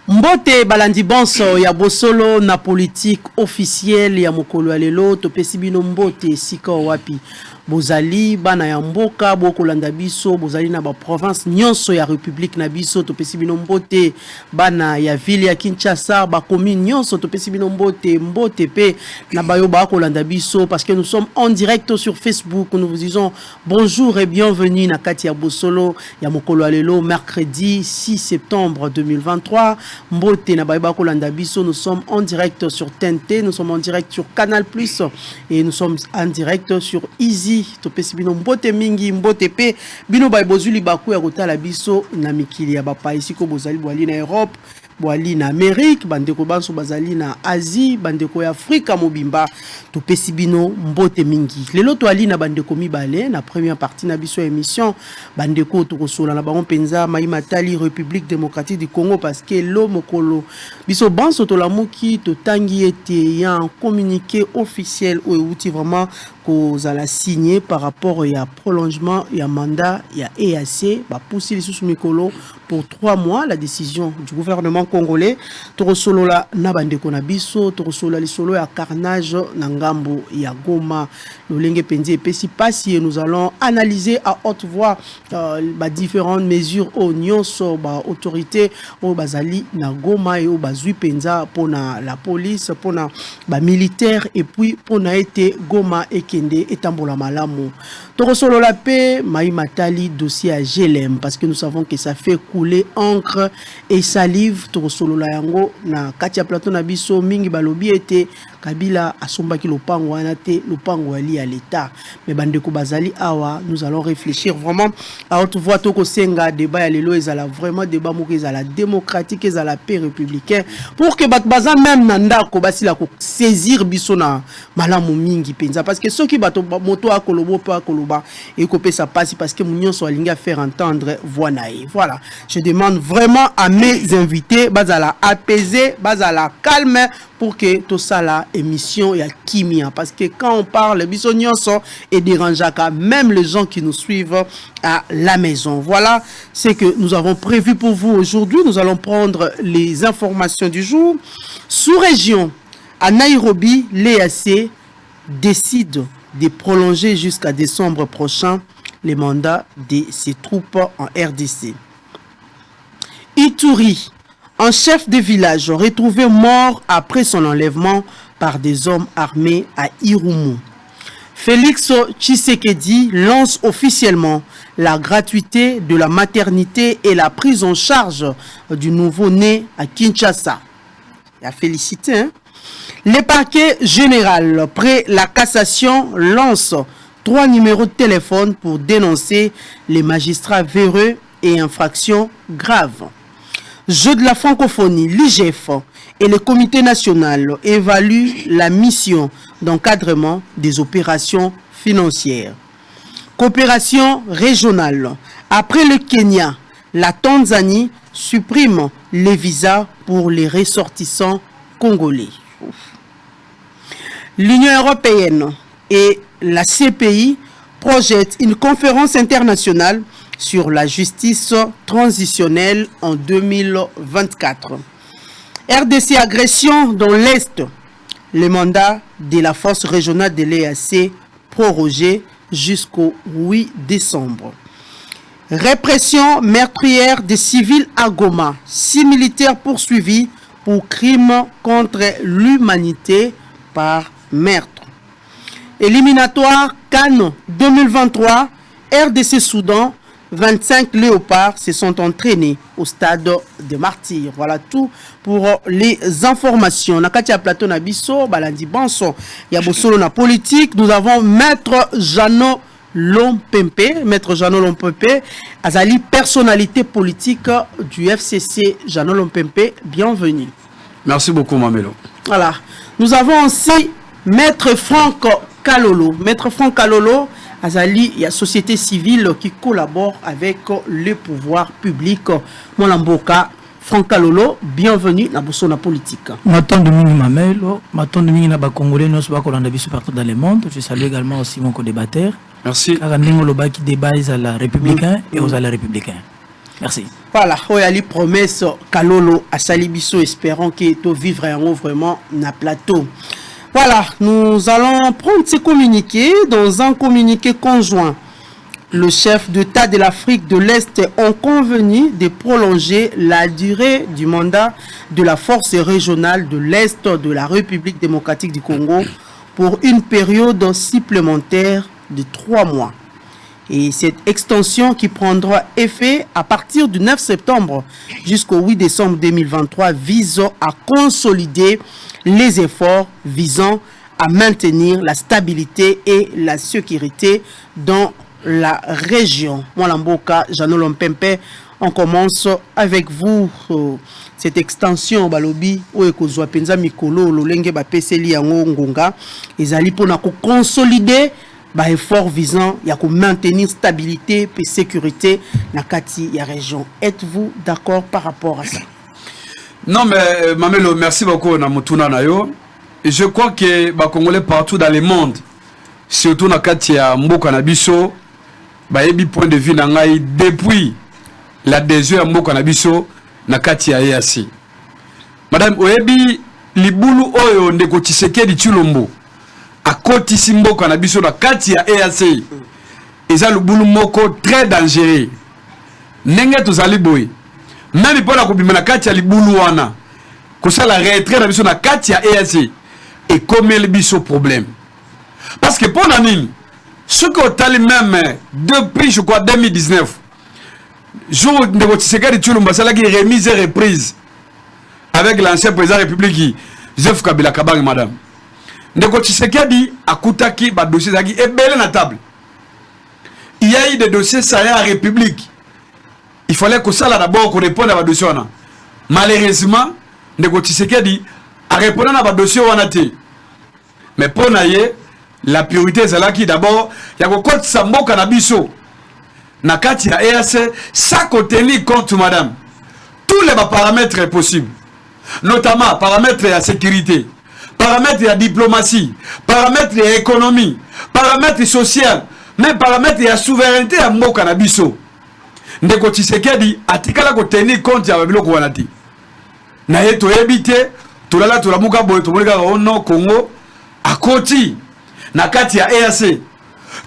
Mbote balandi bonso ya bosolo na politique officielle ya mokolo ya lelo topesi bino mbote sika wapi bozali bana ya mboka bokolanda biso bozali na ba province nyonso ya république na biso topesi bino mbote bana ya ville ya Kinshasa ba commune nyonso topesi bino mbote pe na bayo ba kolanda biso parce que nous sommes en direct sur Facebook. Nous vous disons bonjour et bienvenue na kati ya bosolo ya mokolo ya lelo mercredi 6 septembre 2023. Mbote na bayo ba kolanda biso, nous sommes en direct sur TNT, nous sommes en direct sur Canal Plus et nous sommes en direct sur Easy. Topesi bino mbote mingi mbote pe bino bay bozuli baku ya kotala biso na mikili ya bapa isiko bozali bwali na Europe bwali na Amérique bandeko banso bazali na Asie bandeko ya Afrika mobimba topesi bino mbote mingi lelo to ali na bandeko mibale na première partie na biso émission bandeko tokosola na bango penza Mai Matali République démocratique du Congo parce que lo mokolo biso banso to lamuki to tangi ete ya un communiqué officiel ou outil vraiment qu'on a signé par rapport à prolongement et à mandat et à EAC ba poussi les sous mikolo pour 3 mois la décision du gouvernement congolais torosolo la na bandeko na biso torosolo li solo ya carnage na ngambo ya Goma lolenge penzi epesi pasi et nous allons analyser à haute voix ba différentes mesures au nyonso ba autorité au bazali na Goma et au bazui penza pona la police pona ba militaire et puis pona été Goma et kende etambola malamu torosolo la paix Mai Matali dossier à GLM parce que nous savons que ça fait couler encre et salive torosolo la yango na kati ya plateau na biso mingi balobi ete Kabila asombaki lopango wana te lopango ali à l'état mais bandeko bazali awa nous allons réfléchir vraiment à haute voix toko senga débat ya lelo ezala vraiment débat moko ezala démocratique ezala paix républicain pour que bat bazan même na ndako basila ko saisir biso na malamu mingi penza parce que ceux qui bato moto akolobo pa koloba et ko pesa passe parce que munyoso alinga faire entendre voix naï. Voilà, je demande vraiment à mes invités bazala apaiser bazala calme pour que tout ça là émission ya kimia parce que quand on parle bisonyonso et dérangeaka même les gens qui nous suivent à la maison. Voilà ce que nous avons prévu pour vous aujourd'hui. Nous allons prendre les informations du jour. Sous région à Nairobi, l'EAC décide de prolonger jusqu'à décembre prochain les mandats de ses troupes en RDC. Ituri, un chef de village retrouvé mort après son enlèvement par des hommes armés à Irumu. Félix Tshisekedi lance officiellement la gratuité de la maternité et la prise en charge du nouveau-né à Kinshasa. Il a félicité. Hein? Le parquet général, près la cassation, lance 3 numéros de téléphone pour dénoncer les magistrats véreux et infractions graves. Jeu de la francophonie, l'IGF et le comité national évaluent la mission d'encadrement des opérations financières. Coopération régionale. Après le Kenya, la Tanzanie supprime les visas pour les ressortissants congolais. L'Union européenne et la CPI projettent une conférence internationale sur la justice transitionnelle en 2024. RDC agression dans l'Est. Le mandat de la force régionale de l'EAC prorogé jusqu'au 8 décembre. Répression meurtrière des civils à Goma. 6 militaires poursuivis pour crimes contre l'humanité par meurtre. Éliminatoire CAN 2023. RDC Soudan. 25 léopards se sont entraînés au stade de Martyrs. Voilà tout pour les informations. Nakatia Plateau Nabiso, Balandi Banso, Yabosolo na politique. Nous avons Maître Jeannot Lompempe. Maître Jeannot Lompempe, Azali, personnalité politique du FCC. Jeannot Lompempe, bienvenue. Merci beaucoup, Mamelo. Voilà. Nous avons aussi Maître Franck Kalolo. Maître Franck Kalolo, Azali, il y a société civile qui collabore avec le pouvoir public. Molamboka, Franck Kalolo, bienvenue dans la politique. Maton de Mini Mamelo, Maton de Mini Naba Congolais, nous sommes partout dans le monde. Je salue également aussi mon co-débatteur. Merci. Qui débat aux républicains et aux républicains. Merci. Voilà, oyali promesse Kalolo à Salibiso, espérons que tu vivre vraiment na plateau. Voilà, nous allons prendre ces communiqués. Dans un communiqué conjoint, le chef d'État de l'Afrique de l'Est ont convenu de prolonger la durée du mandat de la force régionale de l'Est de la République démocratique du Congo pour une période supplémentaire de 3 mois. Et cette extension qui prendra effet à partir du 9 septembre jusqu'au 8 décembre 2023 vise à consolider les efforts visant à maintenir la stabilité et la sécurité dans la région. Mwalamboka, Jano Lompempe, on commence avec vous cette extension balobi ou ekozwa penza mikolo lolenge ba peseli yango ngonga ezali pona ko consolider ba effort visant ya ko maintenir stabilité et sécurité na kati ya région. Êtes-vous d'accord par rapport à ça? Non mais Mamelo, merci beaucoup na mutuna na yo. Je crois que ba Congolais partout dans le monde, surtout na kati ya mboka na biso, ba yebi point de vue na ngai depuis l'adhésion ya mboka na biso na kati ya EAC. Madame oyebi libulu oyo ndeko Tshisekedi Tshilombo akotisi mboka na biso na kati ya EAC. Eza libulu moko très dangereux. Ndenge tozali boye. Même pour la kubima na kati ya libulu wana. Kosala retrait na biso na kati ya EAC. Et comme le biso problème. Parce que pour nani, ce que tali même depuis je crois 2019, jour de votre Tshisekedi Tshilombo salaki remise et reprise avec l'ancien président de la République Joseph Kabila Kabange madame. Ndeko Tshisekedi akutaki ba dossier zaki ebele na table. Il y a eu des dossiers saillants à la République. Il fallait que ça là d'abord qu'on réponde à ba dossier wana. Malheureusement, Ndeko Tshisekedi a répondu à ba dossier wana te. Mais pour naie la priorité c'est là qui d'abord ya ko compte sa mboka na biso. Na kati ya EAC, ça ko tenir compte madame. Tous les paramètres possibles. Notamment paramètres de la sécurité, paramètres de la diplomatie, paramètres de l'économie, paramètres sociaux, même paramètres de la souveraineté à mboka na biso. Ndeko Tshisekedi atikala ko tenir compte ya biloko wana ti. Na yeto ebité, tolala tolamuka boye tomoleka ono Congo akoti na kati ya EAC.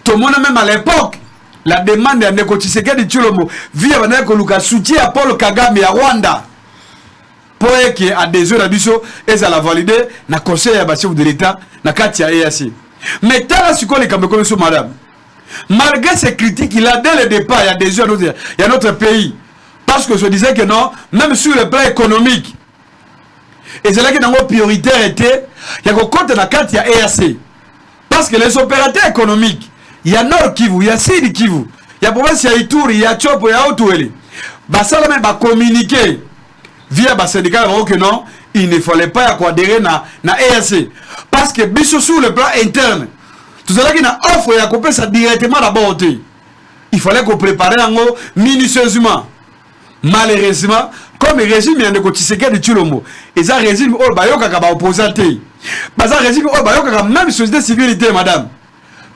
Tomona même à l'époque la demande ya Ndeko Tshisekedi Tshilombo via bana ko luka soutien à Paul Kagame ya Rwanda. Pour que adhésion à biso et ça la valider na conseil ya chef de l'état na kati ya EAC. Mais tala siko les kameko so madame. Malgré ces critiques il a dès le départ il y a adhésion à notre pays parce que je disais que non même sur le plan économique et c'est là que notre prioritaire était il y a ko compte na kati ya EAC parce que les opérateurs économiques il y a Nord Kivu il y a Sud Kivu il y a province ya Ituri il y a Chopo il y a Otuele ba ça même ba communiquer via bas syndicat que non il ne fallait pas adhérer na EAC parce que biso sur le plan interne tout ça qui na offre ya couper ça directement d'abord il fallait qu'on prépare yango minutieusement malheureusement comme le régime ya Ndeko Tshisekedi Tshilombo et ça régime oh bayoka ka ba opposante ba ça régime oh bayoka ka même société civile madame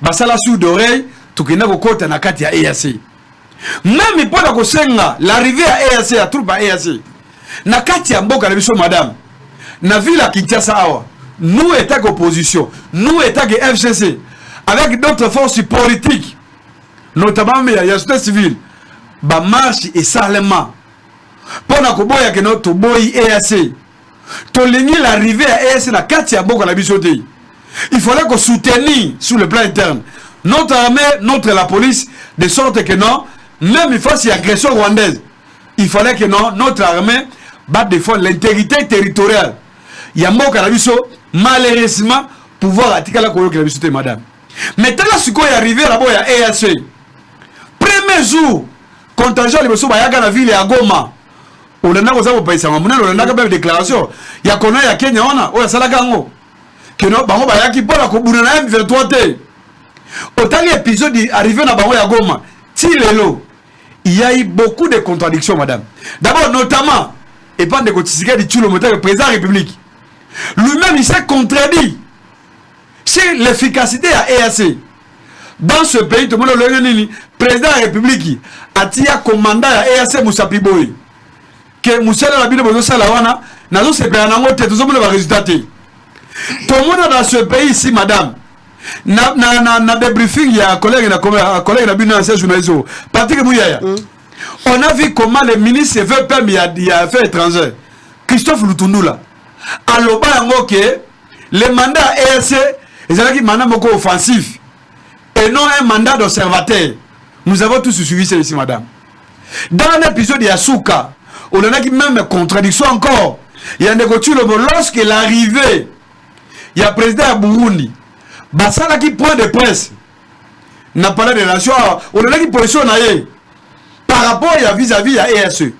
ba ça la sous d'oreille tout qui na ko kota na kati ya EAC même pour la ko senga l'arrivée à EAC à troupe à EAC na kati ya mboka na biso madame na ville ya Kinshasa awa nous état d'opposition nous état de FCC avec d'autres forces politiques notamment la société civile ba marche et salement pour na koboya que notre boy EAC to ligner l'arrivée à EAC na kati ya mboka na biso te il fallait qu'on soutenir sur le plan interne notre armée notre la police de sorte que non même face à l'agression rwandaise il fallait que non notre armée bat défendre l'intégrité territoriale. Il y a mot canabiso malheureusement pouvoir atikala ko canabiso te madame. Mais tant là ce qu'on est arrivé là-bas il y a EAC. Premier jour contingent les beso bayaka na ville ya Goma. On a ko za ko paisa mamuna on a ka déclaration. Ya kona ya Kenya ona o sala kango. Que non bango bayaki pour la ko buna na M23 te. Autant l'épisode arrivé na bango ya Goma. Ti lelo il y a eu beaucoup de contradictions madame. D'abord notamment et pas de Tshisekedi Tshilombo le président de la République. Lui-même il s'est contredit sur l'efficacité à EAC. Dans ce pays, tout le monde président de la République atia commandant ya EAC Moussapi Boy que Moussala la bino bozo sala wana nazo se pena nango te tozo mona ba résultat te. Tout le monde dans ce pays ici madame na débriefing ya collègue na bino ces journalistes Patrick Mouyaya. On a vu comment le ministre veut permis à affaires étrangères Christophe Lutundula aloba yango que le mandat EAC ezalaki mandat moko offensif et non un mandat d'observateur. Nous avons tous suivi ça ici madame. Dans l'épisode de Yasuka, on a même contradiction encore. Il y a un négociation lorsqu'il est arrivé, il y a le président de Burundi. Basala qui point de presse n'a pas de relation. On a une position par rapport à vis-à-vis à ESE.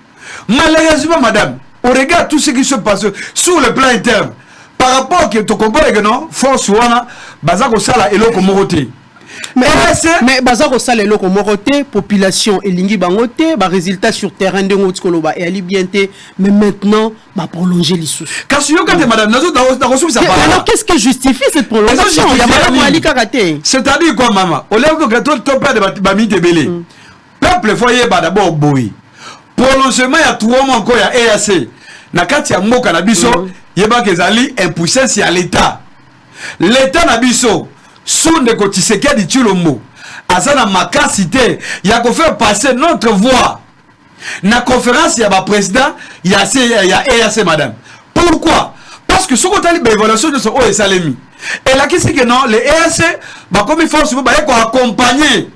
Malheureusement, madame, on regarde tout ce qui se passe sur le plan interne. Par rapport à ce que tu comprends que non, force wana, Bazako Sala et l'autre Moroté. Mais Bazako Sala et l'autre Moroté, population et lingi bangote, bah résultat sur terrain de Ngotskoloba et Ali Bienté, mais maintenant, bah prolonger les sous. Car si vous avez madame, alors qu'est-ce qui justifie cette prolongation? Il y a madame Ali Karaté. C'est-à-dire quoi, maman? On lève que tout le père de Bami de Belé. Peuple foyer, bah d'abord, boy. Prolongement, il y a 3 mois encore, il y a EAC. Nakati ya Moka Nabiso, yeba kezali impuissance à l'État. L'État Nabiso, son de Kotiseke di Chulombo, Azana Makasite, il y a qu'on faire passer notre voix. Na conférence, il y a un président, il y a EAC, madame. Pourquoi? Parce que ce qu'on a dit, l'évaluation de ce haut et salemi. Et là, qu'est-ce que non, les EAC, comme il faut accompagner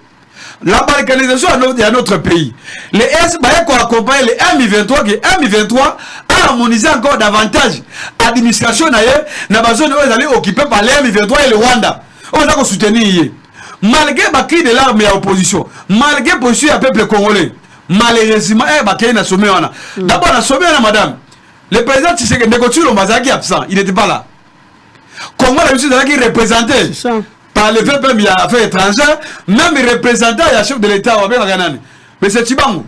la balkanisation à notre pays. Les EAC, accompagner les M23, qui M23 a harmonisé encore davantage l'administration dans la zone où ils allaient occuper par les M23 et le Rwanda. On a soutenir. Malgré le cri de l'armée et l'opposition, malgré le position du peuple congolais, malheureusement, d'abord, la sommet, madame, le président Tshisekedi est absent, il n'était pas là. Congo a réussi à représenté par le peuple des affaires étrangères, même représentant le chef de l'État, mais c'est Tchibango.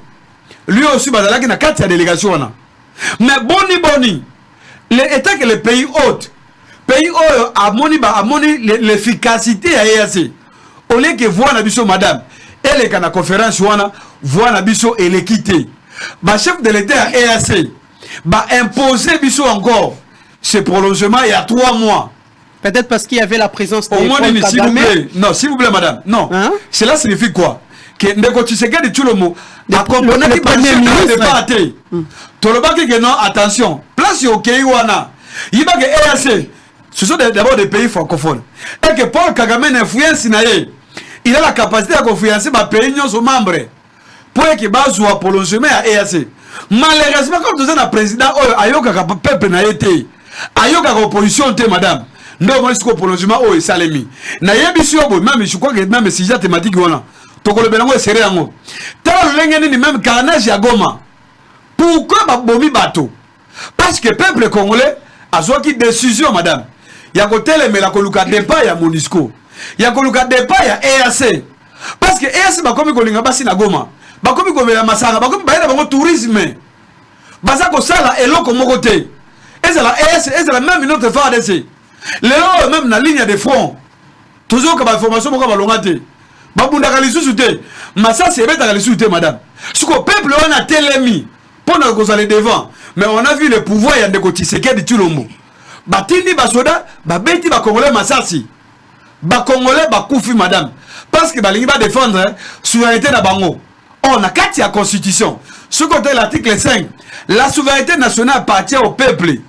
Lui aussi, il a 4 délégations. Mais boni, l'État que le pays hôte, pays a moni l'efficacité à EAC. Au lieu que voir la biso madame, elle est à la conférence, voir la biso et l'équité. Le chef de l'État à EAC va imposer biso encore ce prolongement il y a 3 mois. Peut-être parce qu'il y avait la présence de au moins, s'il vous plaît. Non, s'il vous plaît, madame. Non. Hein? Cela signifie quoi? Que Ndeko Tshisekedi Tshilombo accompagné qui premier ministre pas athée. Tolobaki que non, attention. Place au Keiwana. Il va que EAC. Ce sont d'abord des pays francophones. Et que Paul Kagame influence naé. Il a la capacité à influencer ma pays aux membres. Pour qu'il base un prolongement à EAC. Malheureusement, comme nous avons un président, ayoka peuple na été. Ayoka opposition te madame. Non, moi, je prolongement au Salemi. Na yebisio bo même je crois que même si j'ai thématique wana. Tokolo belango serré yango. Tala lengeni ni même carnage ya Goma. Pourquoi ba bomi bateau? Parce que peuple congolais a qui décision madame. Ya ko teleme la koluka depa ya MONUSCO. Ya koluka depa ya EAC. Parce que EAC ba komi kolinga basi na Goma. Ba komi ko mela masanga, ba komi ba ela bango tourisme. Baza ko sala eloko moko te. Ezala EAC, ezala même une autre FARDC. Les même la ligne de front. Toujours que la formation est longue. Babunda Kalisou te. Mais ça c'est bête à Kalisou te madame. Ce que le peuple a télémi pendant qu'on allait devant. Mais on a vu le pouvoir y a des côtés Tshisekedi Tshilombo. Batindi basoda, babeti ba Congolais masasi. Ba Congolais ba koufi madame. Parce que balingi va défendre souveraineté na bango. On a 4 la constitution. Ce côté l'article 5, la souveraineté nationale appartient au peuple.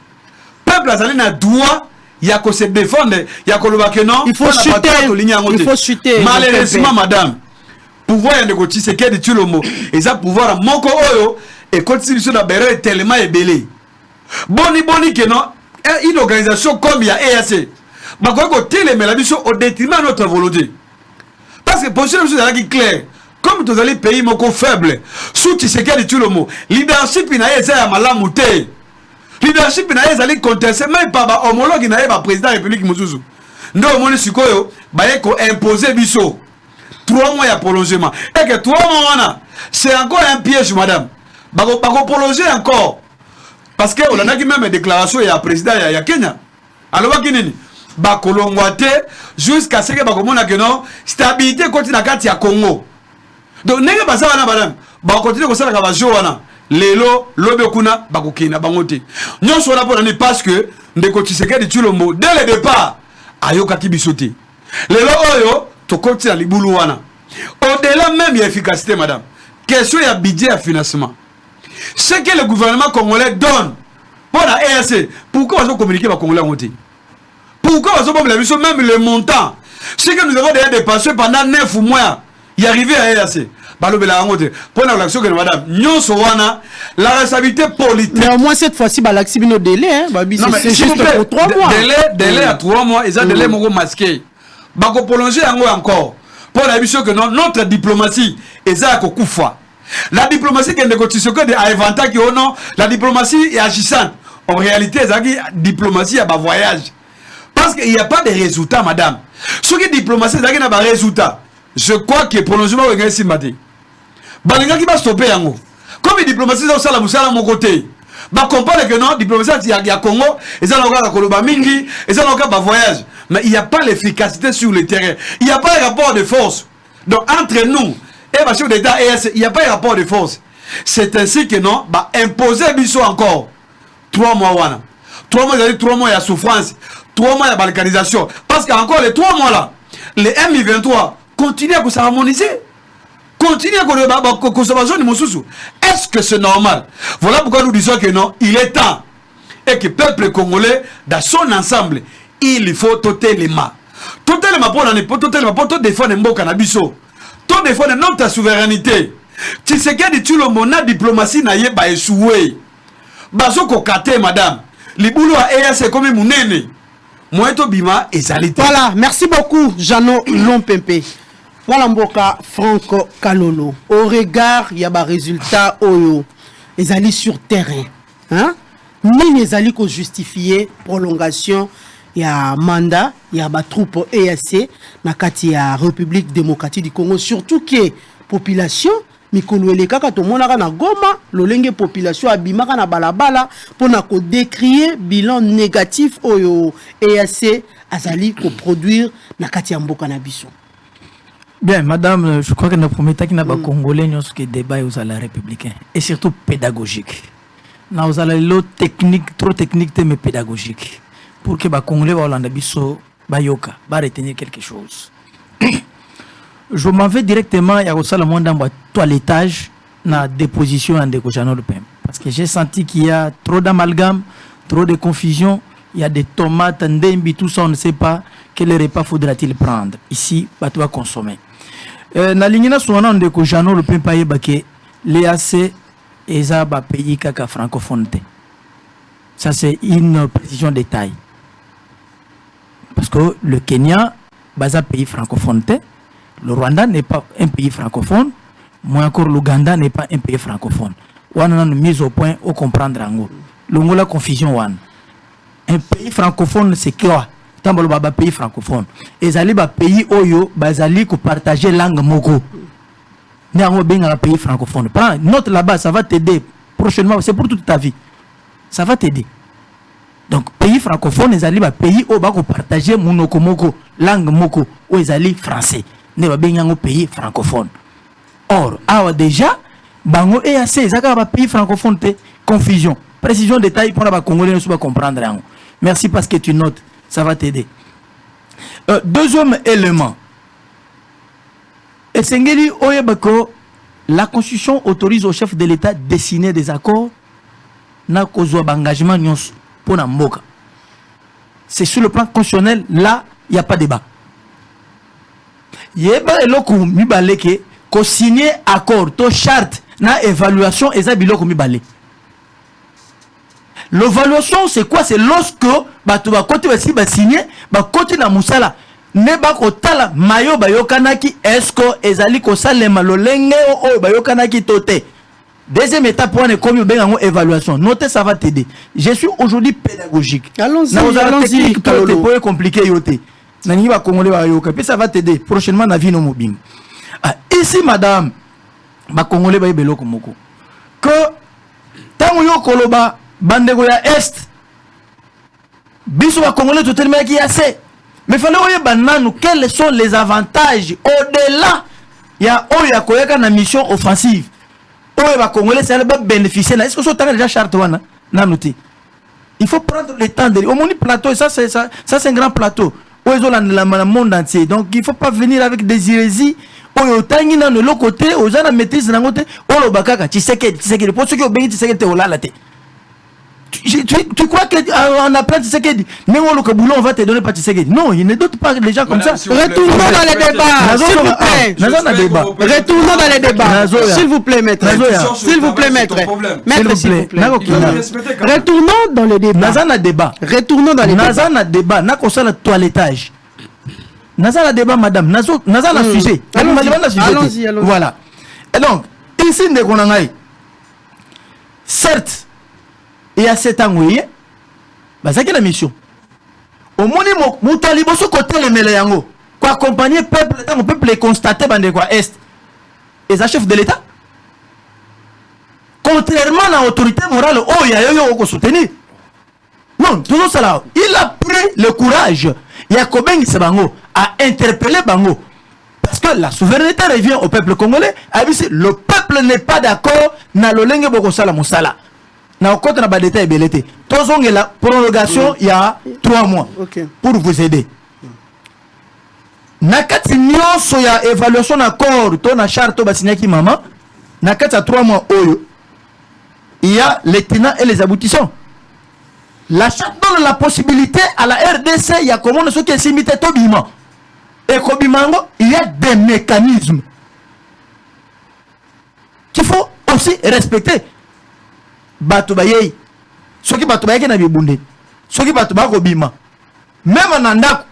Peuple a un droit. Il y a que se défendre, il y a que le non. Il faut chuter. Il faut chuter. Malheureusement, madame, pouvoir y a négocier ce qu'est de Tshilombo. Et ça, pouvoir à Moko Oyo et constitution d'Abere est tellement ébélé. Boni que non, une organisation comme il y a EAC, bah quoi que télémé la mission au détriment de notre volonté. Parce que pour ce qui est clair, comme tous les pays Moko faibles, sous Tshisekedi Tshilombo, leadership il y a malamouté. Leadership na ezali contesté même pas ba homologue na ba président de la République Mouzouzu. Ndo moni sikoyo ba yeko imposer biso 3 mois ya prolongement. Et que 3 mois wana c'est encore un piège madame. Ba ko prolonger encore. Parce que on a qui même déclaration ya président ya Kenya. Alors ba kinini ba kolongwa te jusqu'à ce que ba komona que non stabilité continue na kati ya Congo. Donc nenge basa wana madame ba continuer ko sala ka ba jo wana lelo lobe kuna ba ko kina bango te nyonso wana pona ni parce que ndeko Tshisekedi Tshilombo dès le départ ayoka ki bisoté lelo oyo to koti la libulu wana au-delà même de l'efficacité madame question ya budget à financement ce que le gouvernement congolais donne pour la EAC pourquoi on communiquer ba congolais en côté pourquoi on même le montant ce que nous avons déjà dépassé pendant 9 mois y arriver à EAC balobela ngote pour la action que madame nyonso wana la responsabilité politique mais au moins cette fois-ci balaxi bino délai hein babi c'est juste pour 3 mois délai à 3 mois et ça délai moko masqué bako prolonger yango encore pour la mission que notre diplomatie eza ko kufa la diplomatie qui est négociée que a inventé que non la diplomatie est agissante en réalité eza diplomatie à ba voyage parce qu'il n'y a pas de résultats madame ce qui diplomatie eza na ba résultats je crois que prolongement est ici matin balinga qui va stopper yango comme diplomatie ça sala musala mon côté ba comprendre que non diplomatie ya Congo eza na ka koloba mingi eza na ka ba voyage mais il n'y a pas l'efficacité sur le terrain il n'y a pas de rapport de force donc entre nous et le chef d'État EAC il n'y a pas de rapport de force c'est ainsi que non bah imposer biso encore 3 mois wana 3 mois 3 mois ya souffrance 3 mois ya balkanisation parce qu'encore les 3 mois là les M23 continuent à s'harmoniser continuer à consommation de Moussoussou. Est-ce que c'est normal? Voilà pourquoi nous disons que non, il est temps. Et que le peuple congolais, dans son ensemble, il faut totalement. Totalement pour défendre Mboka Nabiso. Pour défendre notre souveraineté. Tshisekedi Tshilombo na diplomatie na ye ba échoué. Bazo ko kate madame. Libulu a EAC comme munene. Moeto bima ezalité. Voilà, merci beaucoup Jeannot Lompempe. Voilà Mboka Franco Kalolo. Au regard, il y a des résultats oyo. Ils allaient sur terrain. Hein? Ni ils allaient justifier prolongation. Il y a mandat, il y a des troupes EAC, na kati ya République démocratique du Congo. Surtout que population, mikolo eleka ka to monaka na Goma, lolenge population abimaka na balabala pour na ko décrier bilan négatif oyo EAC azali ko produire na kati ya mboka na biso. Bien, madame, je crois que notre premier temps qui n'a pas congolais, nous avons débat aux ala républicains et surtout pédagogique. Nous avons l'eau technique, trop technique, mais pédagogique. Pour que les Congolais va retenir quelque chose. Je m'en vais directement à la toilettage dans la déposition en décochano le pain. Parce que j'ai senti qu'il y a trop d'amalgame, trop de confusion. Il y a des tomates, ndembi, tout ça, on ne sait pas quel repas faudra-t-il prendre. Ici, bah, tu vas consommer. Na lingina soana ndeko jano le pain paye bake l'EAC eza ba pays kaka francophone. Ça c'est une précision de taille. Parce que le Kenya basa pays francophone. Le Rwanda n'est pas un pays francophone. Moi encore l'Ouganda n'est pas un pays francophone. On a une mise au point au comprendre en l'ongola confusion one. Un pays francophone c'est quoi? Tambolo baba pays francophone. Ezali ba pays oyo bazali ko partager langue moko. Néanmoins bien un pays francophone. Prends note là-bas, ça va t'aider prochainement, c'est pour toute ta vie. Ça va t'aider. Donc pays francophone ezali ba pays oyo ba ko partager monoko moko, langue moko o ezali français. Ne ba bien un pays francophone. Or, awa déjà bango EAC ezaka ba pays francophone te confusion. Précision détail pour la Congolais ne soit comprendre. Merci parce que tu notes. Ça va t'aider. Deuxième élément. Esengeli oyebako, la Constitution autorise au chef de l'État de signer des accords na kozwa engagement nyonso pour na mboka. C'est sur le plan constitutionnel, là, il n'y a pas de débat. Yeba eloko mibaleke ko signer accord to charte na évaluation eza biloko mibale. L'évaluation, c'est quoi? C'est lorsque tu vas côté aussi signer, côté na musala, ne ba kotala mayo bayokanaki esko ezali ko salema lolenge o bayokanaki tote. Deuxième étape pour ne comme ben évaluation. Notez ça va t'aider. Je suis aujourd'hui pédagogique. Allons-y, pour compliqué yoté. Nani va congolais va yoka, puis ça va t'aider prochainement na vie no mobile. Ici madame, ba congolais ba beloko moko. Que tango yo koloba bandego ya est biso ba congolais totalement qui assez mais fallait oye bananu quels sont les avantages au-delà il y a Oya Koyaka na mission offensive. Oya va Congolais, c'est va bénéficier. Est-ce que ça t'a déjà charte wana na noté? Il faut prendre le temps de. Au moins plateau, ça c'est un grand plateau. Oya dans le monde entier. Donc il faut pas venir avec des hérésies. Oya tangi na de l'autre côté, oya na maîtrise na côté. Oya bakaka, tu sais que pour ceux qui ont béni, tu sais que t'es au lala. Tu crois qu'on apprend Tshisekedi? Mais on va te donner pas Tshisekedi. Non, il ne doute pas les gens comme ça. Retournons dans les débats, s'il vous plaît. Retournons dans les débats, s'il vous plaît, maître. S'il vous plaît, maître. Maître, s'il vous plaît. Retournons dans les débats. Nazana débat. Retournons dans les débats. Nazana débat. N'a qu'au le toilettage. Nazana débat, madame. Nazana sujet. Allons-y. Voilà. Et donc, ici, certes, il y a 7 ans, oui, c'est la mission. Au moins, il faut côté les mélanges. Pour accompagner le peuple et constater quoi est. Et ça, chef de l'État. Contrairement à l'autorité morale, oh, il y a eu soutenir. Non, tout ça il a pris le courage. Il y a Kobeng Sebango à interpeller Bango. Parce que la souveraineté revient au peuple congolais. Le peuple n'est pas d'accord. Na lolenge bokosala mosala. Na okota na ba détail belete. Tozonge la prolongation il y a 3 mois pour vous aider. Nakati nyonso ya évaluation d'accord to na charte basinyaki mama. Nakati ya 3 mois oyo. Il y a les tenants et les aboutissants. La charte donne la possibilité à la RDC, il y a comment ce qui est simité Tobima. Et Kobimango, il y a des mécanismes qu'il faut aussi respecter. Batubayei, ceux qui batubayei na bibunde, ceux qui batubayei Kobima, même en andako,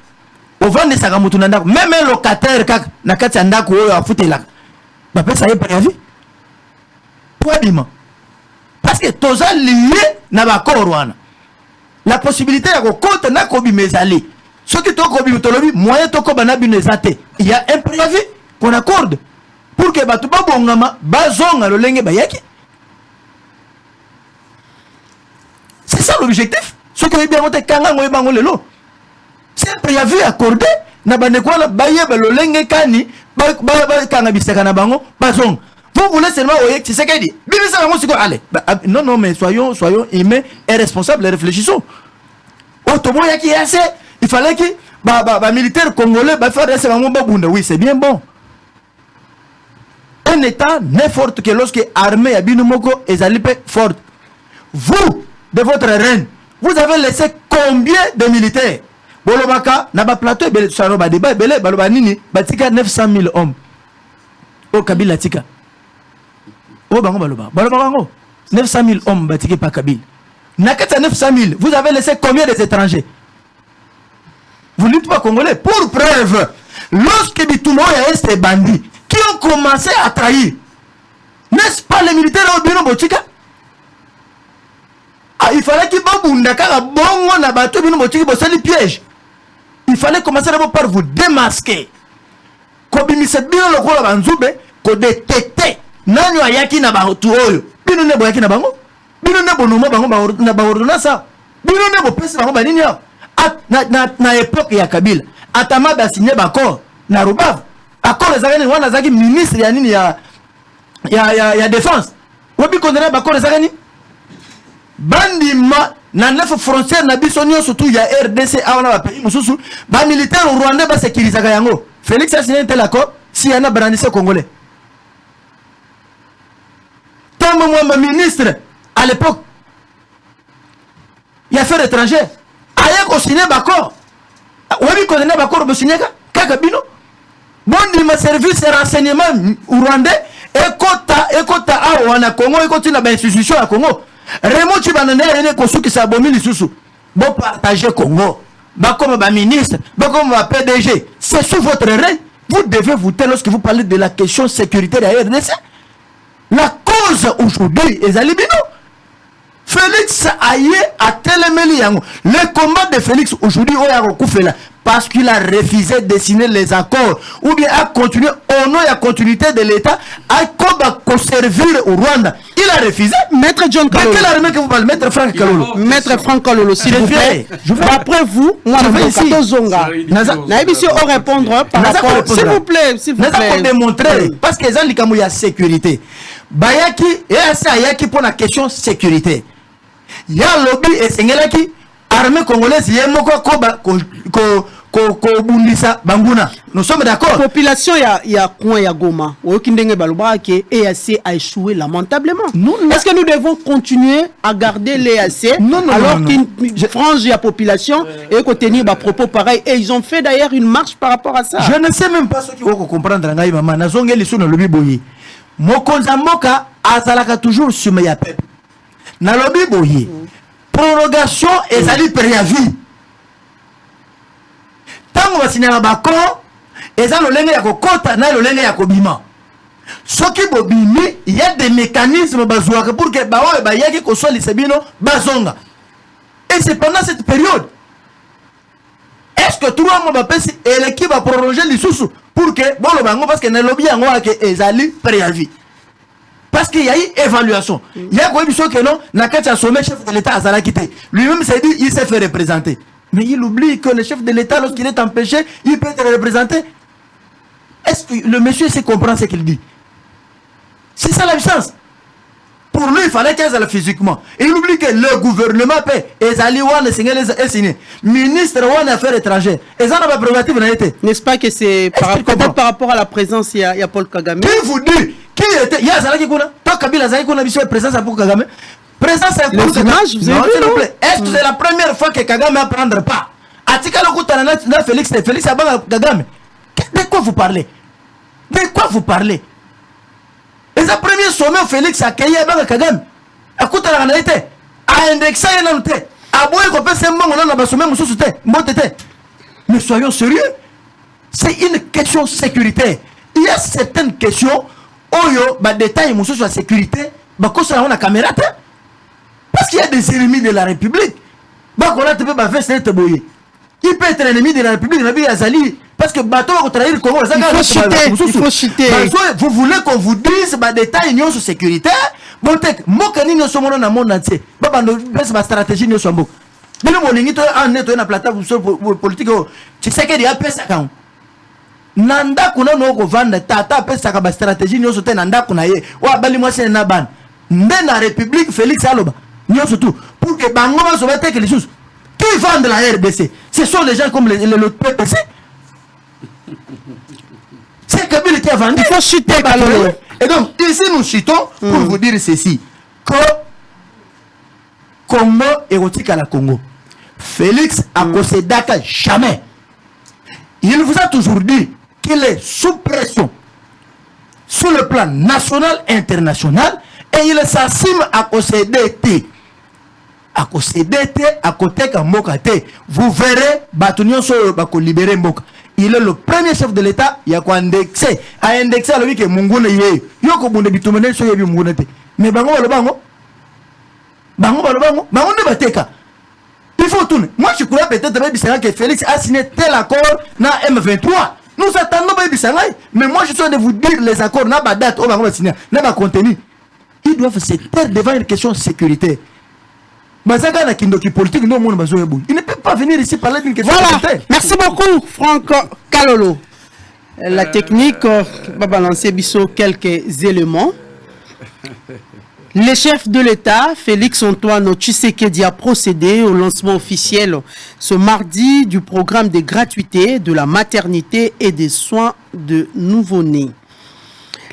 au vent de Sagamutu nandako, même un locataire kak na kati andako oyo afutela, ba pesa ye préavis. Pour Bima. Parce que tous les liés na ba korwana. La possibilité de compte na kobi mezali. Ce qui est kobi mutolobi moyen to koba na binezate. Il y a un préavis qu'on accorde pour que batu ba bongama bazonga lolenge bayaki. C'est ça l'objectif. Ce que veut bien monter kanga ngoy bango lelo. C'est un préavis accordé na bande kwa la baye ba lolenge kani ba kanga bisaka na bango bazonga. Vous voulez seulement oye tu sais qu'elle dit. Bibisa bango siko allez. Non mais soyons humains et responsables et réfléchissons. Il fallait que militaire congolais faire rester dans mon. Oui, c'est bien bon. Un État n'est fort que lorsque l'armée a bien et forte. Vous, de votre reine, vous avez laissé combien de militaires? Bolobaka, n'a pas plateau, Sanoba débat, Balobanini, Batika 900 000 hommes. Au Kabila Tika. Au Bango Baloba. Balobango. 900 000 hommes, Batika pas Kabila. Nakata 900 000, vous avez laissé combien des étrangers? Vous n'êtes pas congolais. Pour preuve, lorsque Bitoumo et ces bandits qui ont commencé à trahir, n'est-ce pas les militaires au bureau Botika? Il fallait qu'ils piège. Il fallait commencer par vous démasquer. Kobimise bino lokola banzube ko détecter nanyo ayaki na bahotu oyo. Bino ne boyaki na bango. Bino ne bonoma bango na baordonnance. Bino ne bo pesa bango banini ya. Na époque ya Kabila. Atama ba signé d'accord na Rubavu. Accord ezakani wana zaki ministre ya nini ya défense. Wobi condamné ba accord ezakani. Bandima na 9 frontières na biso surtout ya RDC awana ba pays mususu ba militaire rwandais ba sécuriser yango. Félix a signé un tel accord si yana brandissé congolais. Tant moi ministre à l'époque il y a affaires étrangères ayak au signé d'accord. Wobi condamné d'accord bo signé kaka bino. Bondi ma service renseignement rwandais ekota awana Congo ekoti na ba institution ya Congo. Raymond Chibanane yene kosuki sa bomi lisusu. Bon partager Congo. Ba comme ba ministre, ba comme ba PDG. C'est sous votre règne. Vous devez vous taire lorsque vous parlez de la question sécuritaire à RDC. La cause aujourd'hui est Alibino. Félix Aye a téléméli yango. Le combat de Félix aujourd'hui parce qu'il a refusé de signer les accords ou bien a continué au nom de la continuité de l'État à servir au Rwanda. Il a refusé. Maître John De quelle Kalolo. armée que vous parlez? Maître Franck Kalolo. Maître Franck Kalolo, s'il vous plaît. Après vous, moi, Je vais ici. Zonga. Naïbisi, on répondre par rapport. S'il vous plaît, s'il vous plaît. Nous avons démontré, parce que les gens il y a sécurité. Bayaki, et ça, Yaki pour la question sécurité. Il y a lobby et Sengelaki, armée congolaise, il y a moko ko bundisa banguna. Nous sommes d'accord. Population ya coin ya Goma. Oyokindenge baloba ke EAC a échoué lamentablement. Est-ce que nous devons continuer à garder l'EAC alors qu'une frange de la population et qu'on tenir des propos pareils et ils ont fait d'ailleurs une marche par rapport à ça. Je ne sais même pas ce qu'il faut comprendre ngai maman. Nazonge liso na lobby boye. Mokonza mboka azalaka toujours sur ya peuple. Na lobby boye. Prorogation ezali préavis. Tango basinyaka bakor eza lolenge ya kokota na lolenge ya kobima. Soki bobimi, il y a des mécanismes bazouaka pour que baoye bayaki kosolisa bino bazonga. Et c'est pendant cette période. Est-ce que 3 mois bapesi et l'équipe va prolonger l'issous pour que bon le bango parce que na lobby yango ke ezali préavis. Parce qu'il y a eu évaluation. Il y a quoi que non, na kati sommet chef de l'État azala quitté. Lui-même s'est dit il s'est fait représenter. Mais il oublie que le chef de l'État, lorsqu'il est empêché, il peut être représenté. Est-ce que le monsieur sait comprendre ce qu'il dit? C'est ça la puissance. Pour lui, il fallait qu'il aille physiquement. Et il oublie que le gouvernement peut. Ezali wane signé. Ministre wane affaires étrangères. Et ça n'a pas prérogative n'a été. N'est-ce pas que c'est peut-être par rapport à la présence il y a Paul Kagame. Qui vous dit? Qui était? Il y a Zalaki Kuna. Toi Kabila Zalaki Kuna biso présence à Paul Kagame. Présence à les images, vous avez vu, s'il vous plaît. Est-ce que c'est la première fois que Kagame ne prendre pas? Atika Lokutana na Félix Abanga Kagame. De quoi vous parlez? De quoi vous parlez? Et le premier sommet où Félix a accueilli Abanga Kagame. Akutana na été. A indexé na noté. A boye ko pese mbongo na ba sommet mususu te. Mbotete. Mais soyons sérieux. C'est une question sécuritaire. Il y a certaines questions oyo ba détail mususu la sécurité ba kosa na caméra te. Parce qu'il y a des ennemis de la République. Il peut être ennemi de la République. Parce que bateau va trahir le Congo. Il faut chuter. Vous voulez qu'on vous dise des détails de sécurité? Bon, mokani no somono na monde entier. Baba no besa stratégie no sombo. Bino molingi to en neto na plateforme politique. Tu sais que dia pesa kan. Nanda kuna no ko vanda tata pesa ka ba stratégie no sote nanda kuna ye. Wa bali mo se na ban. Nde na République Félix Aloba. Surtout pour que Bango soit quelque chose. Qui vendent la RDC? Ce sont les gens comme le PPC. C'est Kabila qui a vendu. Il faut chuter. Et donc, ici nous chutons pour vous dire ceci. Que Congo érotique à la Congo. Félix a possédé jamais. Il vous a toujours dit qu'il est sous pression sur le plan national et international et il s'assume à posséder à côté de Mboka. Vous verrez, Batunion sur Bako libérer Mboka. Il est le premier chef de l'État. Il y a quoi indexé. A indexé à lui que Mungune yé. Yoko bunde bitumene so yebi Mungune te. Mais bango le bango. Bango ne bateka. Il faut tourner. Moi je crois peut-être que Félix a signé tel accord na M23. Nous attendons mais moi je suis en train de vous dire les accords na ba date au bango va signer, na ba contenu. Ils doivent se taire devant une question sécurité. Il ne peut pas venir ici parler d'une question. Voilà, merci beaucoup Franck Kalolo. La technique va balancer quelques éléments. Le chef de l'État, Félix Antoine Tshisekedi, a procédé au lancement officiel ce mardi du programme de gratuité de la maternité et des soins de nouveau-nés.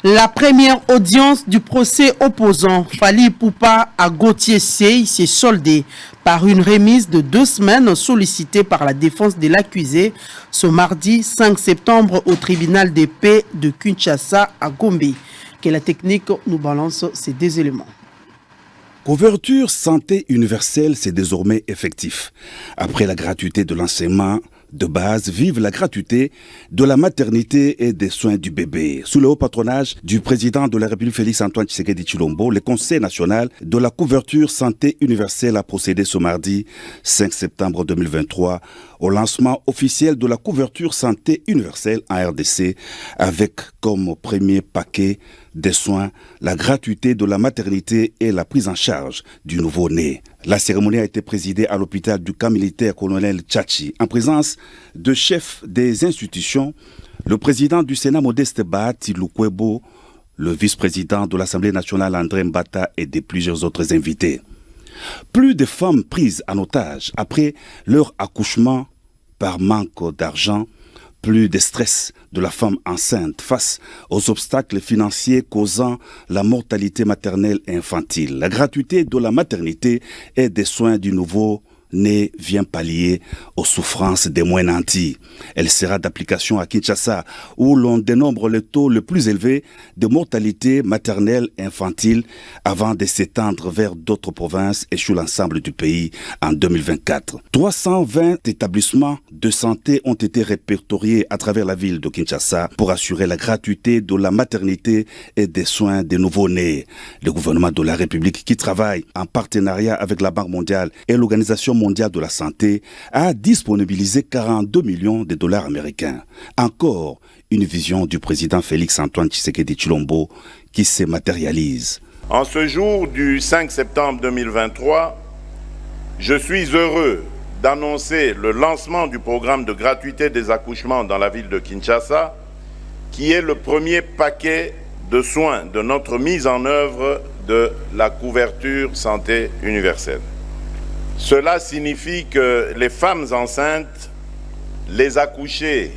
La première audience du procès opposant Fally Ipupa à Gauthier Sey s'est soldée par une remise de 2 semaines sollicitée par la défense de l'accusé ce mardi 5 septembre au tribunal de paix de Kinshasa à Gombe. Que la technique nous balance ces 2 éléments. Couverture santé universelle, c'est désormais effectif. Après la gratuité de l'enseignement de base vivent la gratuité de la maternité et des soins du bébé. Sous le haut patronage du président de la République Félix-Antoine Tshisekedi Tshilombo, le Conseil national de la couverture santé universelle a procédé ce mardi 5 septembre 2023 au lancement officiel de la couverture santé universelle en RDC avec comme premier paquet des soins la gratuité de la maternité et la prise en charge du nouveau-né. La cérémonie a été présidée à l'hôpital du camp militaire colonel Tchachi en présence de chefs des institutions, le président du Sénat Modeste Bahati Lukwebo, le vice-président de l'Assemblée nationale André Mbata et de plusieurs autres invités. Plus de femmes prises en otage après leur accouchement par manque d'argent, plus de stress de la femme enceinte face aux obstacles financiers causant la mortalité maternelle et infantile. La gratuité de la maternité et des soins du nouveau-né vient pallier aux souffrances des moins nantis. Elle sera d'application à Kinshasa, où l'on dénombre le taux le plus élevé de mortalité maternelle et infantile avant de s'étendre vers d'autres provinces et sur l'ensemble du pays en 2024. 320 établissements de santé ont été répertoriés à travers la ville de Kinshasa pour assurer la gratuité de la maternité et des soins des nouveau-nés. Le gouvernement de la République, qui travaille en partenariat avec la Banque mondiale et l'Organisation mondiale de la santé, a disponibilisé 42 millions de dollars américains. Encore une vision du président Félix-Antoine Tshisekedi Tshilombo qui se matérialise. En ce jour du 5 septembre 2023, je suis heureux d'annoncer le lancement du programme de gratuité des accouchements dans la ville de Kinshasa, qui est le premier paquet de soins de notre mise en œuvre de la couverture santé universelle. Cela signifie que les femmes enceintes, les accouchés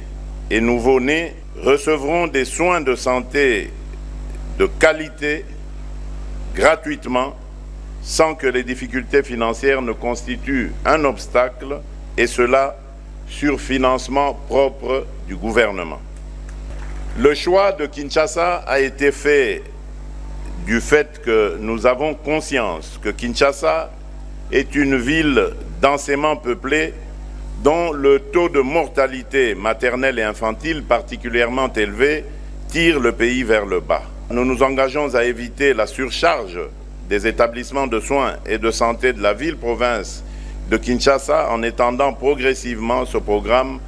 et nouveau-nés recevront des soins de santé de qualité gratuitement, sans que les difficultés financières ne constituent un obstacle, et cela sur financement propre du gouvernement. Le choix de Kinshasa a été fait du fait que nous avons conscience que Kinshasa est une ville densément peuplée dont le taux de mortalité maternelle et infantile particulièrement élevé tire le pays vers le bas. Nous nous engageons à éviter la surcharge des établissements de soins et de santé de la ville-province de Kinshasa en étendant progressivement ce programme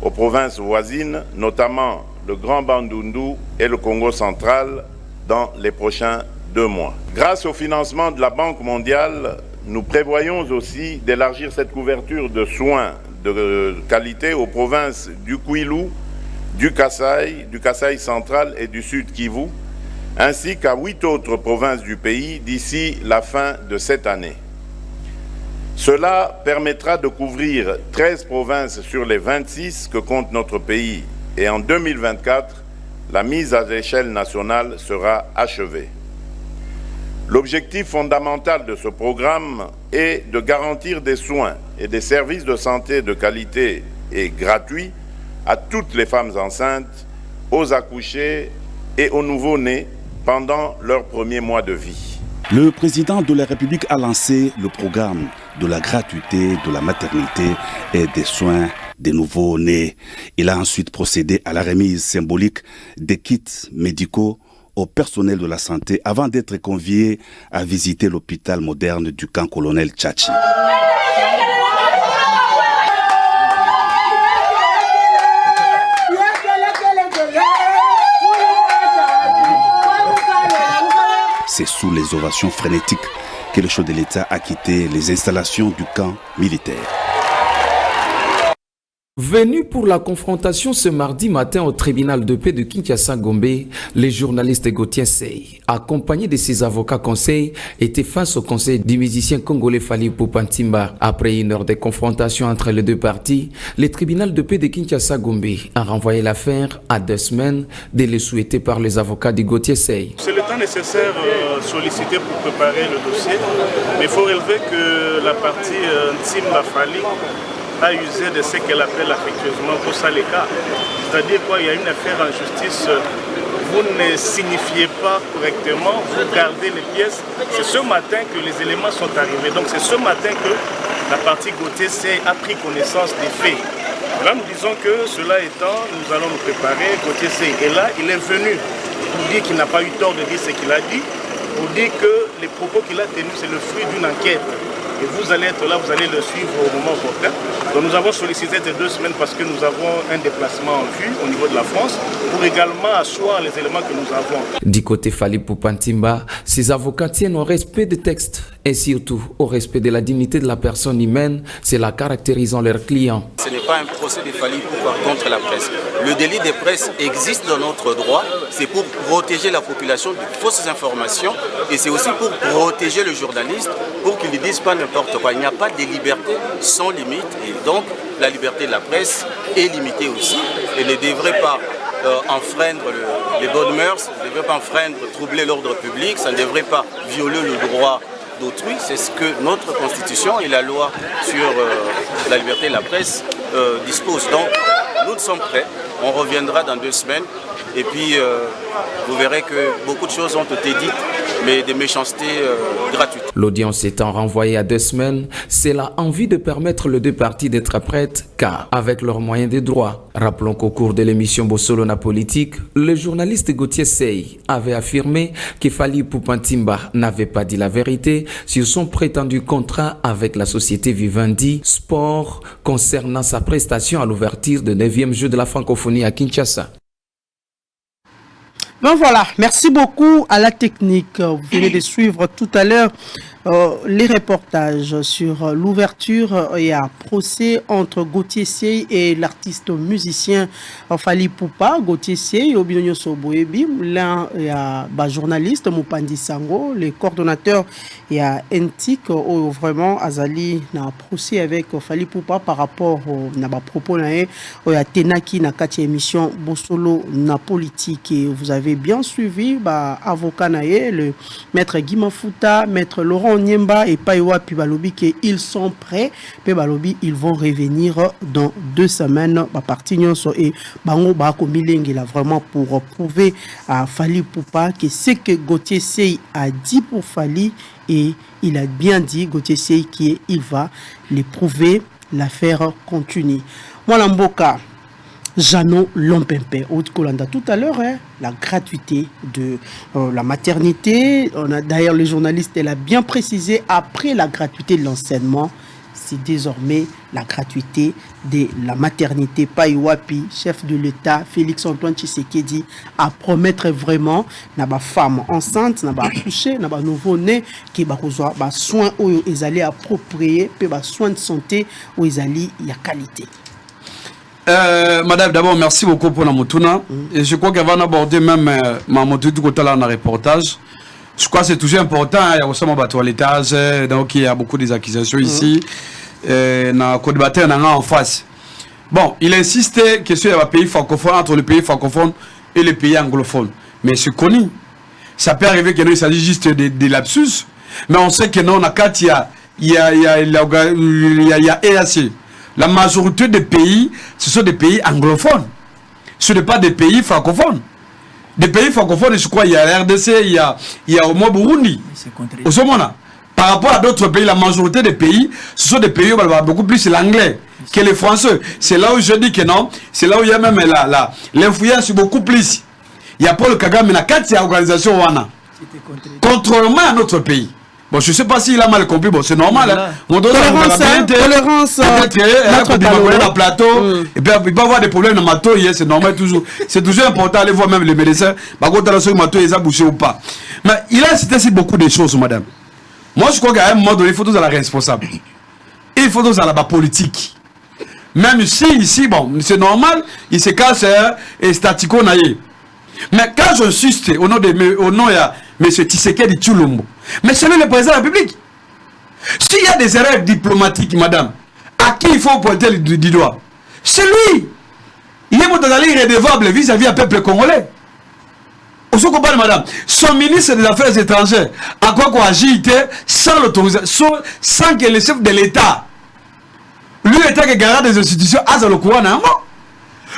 aux provinces voisines, notamment le Grand Bandundu et le Congo central, dans les prochains 2 mois. Grâce au financement de la Banque mondiale, nous prévoyons aussi d'élargir cette couverture de soins de qualité aux provinces du Kwilu, du Kasaï central et du Sud Kivu, ainsi qu'à 8 autres provinces du pays d'ici la fin de cette année. Cela permettra de couvrir 13 provinces sur les 26 que compte notre pays, et en 2024, la mise à l'échelle nationale sera achevée. L'objectif fondamental de ce programme est de garantir des soins et des services de santé de qualité et gratuits à toutes les femmes enceintes, aux accouchés et aux nouveau-nés pendant leurs premiers mois de vie. Le président de la République a lancé le programme de la gratuité de la maternité et des soins des nouveaux-nés. Il a ensuite procédé à la remise symbolique des kits médicaux au personnel de la santé avant d'être convié à visiter l'hôpital moderne du camp colonel Tchachi. C'est sous les ovations frénétiques que le chef de l'État a quitté les installations du camp militaire. Venu pour la confrontation ce mardi matin au tribunal de paix de Kinshasa-Gombe, les journalistes Gauthier Sey, accompagné de ses avocats conseils, étaient face au conseil du musicien congolais Fally Ipupa Ntimba. Après une heure de confrontation entre les deux parties, le tribunal de paix de Kinshasa-Gombe a renvoyé l'affaire à 2 semaines, délai souhaité par les avocats de Gauthier Sey. C'est le temps nécessaire sollicité pour préparer le dossier, mais il faut relever que la partie Ntimba Fally a usé de ce qu'elle appelle affectueusement Kosaleka. C'est-à-dire quoi, il y a une affaire en justice, vous ne signifiez pas correctement, vous gardez les pièces. C'est ce matin que les éléments sont arrivés. Donc c'est ce matin que la partie Gauthier Sey a pris connaissance des faits. Et là, nous disons que cela étant, nous allons nous préparer côté C. Et là, il est venu pour dire qu'il n'a pas eu tort de dire ce qu'il a dit, pour dire que les propos qu'il a tenus, c'est le fruit d'une enquête. Et vous allez être là, vous allez le suivre au moment opportun. Donc nous avons sollicité ces 2 semaines parce que nous avons un déplacement en vue au niveau de la France pour également asseoir les éléments que nous avons. Du côté Fally Poupa Ntimba, ses avocats tiennent au respect des textes et surtout au respect de la dignité de la personne humaine, c'est la caractérisant leurs clients. Ce n'est pas un procès de Fally Poupa contre la presse. Le délit de presse existe dans notre droit, c'est pour protéger la population de fausses informations et c'est aussi pour protéger le journaliste pour qu'il ne dise pas n'importe quoi. Il n'y a pas de liberté sans limite et donc la liberté de la presse est limitée aussi et ne devrait pas enfreindre les bonnes mœurs, ne devrait pas enfreindre, troubler l'ordre public, ça ne devrait pas violer le droit d'autrui. C'est ce que notre constitution et la loi sur la liberté de la presse disposent. Donc nous sommes prêts, on reviendra dans 2 semaines et puis vous verrez que beaucoup de choses ont été dites, mais des méchancetés gratuites. L'audience étant renvoyée à 2 semaines, c'est la envie de permettre les 2 parties d'être prêtes, car avec leurs moyens de droit. Rappelons qu'au cours de l'émission Bossolona Politique, le journaliste Gauthier Sey avait affirmé que Fally Poupa Ntimba n'avait pas dit la vérité sur son prétendu contrat avec la société Vivendi Sport concernant sa prestation à l'ouverture de 9e jeu de la francophonie à Kinshasa. Ben voilà, merci beaucoup à la technique. Vous venez de suivre tout à l'heure les reportages sur l'ouverture et un procès entre Gauthier Sey et l'artiste musicien Fally Poupa. Gauthier Sey, Obinonyo Soboebi, l'un est journaliste, Mupandi Sango, le coordonnateur et à NTIC, où vraiment Azali n'a procès avec Fally Poupa par rapport à propos à Tenaki na kati émission Bosolo na politique. Et vous avez bien suivi avocat nae, le maître Guy Mafuta, maître Laurent Nyemba et Paiwa Pibalobi qu'ils sont prêts. Pibalobi, ils vont revenir dans 2 semaines. Parti nyonso et bango bako milenge là vraiment pour prouver à Fally Poupa que ce que Gauthier Sey a dit pour Fally et il a bien dit Gauthier Sey qu'il va les prouver. L'affaire continue. Moi Mboka. Jeannot Lompempe, Haute-Colanda tout à l'heure, la gratuité de la maternité. On a d'ailleurs le journaliste, elle a bien précisé, après la gratuité de l'enseignement, c'est désormais la gratuité de la maternité. Paiwapi, chef de l'État, Félix Antoine Tshisekedi, à promettre vraiment na ba femme enceinte, na ba accoucher, na ba nouveau-né, qui ba besoin ba soins où ils allaient approprier, puis ba soins de santé où ils allaient y a qualité. Madame, d'abord, merci beaucoup pour la motuna. Et je crois qu'elle va aborder même ma moto du côté là dans le reportage. Je crois que c'est toujours important. Il y a aussi mon toilettage, donc il y a beaucoup des accusations ici. Dans le débat en face. Bon, il insiste que il y a un pays francophone entre le pays francophone et le pays anglophone. Mais c'est connu. Ça peut arriver qu'il s'agit juste de lapsus. Mais on sait que non, il y a EAC. La majorité des pays, ce sont des pays anglophones. Ce n'est pas des pays francophones. Des pays francophones, je crois, il y a la RDC, il y a au moins Burundi. Au Somona. Par rapport à d'autres pays, la majorité des pays, ce sont des pays où on va beaucoup plus l'anglais que les français. C'est là où je dis que non. C'est là où il y a même l'influence beaucoup plus. Il y a Paul Kagame, mais il y a organisation Wana. Contrairement à notre pays. Bon, je ne sais pas s'il a mal compris, bon, c'est normal. Hein. On doit tolérance. Peut-être plateau. Et puis, il peut y avoir des problèmes de matos, c'est normal toujours. C'est toujours important d'aller voir même les médecins. Par contre, le matos, ils ont bouché ou pas. Mais il a cité beaucoup de choses, madame. Moi, je crois qu'à un moment donné, il faut tous aller responsable. Il faut tous aller à la politique. Même si, ici, bon, c'est normal, il se casse et statico naïe. Mais quand j'insiste au nom de M. Tshisekedi Tshilombo, mais c'est lui le président de la République. S'il y a des erreurs diplomatiques, madame, à qui il faut pointer du doigt? C'est lui. Il est irrédevable vis-à-vis du peuple congolais. Au second, madame, son ministre des Affaires étrangères a quoi agit sans l'autorisation, sans que le chef de l'État, lui, l'État qui garde des institutions, a le courant.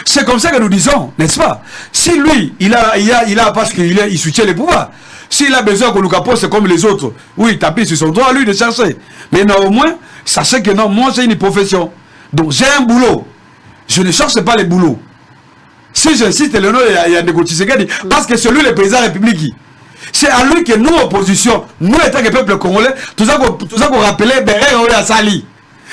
C'est comme ça que nous disons, n'est-ce pas? Si lui, il a parce qu'il soutient les pouvoirs. S'il a besoin que Lukapo, c'est comme les autres. Oui, tapis sur son droit, lui, de chercher. Mais non, au moins, sachez que non, moi, j'ai une profession. Donc, j'ai un boulot. je ne cherche pas les boulots. Si j'insiste, le nom il y a négocié, parce que c'est lui le président de la République. C'est à lui que nous, opposition, nous, étant que peuple congolais, tout ça qu'on rappelait, Sali.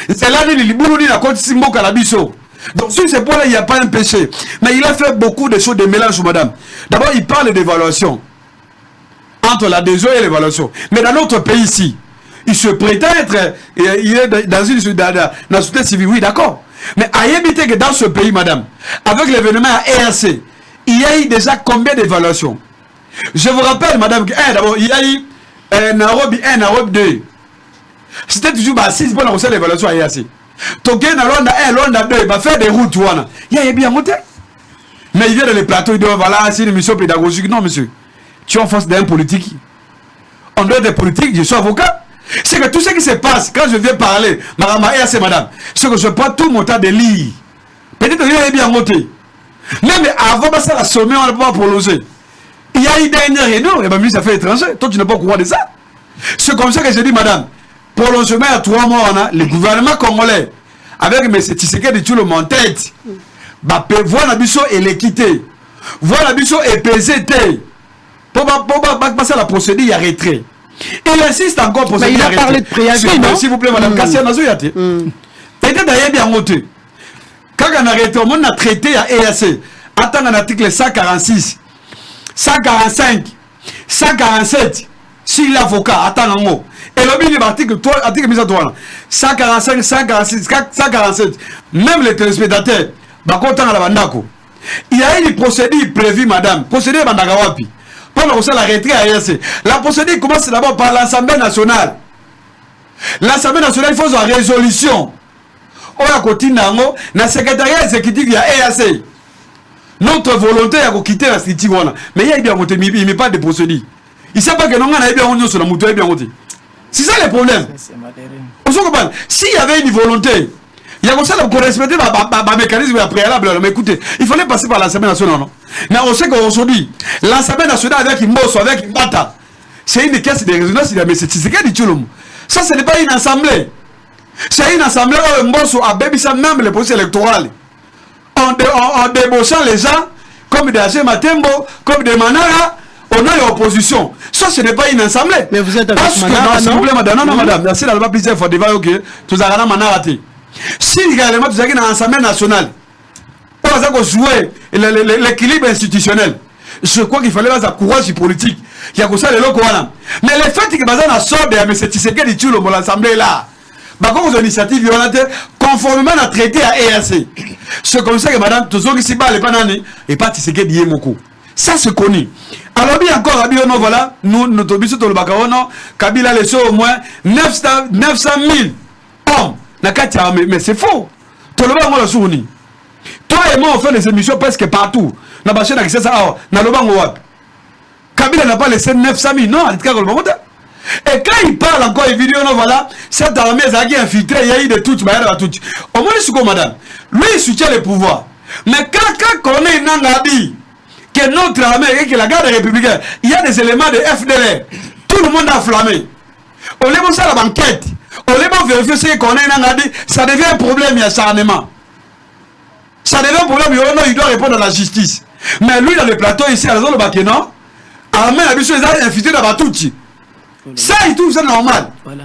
C'est là que les boulots, la côte Simbo Calabiso. Donc, sur ce point-là, il n'y a pas un péché. Mais il a fait beaucoup de choses de mélange, madame. D'abord, il parle d'évaluation. Entre l'adhésion et l'évaluation. Mais dans notre pays ici, il se prétend être, il est dans une société civile, oui, d'accord. Mais à éviter que dans ce pays, madame, avec l'événement à ERC, il y a eu déjà combien d'évaluations? Je vous rappelle, madame, que d'abord, il y a eu Nairobi 1, Nairobi 2. C'était toujours 6 pour lancer l'évaluation à ERC. Donc, Londa 1, Londa 2, il va faire des routes. Il y a bien monté. Mais il vient dans les plateaux, il dit voilà, c'est une mission pédagogique. Non, monsieur. Tu es en face d'un politique. En dehors des politiques, je suis avocat. C'est que tout ce qui se passe, quand je viens parler, c'est madame, c'est que je prends tout mon temps de lire. Peut-être que j'ai bien monté. Même avant de ça, la sommet, on ne peut pas prolonger. Il y a eu dernière réunion, et bien, ça fait étranger. Toi, tu n'es pas au courant de ça. C'est comme ça que j'ai dit, madame, prolongement à 3 mois, on a le gouvernement congolais, avec M. Tshisekedi tout le monde tête, voir la biso et l'équité, voir la biso et PZT, pour passer la procédure, il y a retrait. Il insiste encore pour ça. Il a parlé de préavis, non? S'il vous plaît, madame Kassia Nazouyate. Peut-être d'ailleurs bien monté. Quand on a arrêté, on a traité à EAC. Attends un article 146, 145, 147. Si l'avocat attend un mot. Et le milieu article 145, 146, 147. Même les téléspectateurs, il y a une procédure prévue, madame. Procédure Bandagawapi. Pour la retrait à EAC. La procédure commence d'abord par l'Assemblée nationale. L'Assemblée nationale, il faut une résolution. On a continué dans le secrétariat exécutif de EAC. Notre volonté est de quitter la structure. Mais il y a bien monté, il n'y a pas de procédure. Il ne sait pas que nous avons bien monté sur la moto. C'est ça le problème. S'il y avait une volonté, il y a comme ça pour respecter le mécanisme préalable. Mais écoutez, il fallait passer par l'Assemblée nationale. Non? Mais on sait qu'aujourd'hui, l'Assemblée nationale avec une bosse, avec une bata, c'est une caisse de résonance. Mais c'est ce qu'il dit. Ça, ce n'est pas une assemblée. C'est une assemblée où un boss a bébissé même les procès électoraux. En débauchant les gens, comme des Agé Matembo, comme des Manara, on a l'opposition. Ça, ce n'est pas une assemblée. Mais vous êtes avec parce Manara, que, non? Madame, non, madame, merci d'avoir plusieurs fois débat, ok, tout ça, Manara. Si réellement tu as une assemblée nationale, pour jouer l'équilibre institutionnel, je crois qu'il fallait avoir un courage politique. Il y a que ça, les locaux. Mais le fait que Bazan a sorti de M. Tshisekedi Tshilombo pour l'assemblée là, comme aux initiatives violentes, conformément à traité à EAC. C'est comme ça que madame, tous ceux qui s'y battent, les bananes, et pas Tshisekedi Yemoko. Ça c'est connu. Alors bien encore, voilà, nous, notre biso dans le Bakarono, Kabila laissé au moins 900 000 hommes. Mais c'est faux. Tout le monde a souveni. Toi et moi, on fait des émissions presque partout. Na baché na kisasa awa, na lobango wapi. Kabila n'a pas laissé 900 000, non, à l'état de l'Obango. Et quand il parle encore, une vidéo, voilà, cette armée a été infiltrée, il y a eu de toutes, au moins, c'est madame. Lui, il soutient le pouvoir. Mais quand on est dit que notre armée et que la garde républicaine, il y a des éléments de FDLR, tout le monde a flammé. On les montre à la banquette. On les montre vérifier ce qu'on a dit, ça devient un problème, il y a acharnement. Ça devient un problème, il doit répondre à la justice. Mais lui, dans le plateau, ici, à la zone de Bakénon, l'armée a vu les infiltrés dans Batouchi. Ça, il trouve ça normal. Voilà.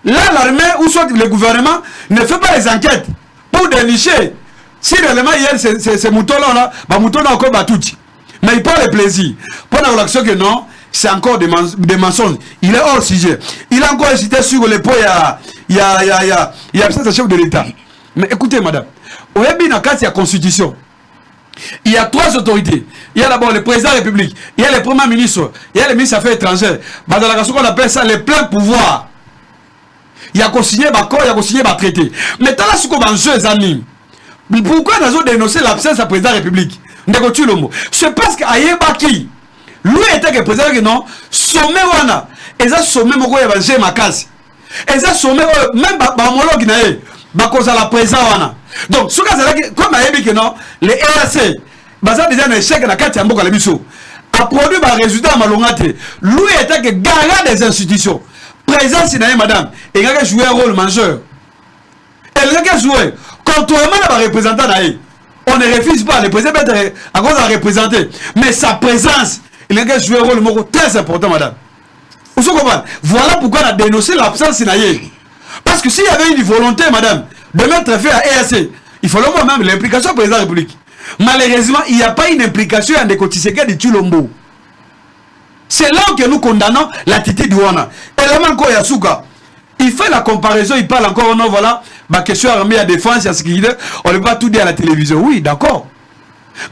Là, l'armée ou soit le gouvernement ne fait pas les enquêtes pour dénicher. Si réellement il y a ces moutons-là, moutons-là encore Batouchi. Mais il prend le plaisir. Pour la relation que non, c'est encore des mensonges. Il est hors sujet. Il a encore incité sur le point, il y a absence de chef de l'État. Mais écoutez, madame, au Yébi, dans il y a constitution. Il y a 3 autorités. Il y a d'abord le président de la République, il y a le premier ministre, il y a le ministre des Affaires étrangères. Dans la question qu'on appelle ça les pleins pouvoirs. Il y a consigné d'accord, il y a consigné traité. Mais dans la ce qu'on va en jeu, les amis, pourquoi nous avons dénoncé l'absence du président de la République? C'est parce qu'Ayebaki, lui était que le président que non, sommet wana, et ça sommet moko ya banje makasi. Et ça sommet même homologue na ye, bakoza la président wana. Donc, ce que comme Ayebi que non, les EAC, basé déjà un échec dans la carte ya mboka lebiso, a produit un résultat à Malongate. Lui était que garant des institutions. Présence na madame, et il a joué un rôle majeur. Elle a joué contrairement à la représentant na ye. On ne refuse pas, le président peut être à cause de représenter. Mais sa présence, il a joué un rôle très important, madame. Vous comprenez? Voilà pourquoi on a dénoncé l'absence de Naye. Parce que s'il y avait une volonté, madame, de mettre fin à EAC, il faut le voir même l'implication du président de la République. Malheureusement, il n'y a pas une implication en Décotisségué de Tshilombo. C'est là que nous condamnons l'attitude de Wana. Élément encore Yasuka. Il fait la comparaison, il parle encore, non, voilà, ma question armée à défense, il y a ce qu'il dit, on ne peut pas tout dire à la télévision. Oui, d'accord.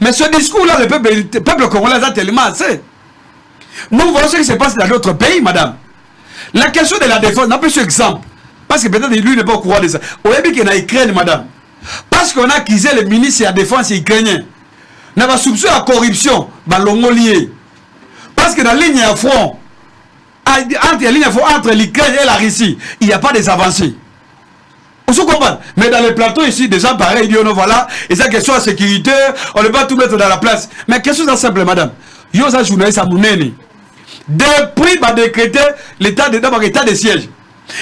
Mais ce discours-là, le peuple congolais a tellement assez. Nous voyons ce qui se passe dans d'autres pays, madame. La question de la défense, n'a pas ce exemple. Parce que peut-être lui n'est pas au courant de ça. Au début qu'il y a Ukraine, madame. Parce qu'on a accusé le ministre de la défense ukrainien. On a soupçonné la corruption, lié. Parce que dans la ligne à front, entre l'Ukraine et la Russie, il n'y a pas des avancées. Vous comprenez? Mais dans les plateaux ici, des gens pareils, ils disent non, voilà, et ça question de sécurité, on ne peut pas tout mettre dans la place. Mais question c'est simple, madame. Yo, ça journaliste à Mouneni. Depuis, va décréter l'état de siège.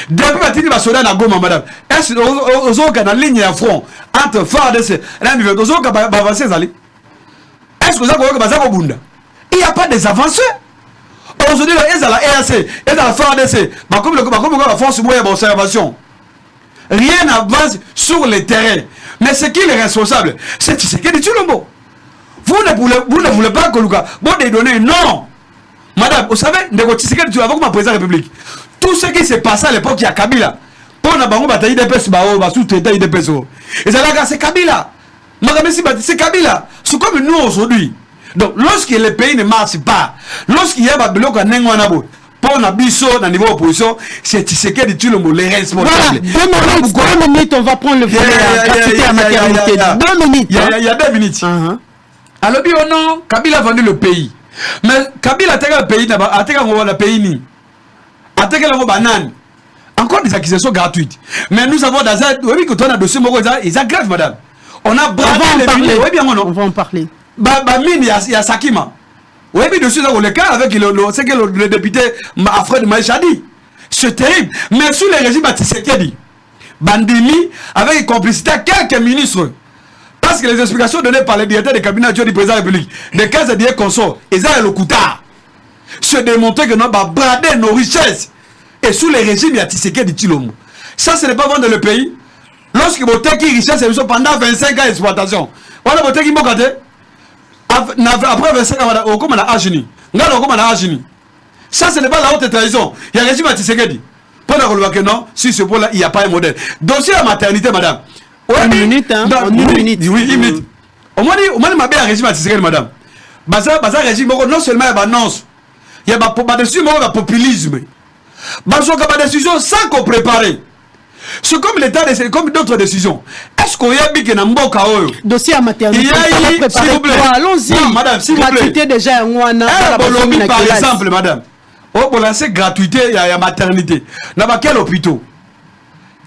Depuis, va dire que va Goma, madame. Est-ce que dans la ligne à front, entre FARDC et l'UNIV, est-ce que va avancer, est-ce que va Bunda? Il n'y a pas des avancées. Aujourd'hui, ils sont à la RAC, ils sont à la FARDC, comme la force moyenne d'observation. Rien n'avance sur le terrain. Mais ce qui est responsable, c'est ce qui est Tshilombo. Vous ne voulez pas que Luka, bon des données, non. Madame, vous savez, avec ma présidente de la République, tout ce qui s'est passé à l'époque, il y a Kabila. Pour la banque, bataille de PES, sous-traité de PES. Et c'est Kabila. C'est Kabila. C'est comme nous aujourd'hui. Donc, lorsque les pays ne marchent pas, lorsqu'il y a des gens qui ont pour la biso, dans le niveau opposition, c'est Tshisekedi Tshilombo, les responsables. Voilà, 2 minutes, on va prendre le volet gratuité à maternité. 2 minutes. Il y a 2 minutes. Alors, non, Kabila a vendu le pays. Mais Kabila a attaqué le pays, a attaqué le pays, a attaqué le banane. Encore des accusations gratuites. Mais nous avons dans un dossier, ils aggravent, madame. On a bravé les milliers. Oui, bien, non. On va en parler. Mine, il y a Sakima. Oui, bien dessus, dans le cas avec le député Alfred Maïchadi. C'est terrible. Mais sous les régimes Tshisekedi, Bandimi, avec complicité à quelques ministres. Parce que les explications données par les directeurs des cabinets du président de la République, des 15 derniers consorts, ils ont le coutard. Se démontrer que nous avons bradé nos richesses. Et sous les régimes, il y a Tshisekedi Tshilombo. Ça, ce n'est pas vendre le pays. Lorsque vous avez une richesse, c'est pendant 25 ans d'exploitation. Voilà, vous avez une après 25 ans, on a Agini. Ça, ce n'est pas la haute trahison. Il y a un régime à Tshisekedi. Pendant que non, si ce point-là, il n'y a pas un modèle. Dossier à maternité, madame. Une minute, hein? Une minute. Oui, une minute. Au moins, il y a un régime à Tshisekedi, madame. Baza régime, non seulement il y a annonce, il y a un populisme. Il y a des décisions sans qu'on prépare. C'est comme l'État, comme d'autres décisions. Est-ce qu'on y a mis un mboka oyo? Dossier à maternité. S'il vous plaît. Allons-y. Non, madame, s'il vous plaît. Gratuité déjà, par exemple, madame. Pour lancer gratuité à maternité. Dans quel hôpital?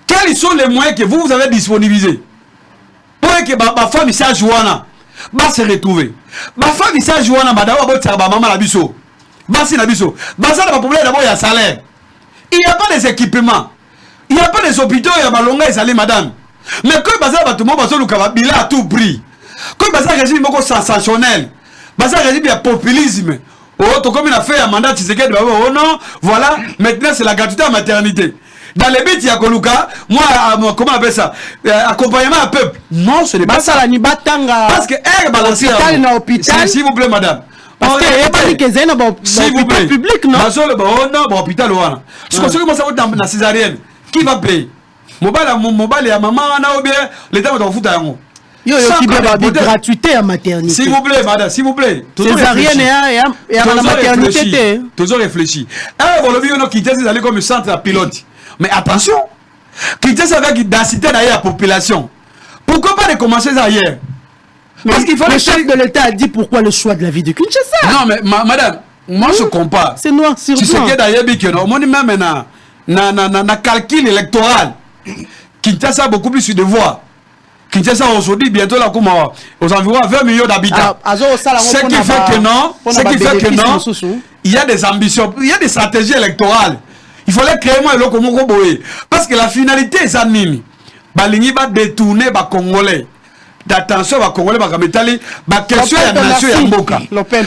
Quels sont les moyens que vous avez disponibilisés pour que ma femme ici à Jouana va se retrouver? Ma femme ici à Jouana, madame, va maman la biso. Basi la biso. Basa n'a pas problème d'abord, il y a salaire. Il n'y a pas des équipements. Il n'y a pas des hôpitaux, il y a Malonga et Salé, madame. Mais quand tout le monde va bilan à tout prix. Quand il y a un régime sensationnel, il y a un régime de populisme. Oh, comme il a fait un mandat, oh non, voilà, maintenant c'est la gratuité à maternité. Dans les bêtes, il y a Koluka, moi, comment on appelle ça? Accompagnement à peuple. Non, ce n'est pas ça. Parce que, s'il vous plaît, madame. Parce qu'il n'y a pas dit que c'est un hôpital public, non? Non, hôpital, voilà. Ce que je veux dans la césarienne. Qui va payer? Mobile et maman, ou bien l'État va foutre à un. Yo, qui doit gratuité à maternité. S'il vous plaît, madame, s'il vous plaît. Césarienne et à la maternité. Toujours réfléchi. On le vit, on a quitté ces allées comme centre à pilote. Mais attention, quitter ça avec densité d'ailleurs la population. Pourquoi pas de commencer ça ailleurs? Parce qu'il faut le chef de l'État a dit pourquoi le choix de la vie de Kinshasa. Non, mais madame, moi je compare. C'est noir sur blanc. Tu sais qu'il y a d'ailleurs, on dit même na calcul électoral. Kinshasa a beaucoup plus de voix. Kinshasa aujourd'hui, bientôt là, comme aux environs 20 millions d'habitants. Ce qui fait que non, il y a des ambitions, il y a des stratégies électorales. Il fallait créer moi le Parce que la finalité, c'est nini. Balingi va détourner les Congolais d'attention ba congolais ba kametali ba question ya nation ya mboka.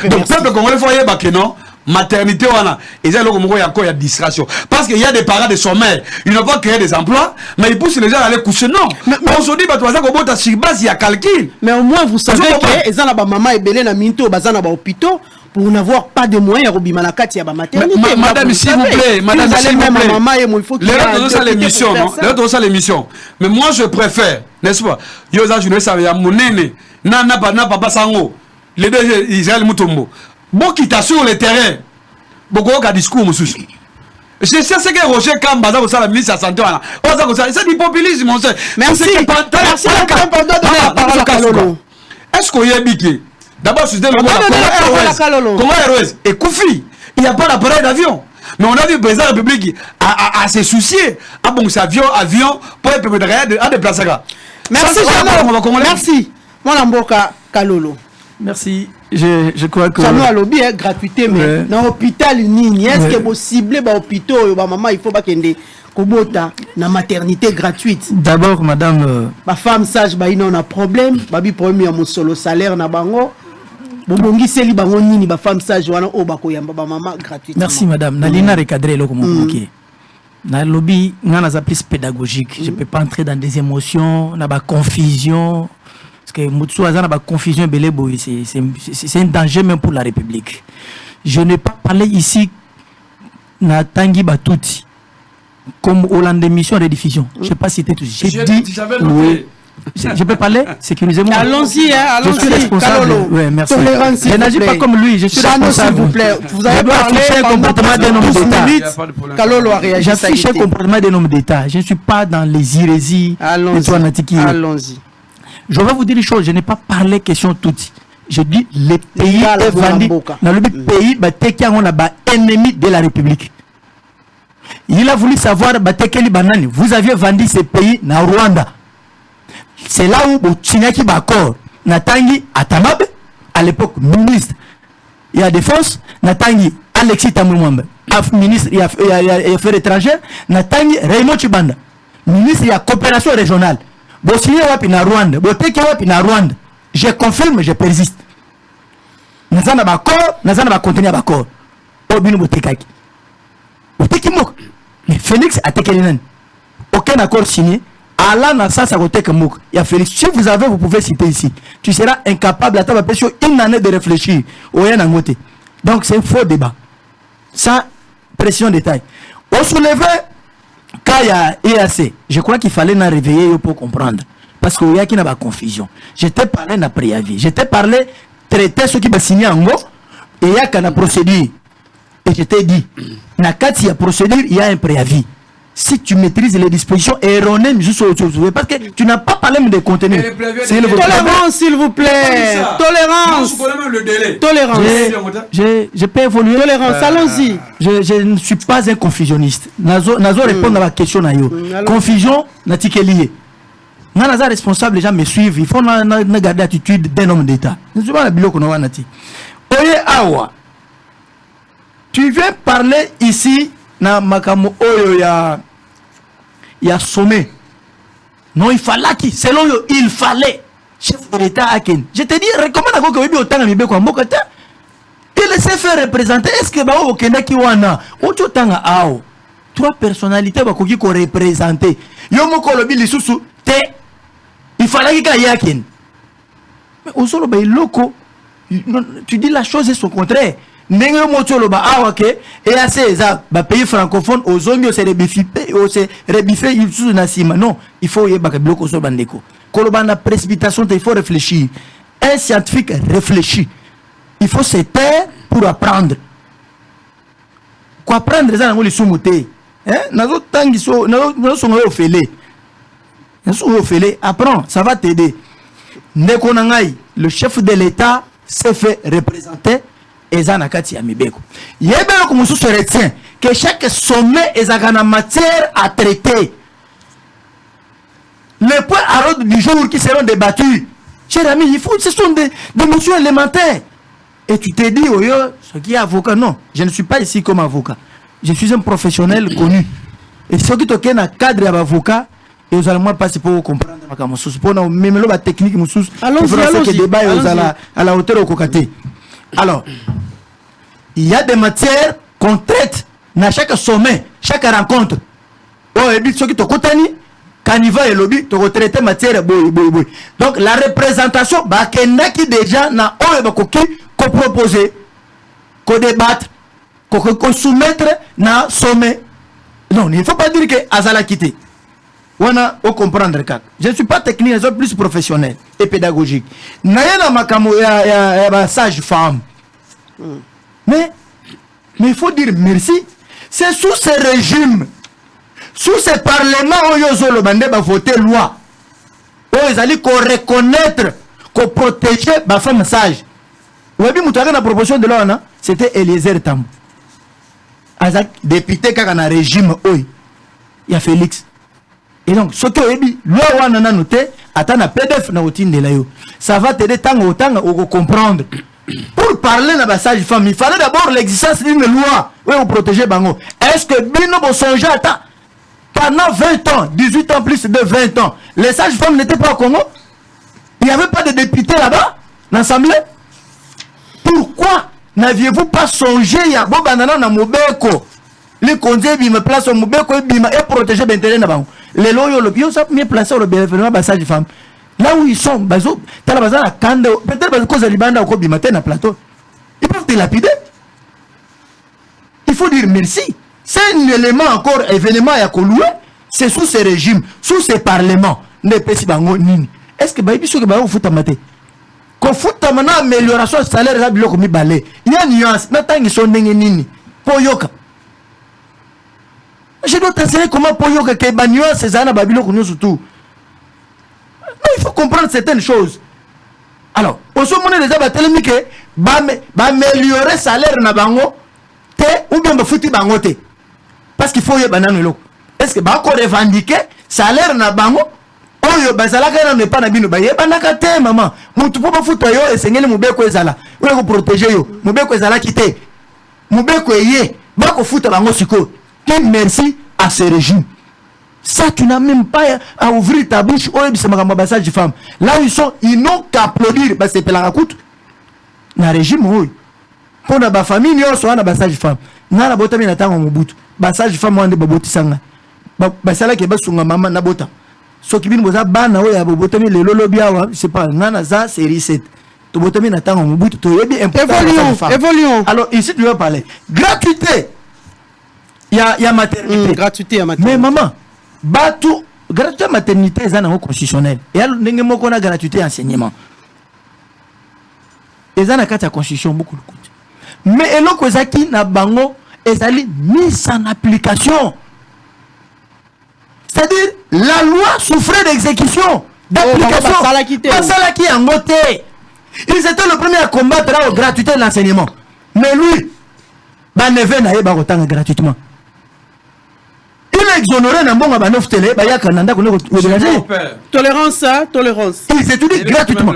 Donc peuple congolais faut yeba que non maternité wana ils ont il y a distraction parce qu'il y a des parents de sommeil, ils n'ont pas créé des emplois mais ils poussent les gens à aller coucher. Non, mais aujourd'hui bah toi ça comme ta sur base il y a calcul, mais au moins vous savez que ils ont la maman et belé na minto bazana ba hôpitaux pour n'avoir pas de moyens à bima la kati ya ba maternité. Madame s'il vous plaît, madame s'il vous plaît, maman et il faut qu'il les autres ça l'émission, non, les autres ça l'émission, mais moi je préfère, n'est-ce pas, yo za journée ça ya monene na papa sango les deux Israël Mutombo bon qui t'a sur le terrain beaucoup de discours monsieur. C'est ce que Roger Kamba ça ça la ministre de la santé voilà c'est du populisme mon cher. Merci est-ce qu'on y a biqué d'abord c'était le comment héroïse et Koufi il n'y a pas d'appareil d'avion mais on a vu le président de la République à se soucier ah bon c'est avion pour permettre à déplacer là. Merci merci mon Mboka Kalolo. Merci. Je crois que. Ça nous a lobby gratuité, mais dans l'hôpital, est-ce que c'est possible, dans l'hôpital, maman, il faut pas qu'il y ait une maternité gratuite. D'abord, madame. Ma femme sage, il y a un problème. Il y a un solo salaire. Merci, madame. Nalina recadré le comment. Dans le lobby, on a plus pédagogique. Je ne peux pas entrer dans des émotions, dans la confusion. Parce que Moutsu Azana a confusion, c'est un danger même pour la République. Je n'ai pas parlé ici na Tanguy Batouti comme Hollande émission de diffusion. Je ne sais pas si c'était tout. J'ai dit oui. Je peux parler? Sécurisez-moi. Allons-y, allons-y. Je suis responsable. Oui, merci. Je n'agis pas comme lui. Je suis responsable. S'il vous plaît. Vous avez affiché un comportement d'un homme d'État. Kalolo a réagi. J'affiche un comportement d'un homme d'État. Je ne suis pas dans les hérésies. Allons-y. Je vais vous dire une chose, je n'ai pas parlé question toute. Je dis les pays vendus dans le pays on a ennemi de la République. Il a voulu savoir banani. Vous aviez vendu ces pays dans Rwanda. C'est là où Tchinyaki Bakor Natangi Atamabe à l'époque ministre il y a défense Natangi Alexis Tamouambe ministre il y a affaires étrangères Natangi Raymond Chibanda ministre il y a coopération régionale. Rwanda. Je confirme, je persiste. Nous avons un accord, nous avons un contenu d'accord. Mais Félix a été aucun accord signé. Allah n'a ça, ça il y a Félix. Si vous avez, vous pouvez citer ici. Tu seras incapable d'attendre une année de réfléchir. Donc c'est un faux débat. Sans pression détail. On soulevait. Quand il y a EAC, je crois qu'il fallait nous réveiller pour comprendre. Parce qu'il y a qui n'a pas confusion. Je t'ai parlé d'un préavis. Je t'ai parlé traiter ceux qui vont signer en gros. Et il y a qu'à la procédure. Et je t'ai dit, dans il y a procédure, il y a un préavis. Si tu maîtrises les dispositions erronées, parce que tu n'as pas parlé de contenu. Tolérance, s'il vous plaît. Tolérance. Tolérance. Je peux évoluer. Tolérance, allons-y. Je ne suis pas un confusionniste. Nazo répondre à la question. Confusion, n'a pas lié. Naza responsable, les gens me suivent. Il faut garder l'attitude d'un homme d'État. Je ne suis pas la bilo qu'on a nati. Oye Awa. Tu viens parler ici na makamo oyo ya sommet. Non, il fallait qui selon eux, il fallait chef de l'État Aken. Je te dis recommande à que oui autant mibe kwa mboka ta. Il s'est fait représenter. Est-ce que ba o kenda ki wana ocho tanga ao. Trois personnalités ba koki ko représenter. Yo moko lobi lisusu te. Il fallait qu'il y ait Aken. Mais au solo ba loko tu dis la chose et son contraire. Nengo motolo ba awake et à ces pays francophones aux zones c'est rebiffé il sous nasima non il faut y baka bloco so bandeko kolobana précipitation il faut réfléchir un scientifique réfléchit il faut se taire pour apprendre quoi apprendre ça ngoli sumuté hein nazo tangi so nazo songo ofele apprends ça va t'aider ndeko nangai le chef de l'État s'est fait représenter Ezanakati ya mibeko. Yebelo comme se retient que chaque sommet est en matière à traiter. Les points à l'ordre du jour qui seront débattus. Cher ami, il faut, ce sont des notions élémentaires. Et tu te dis, oh yo, ce qui est avocat, non, je ne suis pas ici comme avocat. Je suis un professionnel connu. Et ce qui est un cadre d'avocat, et vous allez moi passer pour comprendre ma camouflage pour nous même la technique musus allons-y débat à la hauteur au cocaté. Alors il y a des matières qu'on traite dans chaque sommet, chaque rencontre. Oh et puis ceux qui te kotani Caniva et lobby te retraiter matière boy. Donc la représentation bah qui déjà na qui qu'on proposer qu'on débattre qu'on soumettre na sommet. Non, il ne faut pas dire que Azala quitté. On comprendre ça. Je ne suis pas technique, je suis plus professionnel et pédagogique. Nayana makamo ya sage femme. Mais il faut dire merci. C'est sous ce régime, sous ce parlement où Yozolo Bande va voter loi. Où ils allaient qu'on reconnaître, qu'on protéger ma femme sage. Vous avez vu, la proposition de loi, c'était Eliezer Tambou. Azak député qui a un régime, il y a Félix. Et donc, ce que vous avez dit, loi on a noté, attends, un PDF na outil de l'ayo. Ça va t'aider tant au comprendre. Pour parler de la sage femme, il fallait d'abord l'existence d'une loi pour protéger Bango. Est-ce que Bino Bosonja, attends, pendant 20 ans, 18 ans plus de 20 ans, les sages femmes n'étaient pas au Congo? Il n'y avait pas de députés là-bas, l'Assemblée? Pourquoi n'aviez-vous pas songé à Bobanana na Mobeko? Les conseils me placent au Mobeko et protéger l'intérêt de Bango. Les loyaux, le bio, ça mieux placé au bénéfice de sage femme. Là où ils sont, peut-être parce que les Libanda au matin à plateau, ils peuvent dilapider. Il faut dire merci. C'est un élément encore, événement à Koloué, c'est sous ce régime, sous ce parlement. Est-ce que Baïbi Souké Baïbi fout à maté? Qu'on fout à maintenant amélioration de salaire, il y a une nuance. Maintenant, ils sont nini. Poyoka. Je dois t'enseigner comment Poyoka, que la nuance, c'est ça, Babylone, surtout. Il faut comprendre certaines choses. Alors, au moment des abattements, que améliorer le salaire na bango, ou bien fouti bango te. Parce qu'il faut y banano. Est-ce que bango revendiquer salaire na bango? Oyo bazala kana ne pas na bino ba yebanaka te maman. Mutu po futa yo esengeli mubeko ezala. Oyo ko protéger yo. Mubeko ezala kité. Mubeko eye ba ko futa bango siko. Merci à ce régime. Ça, tu n'as même pas à ouvrir ta bouche. Oh, c'est ma massage de femme. Là où ils sont, ils n'ont qu'à applaudir. Bah, c'est la racoute. Dans le régime, oui. Pour la famille, il y a un massage de femme. N'a la bota, mais n'attend mon bout. Massage de femme, on est baboti sanga. Bah, c'est là qu'il y a son maman, n'a bota. Ce qui vient de ban, oui, à bota, mais le lolobia, c'est pas, nana, ça, c'est reset. Tu bota, mais n'attend mon bout. Tu es bien important. Évoluons. Alors, ici, tu vas parler. Gratuité. Il y a maternité. Gratuité à maternité. Mais maman, Batou, gratuité maternité est un constitutionnel. Et alors, nous avons une gratuité enseignement. Et ça, c'est la constitution beaucoup de coûte. Mais et l'autre chose qui n'a bango, est mise en application. C'est-à-dire, la loi souffrait d'exécution, d'application. Pas qui a noté. Ils étaient le premier à combattre la gratuité de l'enseignement. Mais lui, Baneve n'a pas autant gratuitement. Il a exonéré un bon abanouf télé, tolérance, tolérance. Ils étudient gratuitement.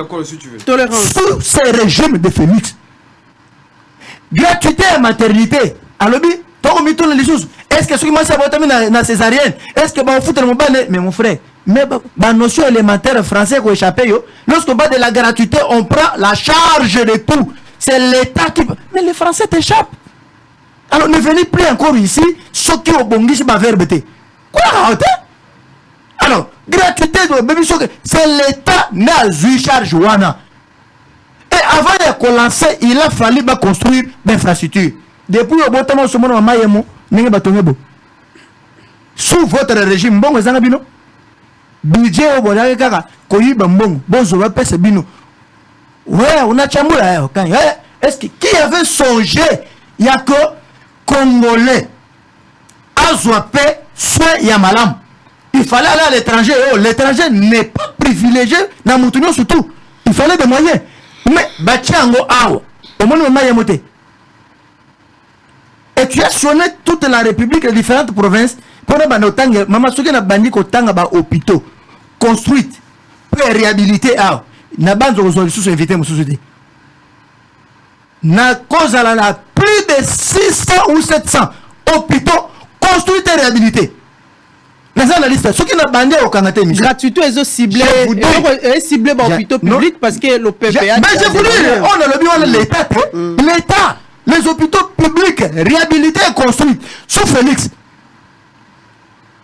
Tolérance. Sous ces régimes de Félix. Gratuité à maternité. Alors, est-ce que ce qui m'a saboté dans césarienne? Est-ce que vous foutez mon banné? Mais mon frère, mais la notion élémentaire français qui échappe, lorsqu'on parle de la gratuité, on prend la charge de tout. C'est l'État qui. Mais les Français t'échappent. Alors ne venez plus encore ici, ce qui est au bon ma verbe. Quoi? Alors, gratuité, c'est l'État n'a eu charge. Et avant de lancer, il a fallu construire l'infrastructure. Depuis le bon temps, ce moment, sous votre régime, bon, vous avez budget au Bola Kaka, Koyi Bambon, bon, je vais passer bino. Ouais, on a chamboula. Est-ce que qui avait songé, il y a que Congolais, Azouapé, soit Yamalam. Il fallait aller à l'étranger. Oh, l'étranger n'est pas privilégié dans Moutounion surtout. Il fallait des moyens. Mais, Batiango, au moins, on a monté. Et tu as sonné toute la République, les différentes provinces, pour que Maman Souké n'a bandi qu'au tanga ba hôpitaux construites pour réhabiliter. Na bande aux ressources invitées, mon société. Na cause à la plus de 600 ou 700 hôpitaux construits et réhabilités. Les eza na liste soki na bandi okanga te mission gratuité ezo ciblé ciblé ba hôpitaux publics parce que le PPA mais je vous dis on a le bien l'état l'état les hôpitaux publics réhabilités et construits sous Félix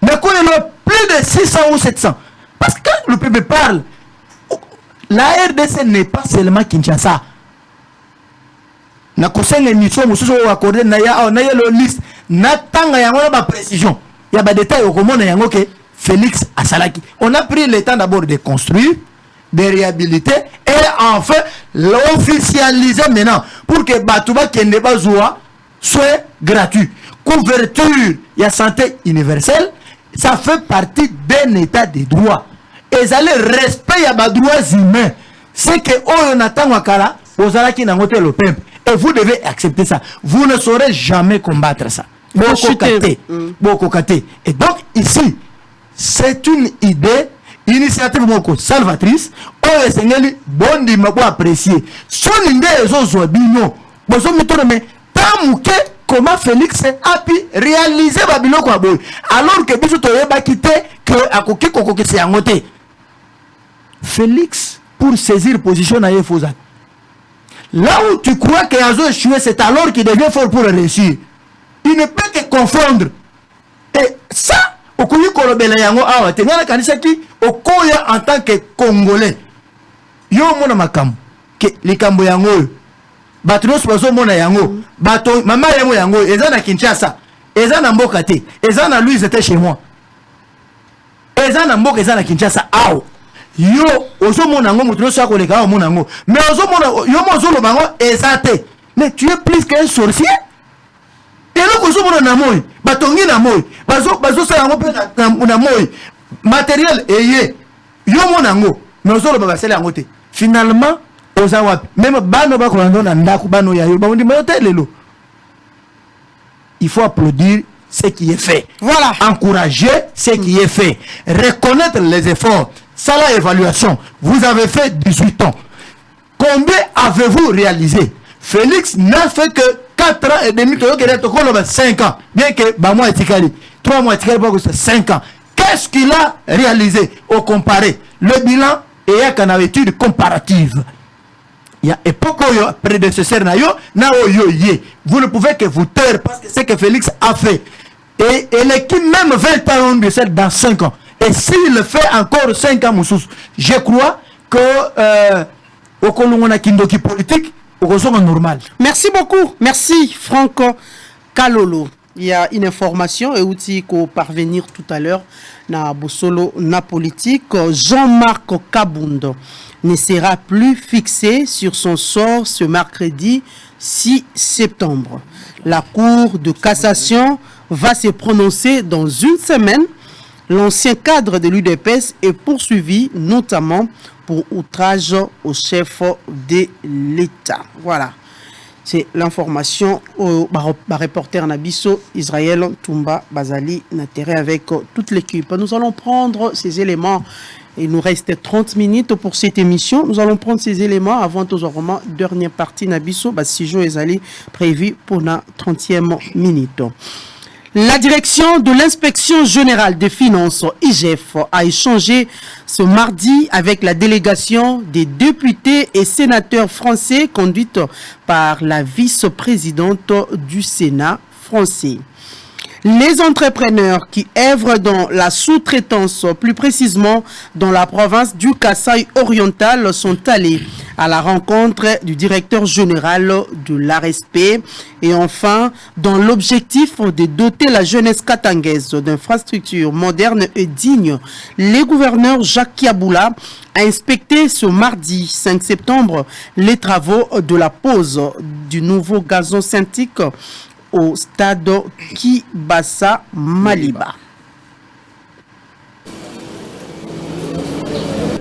mais quoi il y a plus de 600 ou 700 parce que quand le PPA parle la RDC n'est pas seulement Kinshasa na kosenga émission mosusu accordé na ya le liste na tanga yango na ba précision ya ba détail au komona yango ke Félix asalaki on a pris le temps d'abord de construire de réhabiliter et enfin l'officialiser maintenant pour que batuba kende bazwa soit gratuit couverture ya santé universelle ça fait partie d'un état de droit et ça le respect ya ba droits humains c'est que oyo na tanga kala ozalaki na ngote le peuple. Et vous devez accepter ça. Vous ne saurez jamais combattre ça. Beaucoup kate. Et donc ici, c'est une idée, initiative beaucoup salvatrice. Oh, Seigneur, bon dima pour apprécier. Son idée est aux bino. Bozo méthode mais tamouke comment Félix a pu réaliser Babylone quoi boy. Alors que biso to yeba quitter que akoki kokoki c'est angoté. Félix pour saisir position na yefoza. Là où tu crois que Azo échoué, c'est alors qu'il devient fort pour réussir. Il ne peut que confondre. Et ça, au Kouyi Kolobele Yango, Tengana Kanisaki, au Koya en tant que Congolais. Yo mona makam, que les Kambo Yango, Batunos Paso Mona Yango, Bato, Mama Yango Yango, Ezana Kinshasa, Ezana Mbokate, Ezana Louise était chez moi. Ezana Mbok, Ezana Kinshasa, Ao. Yo ozo monango mutuno sa koleka o monango mais ozo mona yo mozo lo bango ezate mais tu es plus qu'un sorcier et là ozo mona na moy batongi na moy bazo sa yango pe na moy matériel eye yo monango mais ozo lo ba sele yango te finalement oza wapi même bano ba kolando na ndaku bano ya yo ba ndi mayote lelo il faut applaudir ce qui est fait voilà encourager ce qui est fait reconnaître les efforts. Ça la évaluation. Vous avez fait 18 ans. Combien avez-vous réalisé? Félix n'a fait que 4 ans et demi. 5 ans. Bien que 3 mois et 5 ans. Qu'est-ce qu'il a réalisé au comparé? Le bilan est une étude comparative. Il y a époque prédécesseur vous ne pouvez que vous taire parce que c'est que Félix a fait. Et l'équipe même 20 ans dans 5 ans. Et s'il fait encore 5 ans, je crois que au Kolongona Kindoki politique, au Kolongona normal. Merci beaucoup. Merci Franco Kalolo. Il y a une information et outil qu'on parvenir tout à l'heure na Bosolo na politique. Jean-Marc Kabundo ne sera plus fixé sur son sort ce mercredi 6 septembre. La Cour de cassation va se prononcer dans une semaine. L'ancien cadre de l'UDPS est poursuivi notamment pour outrage au chef de l'État. Voilà. C'est l'information au reporter Nabiso, Israël Toumba Bazali Natere avec toute l'équipe. Nous allons prendre ces éléments. Il nous reste 30 minutes pour cette émission. Nous allons prendre ces éléments avant tout vraiment dernière partie Nabiso, Basijo Ezali prévu pour la 30e minute. La direction de l'inspection générale des finances, IGF, a échangé ce mardi avec la délégation des députés et sénateurs français conduite par la vice-présidente du Sénat français. Les entrepreneurs qui œuvrent dans la sous-traitance, plus précisément dans la province du Kasaï oriental, sont allés à la rencontre du directeur général de l'ARSP. Et enfin, dans l'objectif de doter la jeunesse katangaise d'infrastructures modernes et dignes, le gouverneur Jacques Kiaboula a inspecté ce mardi 5 septembre les travaux de la pose du nouveau gazon synthétique au stade Kibasa Maliba.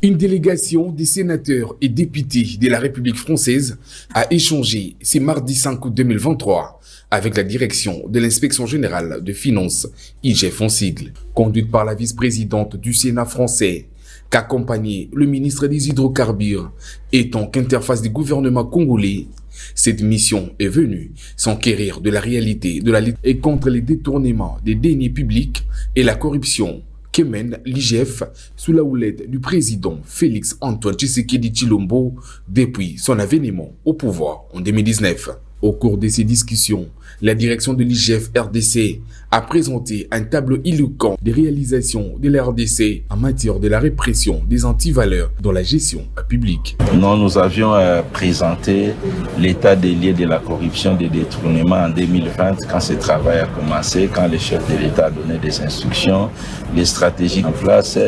Une délégation des sénateurs et députés de la République française a échangé ce mardi 5 août 2023 avec la direction de l'inspection générale de finances, IGF en sigle, conduite par la vice-présidente du Sénat français, qu'accompagnait le ministre des Hydrocarbures et tant qu'interface du gouvernement congolais. Cette mission est venue s'enquérir de la réalité de la lutte et contre les détournements des deniers publics et la corruption que mène l'IGF sous la houlette du président Félix Antoine Tshisekedi Tshilombo depuis son avènement au pouvoir en 2019. Au cours de ces discussions, la direction de l'IGF RDC a présenté un tableau éloquent des réalisations de la RDC en matière de la répression des antivaleurs dans la gestion publique. Nous avions présenté l'état des lieux de la corruption des détournements en 2020 quand ce travail a commencé, quand le chef de l'État a donné des instructions, les stratégies en place,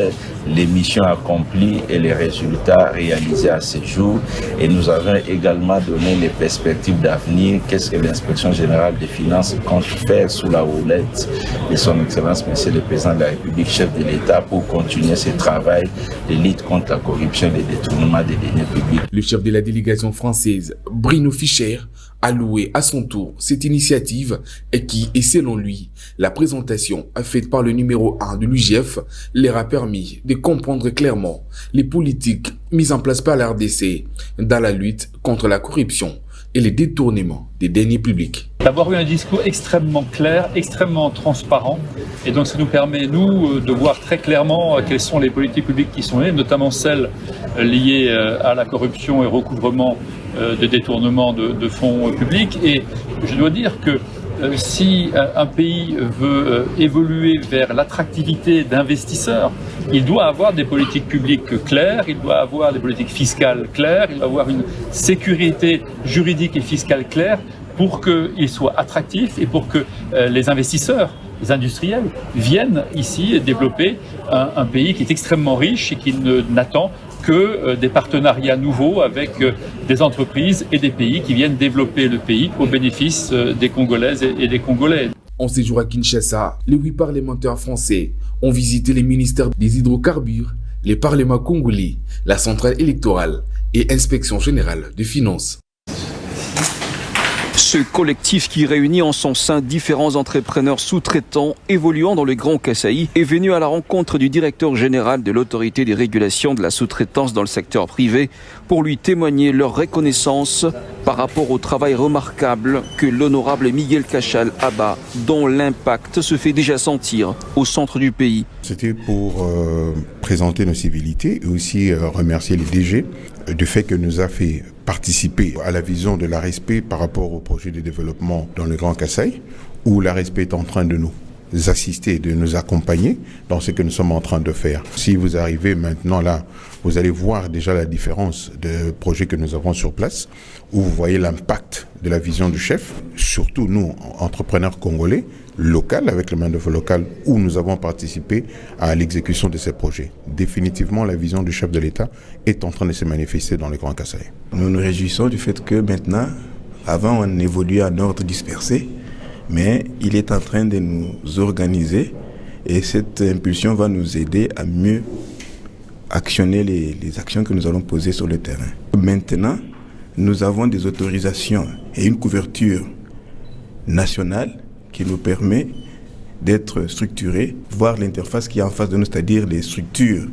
les missions accomplies et les résultats réalisés à ce jour. Et nous avons également donné les perspectives d'avenir. Qu'est-ce que l'inspection générale des finances compte faire sous la houlette de son Excellence Monsieur le Président de la République, chef de l'État, pour continuer ce travail de lutte contre la corruption et le détournement des deniers publics. Le chef de la délégation française, Bruno Fischer, a loué à son tour cette initiative et qui est selon lui, la présentation faite par le numéro 1 de l'UGF leur a permis de comprendre clairement les politiques mises en place par la RDC dans la lutte contre la corruption et les détournements des deniers publics. D'avoir eu un discours extrêmement clair, extrêmement transparent, et donc ça nous permet, nous, de voir très clairement quelles sont les politiques publiques qui sont liées, notamment celles liées à la corruption et recouvrement de détournement de fonds publics. Et je dois dire que si un pays veut évoluer vers l'attractivité d'investisseurs, il doit avoir des politiques publiques claires, il doit avoir des politiques fiscales claires, il doit avoir une sécurité juridique et fiscale claire pour qu'il soit attractif et pour que les investisseurs, les industriels viennent ici développer un pays qui est extrêmement riche et qui n'attend que des partenariats nouveaux avec des entreprises et des pays qui viennent développer le pays au bénéfice des Congolaises et des Congolais. En séjour à Kinshasa, les 8 parlementaires français ont visité les ministères des hydrocarbures, les parlements congolais, la centrale électorale et inspection générale des finances. Ce collectif qui réunit en son sein différents entrepreneurs sous-traitants évoluant dans le Grand Kasaï est venu à la rencontre du directeur général de l'autorité des régulations de la sous-traitance dans le secteur privé pour lui témoigner leur reconnaissance par rapport au travail remarquable que l'honorable Miguel Cachal abat, dont l'impact se fait déjà sentir au centre du pays. C'était pour présenter nos civilités et aussi remercier les DG du fait que nous a fait participer à la vision de l'ARESP par rapport au projet de développement dans le Grand Kasaï, où l'ARESP est en train de nous assister, de nous accompagner dans ce que nous sommes en train de faire. Si vous arrivez maintenant là, vous allez voir déjà la différence de projets que nous avons sur place, où vous voyez l'impact de la vision du chef, surtout nous, entrepreneurs congolais, local, avec le main-d'œuvre local, où nous avons participé à l'exécution de ces projets. Définitivement, la vision du chef de l'État est en train de se manifester dans le Grand Kasaï. Nous nous réjouissons du fait que maintenant, avant on évoluait en ordre dispersé, mais il est en train de nous organiser et cette impulsion va nous aider à mieux actionner les actions que nous allons poser sur le terrain. Maintenant, nous avons des autorisations et une couverture nationale qui nous permet d'être structurés, voir l'interface qui est en face de nous, c'est-à-dire les structures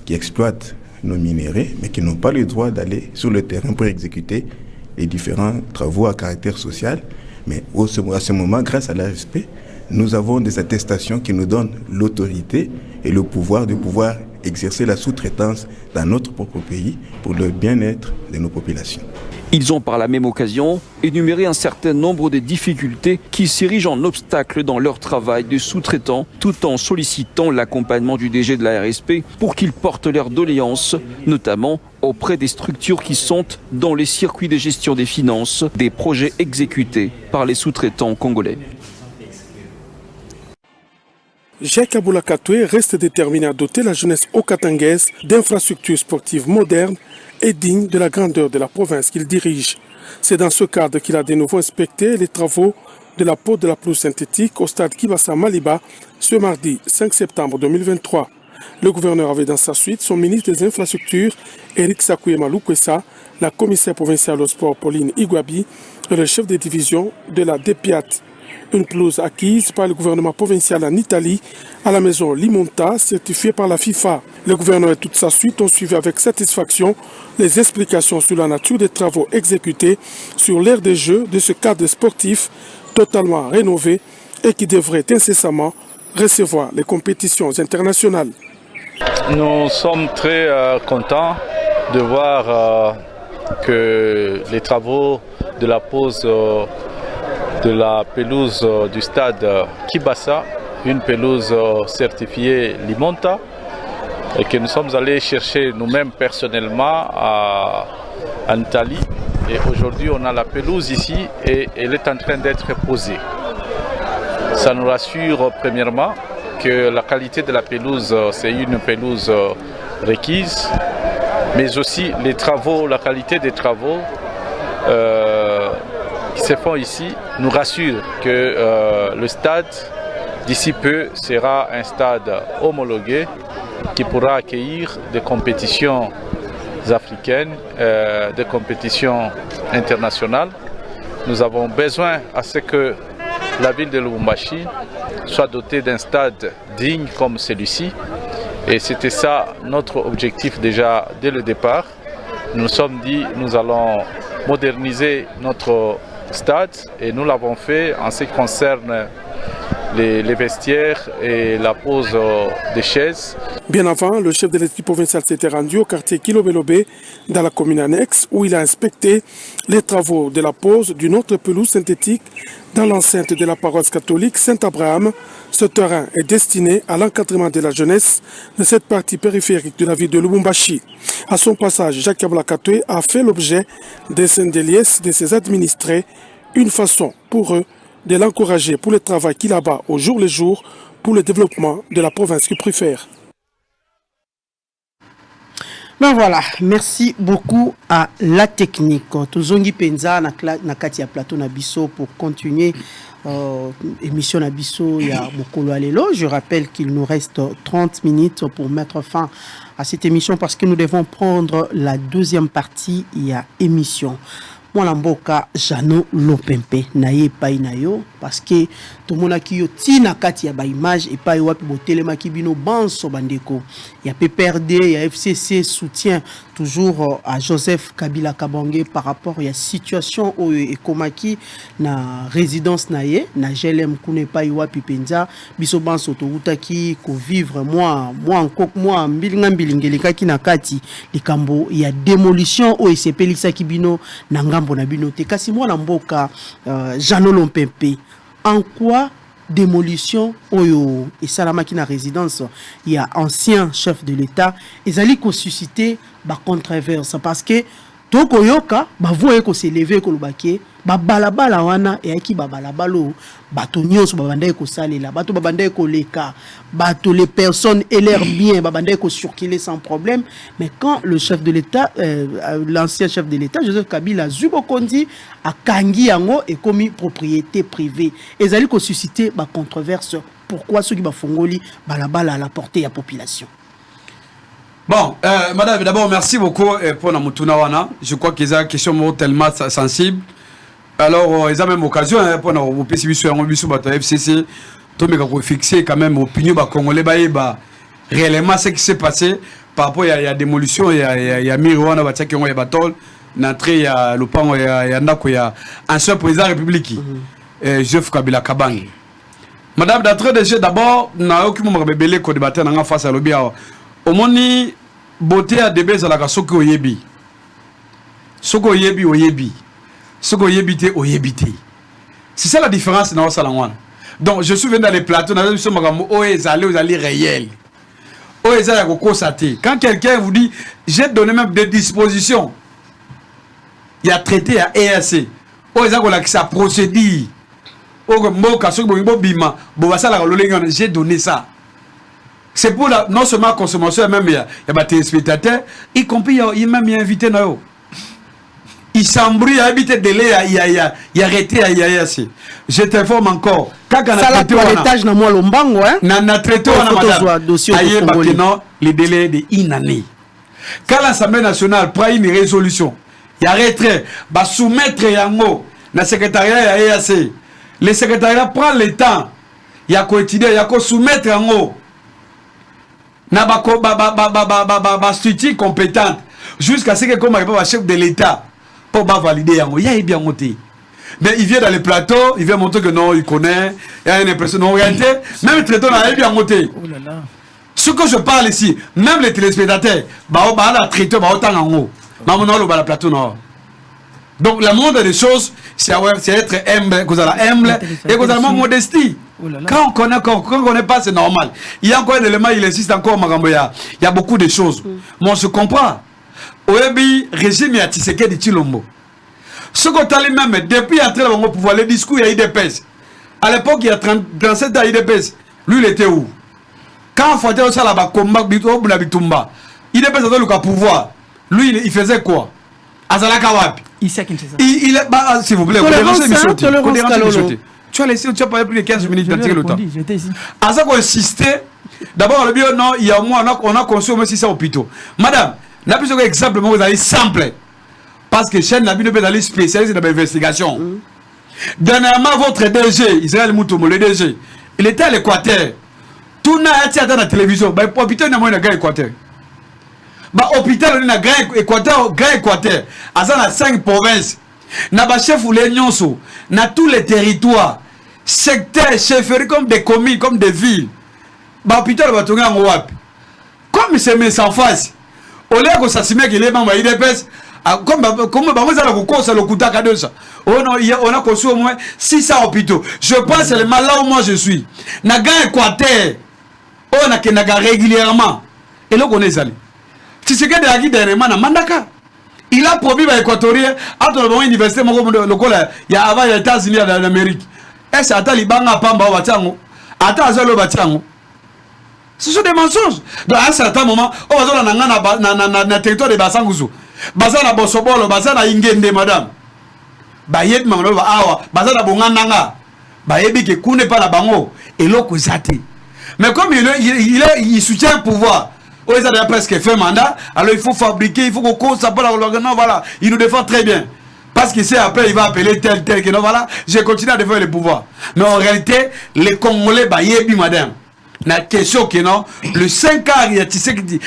qui exploitent nos minéraux, mais qui n'ont pas le droit d'aller sur le terrain pour exécuter les différents travaux à caractère social. Mais à ce moment, grâce à l'ARESP, nous avons des attestations qui nous donnent l'autorité et le pouvoir de pouvoir exercer la sous-traitance dans notre propre pays pour le bien-être de nos populations. Ils ont par la même occasion énuméré un certain nombre de difficultés qui s'érigent en obstacle dans leur travail de sous-traitants, tout en sollicitant l'accompagnement du DG de la RSP pour qu'ils portent leurs doléances, notamment auprès des structures qui sont dans les circuits de gestion des finances des projets exécutés par les sous-traitants congolais. Jacques Aboula Katoué reste déterminé à doter la jeunesse okatangaise d'infrastructures sportives modernes et dignes de la grandeur de la province qu'il dirige. C'est dans ce cadre qu'il a de nouveau inspecté les travaux de la pose de la pelouse synthétique au stade Kibasa Maliba ce mardi 5 septembre 2023. Le gouverneur avait dans sa suite son ministre des Infrastructures, Eric Sakuyema Lukwesa, la commissaire provinciale au sport Pauline Igwabi et le chef de division de la DEPIAT. Une pelouse acquise par le gouvernement provincial en Italie à la maison Limonta, certifiée par la FIFA. Le gouverneur et toute sa suite ont suivi avec satisfaction les explications sur la nature des travaux exécutés sur l'aire des Jeux de ce cadre sportif totalement rénové et qui devrait incessamment recevoir les compétitions internationales. Nous sommes très contents de voir que les travaux de la pose de la pelouse du stade Kibasa, une pelouse certifiée Limonta, et que nous sommes allés chercher nous-mêmes personnellement en Italie. Et aujourd'hui, on a la pelouse ici et elle est en train d'être posée. Ça nous rassure premièrement que la qualité de la pelouse, c'est une pelouse requise, mais aussi les travaux, la qualité des travaux qui se font ici nous rassure que le stade d'ici peu sera un stade homologué qui pourra accueillir des compétitions africaines, des compétitions internationales. Nous avons besoin à ce que la ville de Lubumbashi soit dotée d'un stade digne comme celui-ci. Et c'était ça notre objectif déjà dès le départ. Nous nous sommes dit nous allons moderniser notre stade et nous l'avons fait en ce qui concerne les vestiaires et la pose des chaises. Bien avant, le chef de l'équipe provinciale s'était rendu au quartier Kilobelobé dans la commune annexe où il a inspecté les travaux de la pose d'une autre pelouse synthétique dans l'enceinte de la paroisse catholique Saint-Abraham. Ce terrain est destiné à l'encadrement de la jeunesse de cette partie périphérique de la ville de Lubumbashi. À son passage, Jacques Kabula Katwe a fait l'objet des syndéliès de ses administrés, une façon pour eux de l'encourager pour le travail qu'il abat au jour le jour pour le développement de la province qu'il préfère. Ben voilà, merci beaucoup à la technique. Tozongi Penza na Katia Plateau Nabiso pour continuer émission Nabiso ya Mokolo Alelo. Je rappelle qu'il nous reste 30 minutes pour mettre fin à cette émission parce que nous devons prendre la deuxième partie ya émission. Moi mboka Jano Lopempe naye pai nayo parce que tout mona ki yo tina kati ya ba image et pai wapi botelema ki bino banso bandeko ya PPRD ya FCC soutient toujours à Joseph Kabila Kabange par rapport à la situation au ekomaki na résidence naye na GLM kune pai wapi penza biso banso to utaki ko vivre moi mbilinga mbilingeli kaki na kati likambo ya démolition o esepelisa ki bino na ngambo na bino te kasi mwana mboka Jano Lopempe en quoi démolition oyo et salamaki na résidence il y a ancien chef de l'État ezali ko susciter ba controverse parce que toko yoka ba voye ko s'élever ko lobake ba balabala wana et aki ba balabalo bato nyonso ba bandaye ko salela bato ba bandaye ko leka bato les personnes et leurs biens ba bandaye ko circuler sans problème mais quand le chef de l'État l'ancien chef de l'État Joseph Kabila Zubo Kondi a kangi yango et commis propriété privée ezali ko susciter ba controverse pourquoi ceux qui ba fongoli balabala à la portée de la population. Bon, madame, d'abord, merci beaucoup pour la Moutunawana. Je crois qu'ils ont une question tellement sensible. Alors, ils ont même occasion pour nous PCB sur un FCC, tout le monde fixer quand même l'opinion congolais, réellement ce qui s'est passé par rapport à la démolition, il y a Miroana, il y a Batol, il y a Lupango, il y a ancien président de la République, Joseph Kabila Kabange. Madame, d'abord, nous n'avons aucun moment de belé qu'on débattait face à l'obia. Au moni beauté à débé à la soko yebi. Soko yebi o yebi. Soko yebite o yebite. C'est ça la différence dans Salangwan. Donc je suis venu dans les plateaux, dans les sommes allés réels. Quand quelqu'un vous dit j'ai donné même des dispositions, il y a traité à EAC. Sa procédure. J'ai donné ça. C'est pour la, non seulement la consommation, même il y a des téléspectateurs, y compris il y a même invité. Il s'embrouille, il y a habité délai, il y a arrêté, il y a assez. Je t'informe encore. Quand on a traité l'étage dans moi l'ombango, hein? On a traité les délais de une année. Quand l'Assemblée nationale prend une résolution, il y a retrait, va soumettre yango na secrétariat il y a assez. Le secrétariat prend le temps, il y a quotidien, il y a qu'à soumettre yango. Na ba structure compétente jusqu'à ce que comme le chef de l'État pour valider yango ya bien monté Mais il vient dans les plateaux, il vient montrer que non, il connaît, il y a une impression. Non, en réalité, même le traiteur n'a bien monté. Ce que je parle ici, même les téléspectateurs, la traiteur, autant en haut. Le plateau, non. Donc, le monde des choses, c'est être humble, que vous avez humble et que vous avez modestie. Quand on connaît pas, c'est normal. Il y a encore un élément, il existe encore, il y a beaucoup de choses. Moi, je comprends. Oebi, régime, il y a Tshisekedi Tshilombo. Ce qu'on a même, depuis entrer dans le pouvoir, le discours, il y a IDPS. À l'époque, il y a 37 ans, IDPS. Lui, il était où? Quand on faisait ça là-bas, combat, Bitumba, IDPS a donné le pouvoir. Lui, il faisait quoi? Azalaka Wapi. Ici à Kinshasa. S'il vous plaît, tu as laissé, tu as parlé plus de 15 minutes d'attirer le temps. J'étais ici. Azako insistait. D'abord, le bio, non, il y a moi, on a conçu aussi ça au hôpital. Madame, n'a plus exemple, vous allez simple. Parce que chaîne n'a plus de spécialiste dans l'investigation. Dernièrement, votre DG, Israël Moutomo, le DG, il était à l'Équateur. Tout n'a été dans la télévision. L'hôpital n'a pas eu l'Équateur. L'hôpital n'a pas eu l'Équateur. Grand Équateur. À 5 provinces. N'a pas chef ou les nyonso. N'a tous les territoires. Secteurs, chefferies comme des communes, comme des villes. L'hôpital va tourner en Ouap. Comme c'est mis en face. Au lieu que ça se met qu'il est membre IDPS. Comme vous avez le coup de ça. On a conçu au moins 600 hôpitaux. Je pense seulement là où moi je suis. N'a pas Équateur. On a régulièrement. Et là, on est allé. Si c'est que des acquis dernièrement, na Mandaka. Il a promis aux Équatoriens, à l'université, il y a avant les États-Unis en Amérique. Et c'est à Talibanga, Pamba, Batiango. À Tazolo, Batiango. Ce sont des mensonges. Donc à un certain moment, on va dans le territoire de Basanguzu. Basana Bosobolo, Basana Ingende, madame. Bayet Mamano, Awa, Basana Bongananga. Bayebi qui ne pas la bango. Et l'autre, Zati. Mais comme il soutient le pouvoir, il a presque fait mandat, alors il faut fabriquer, il faut qu'on compte ça pour non, voilà, il nous défend très bien. Parce que c'est après, il va appeler tel, que non, voilà, je continue à défendre le pouvoir. Mais en réalité, les Congolais, bayebi, madame. La question que non, le 5 ans, il y a Tshisekedi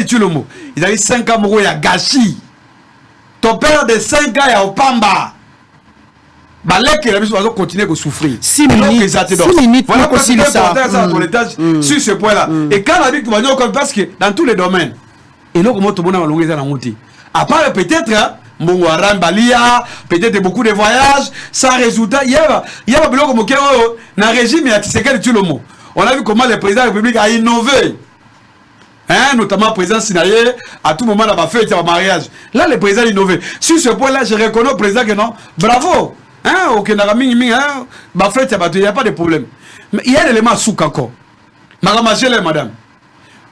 Tshilombo. Il a dit 5 ans, il y a Gachi. Ton père de 5 ans, il y a Opamba. Il va continuer à souffrir. 6 minutes. Voilà pourquoi il est sur ce point-là. Et quand on dit que tu vas parce que dans tous les domaines, et là, comment tout le monde va monter. À part peut-être, peut-être beaucoup de voyages, sans résultat. Il y a un régime, il y a Tshisekedi Tshilombo. On a vu comment le président de la République a innové. Notamment le président Sinaye, à tout moment, il a fait un mariage. Là, le président a innové. Sur ce point-là, je reconnais le président que non. Bravo. Ok, il n'y a pas de problème. Mais il y a un élément souk encore. Madame.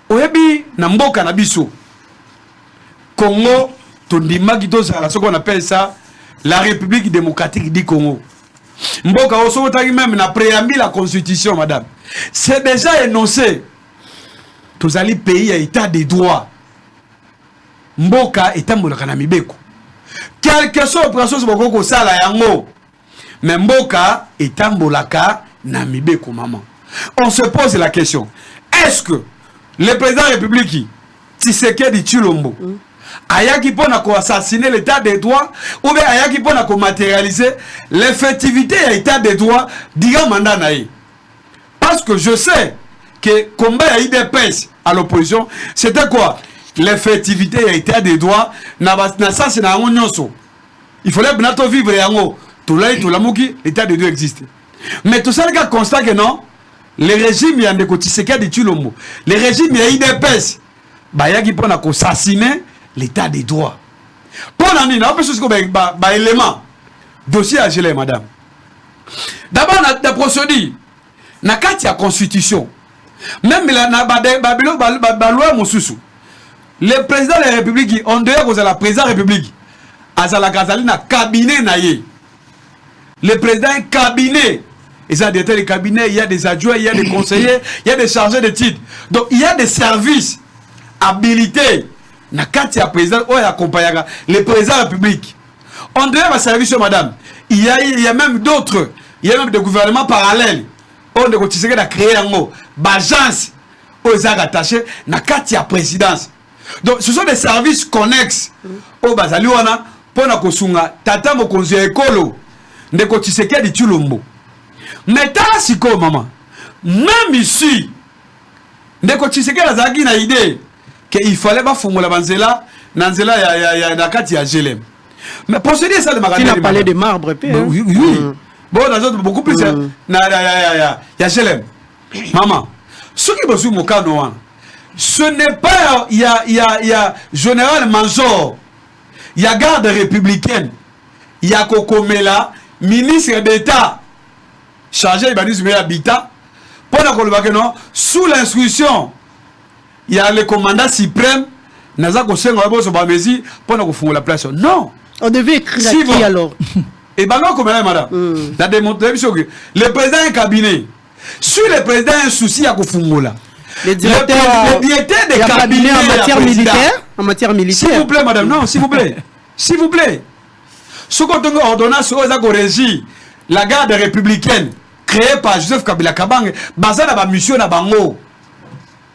Oyebi, Namboka Nabiso. Congo, Tondimagito, ce qu'on appelle ça, la République démocratique du Congo. Mboka Osotagi même n'a préambule la constitution, madame. C'est déjà énoncé. Tous les pays à état de droit. Mboka est un Mibeko. Quelque chose opération sur Boko Sala Yango. Mais Mboka est un Bolaka Namibeko, maman. On se pose la question. Est-ce que le président de la République, Tshisekedi Tshilombo, Ayaki pona ko assassiner l'état des droits ou bien Ayaki pona ko matérialiser l'effectivité de l'état des droits diga mandat naï. Parce que je sais que combat a IDPS à l'opposition, c'était quoi? L'effectivité de l'état des droits na ça c'est na nyonso. Il fallait bien vivre yango. Tout là tout l'amuki l'état des droits existe. Mais tout ça les gars constat que non, le régime y a des Tshisekedi Tshilombo. Le régime y a IDPS. Ba yaki pona ko assassiner l'état des droits. Pour l'année, on peut se dire élément. Dossier à geler, madame. D'abord, la procédure. Na la constitution. Même la loi Moussousou. Le président de la République, en dehors de la présidente de la République, Azala Gazali na cabinet naïe. Le président est cabinet. Il y a des cabinets, il y a des adjoints, il y a des conseillers, il y a des chargés de titres. Donc il y a des services habilités. Nakatia président ou accompagne le président de la République. En dehors de service, madame, il y a même d'autres, il y a même des gouvernements parallèles. On a créé un mot, l'agence aux attachés, Nakatia présidence. Donc ce sont des services connexes au Bazaliwana pour na kosunga tata mokonzi ekolo ndeko Tshisekedi Tshilombo. Mais tala siko maman. Même ici, ndeko Tshisekedi azaki na idée que il fallait pas fungola banzela nanzela ya nakati ya Jelem. Mais pour se dire ça de Magadeli. Tu as parlé de marbre oui. Bon, dans d'autres beaucoup plus ya Jelem. Maman, ce qui besoin mon cas noir. Ce n'est pas il y a général major, il y a garde républicaine, il y a Kokomela, ministre d'État chargé de l'habitat. Sous l'instruction, il y a le commandant suprême, Nazako Sengo Bamezi, pour la place. Non. On devait écrire si qui alors? Et ben non, comme madame, la démonstration que le président est cabinet. Si le président a un souci à Kofungola, le directeur des cabinets en matière militaire. S'il vous plaît, madame, non, s'il vous plaît. S'il vous plaît. Ce qu'on a ordonnance aux régis, la garde républicaine créée par Joseph Kabila Kabang, basée sur la mission à Bango.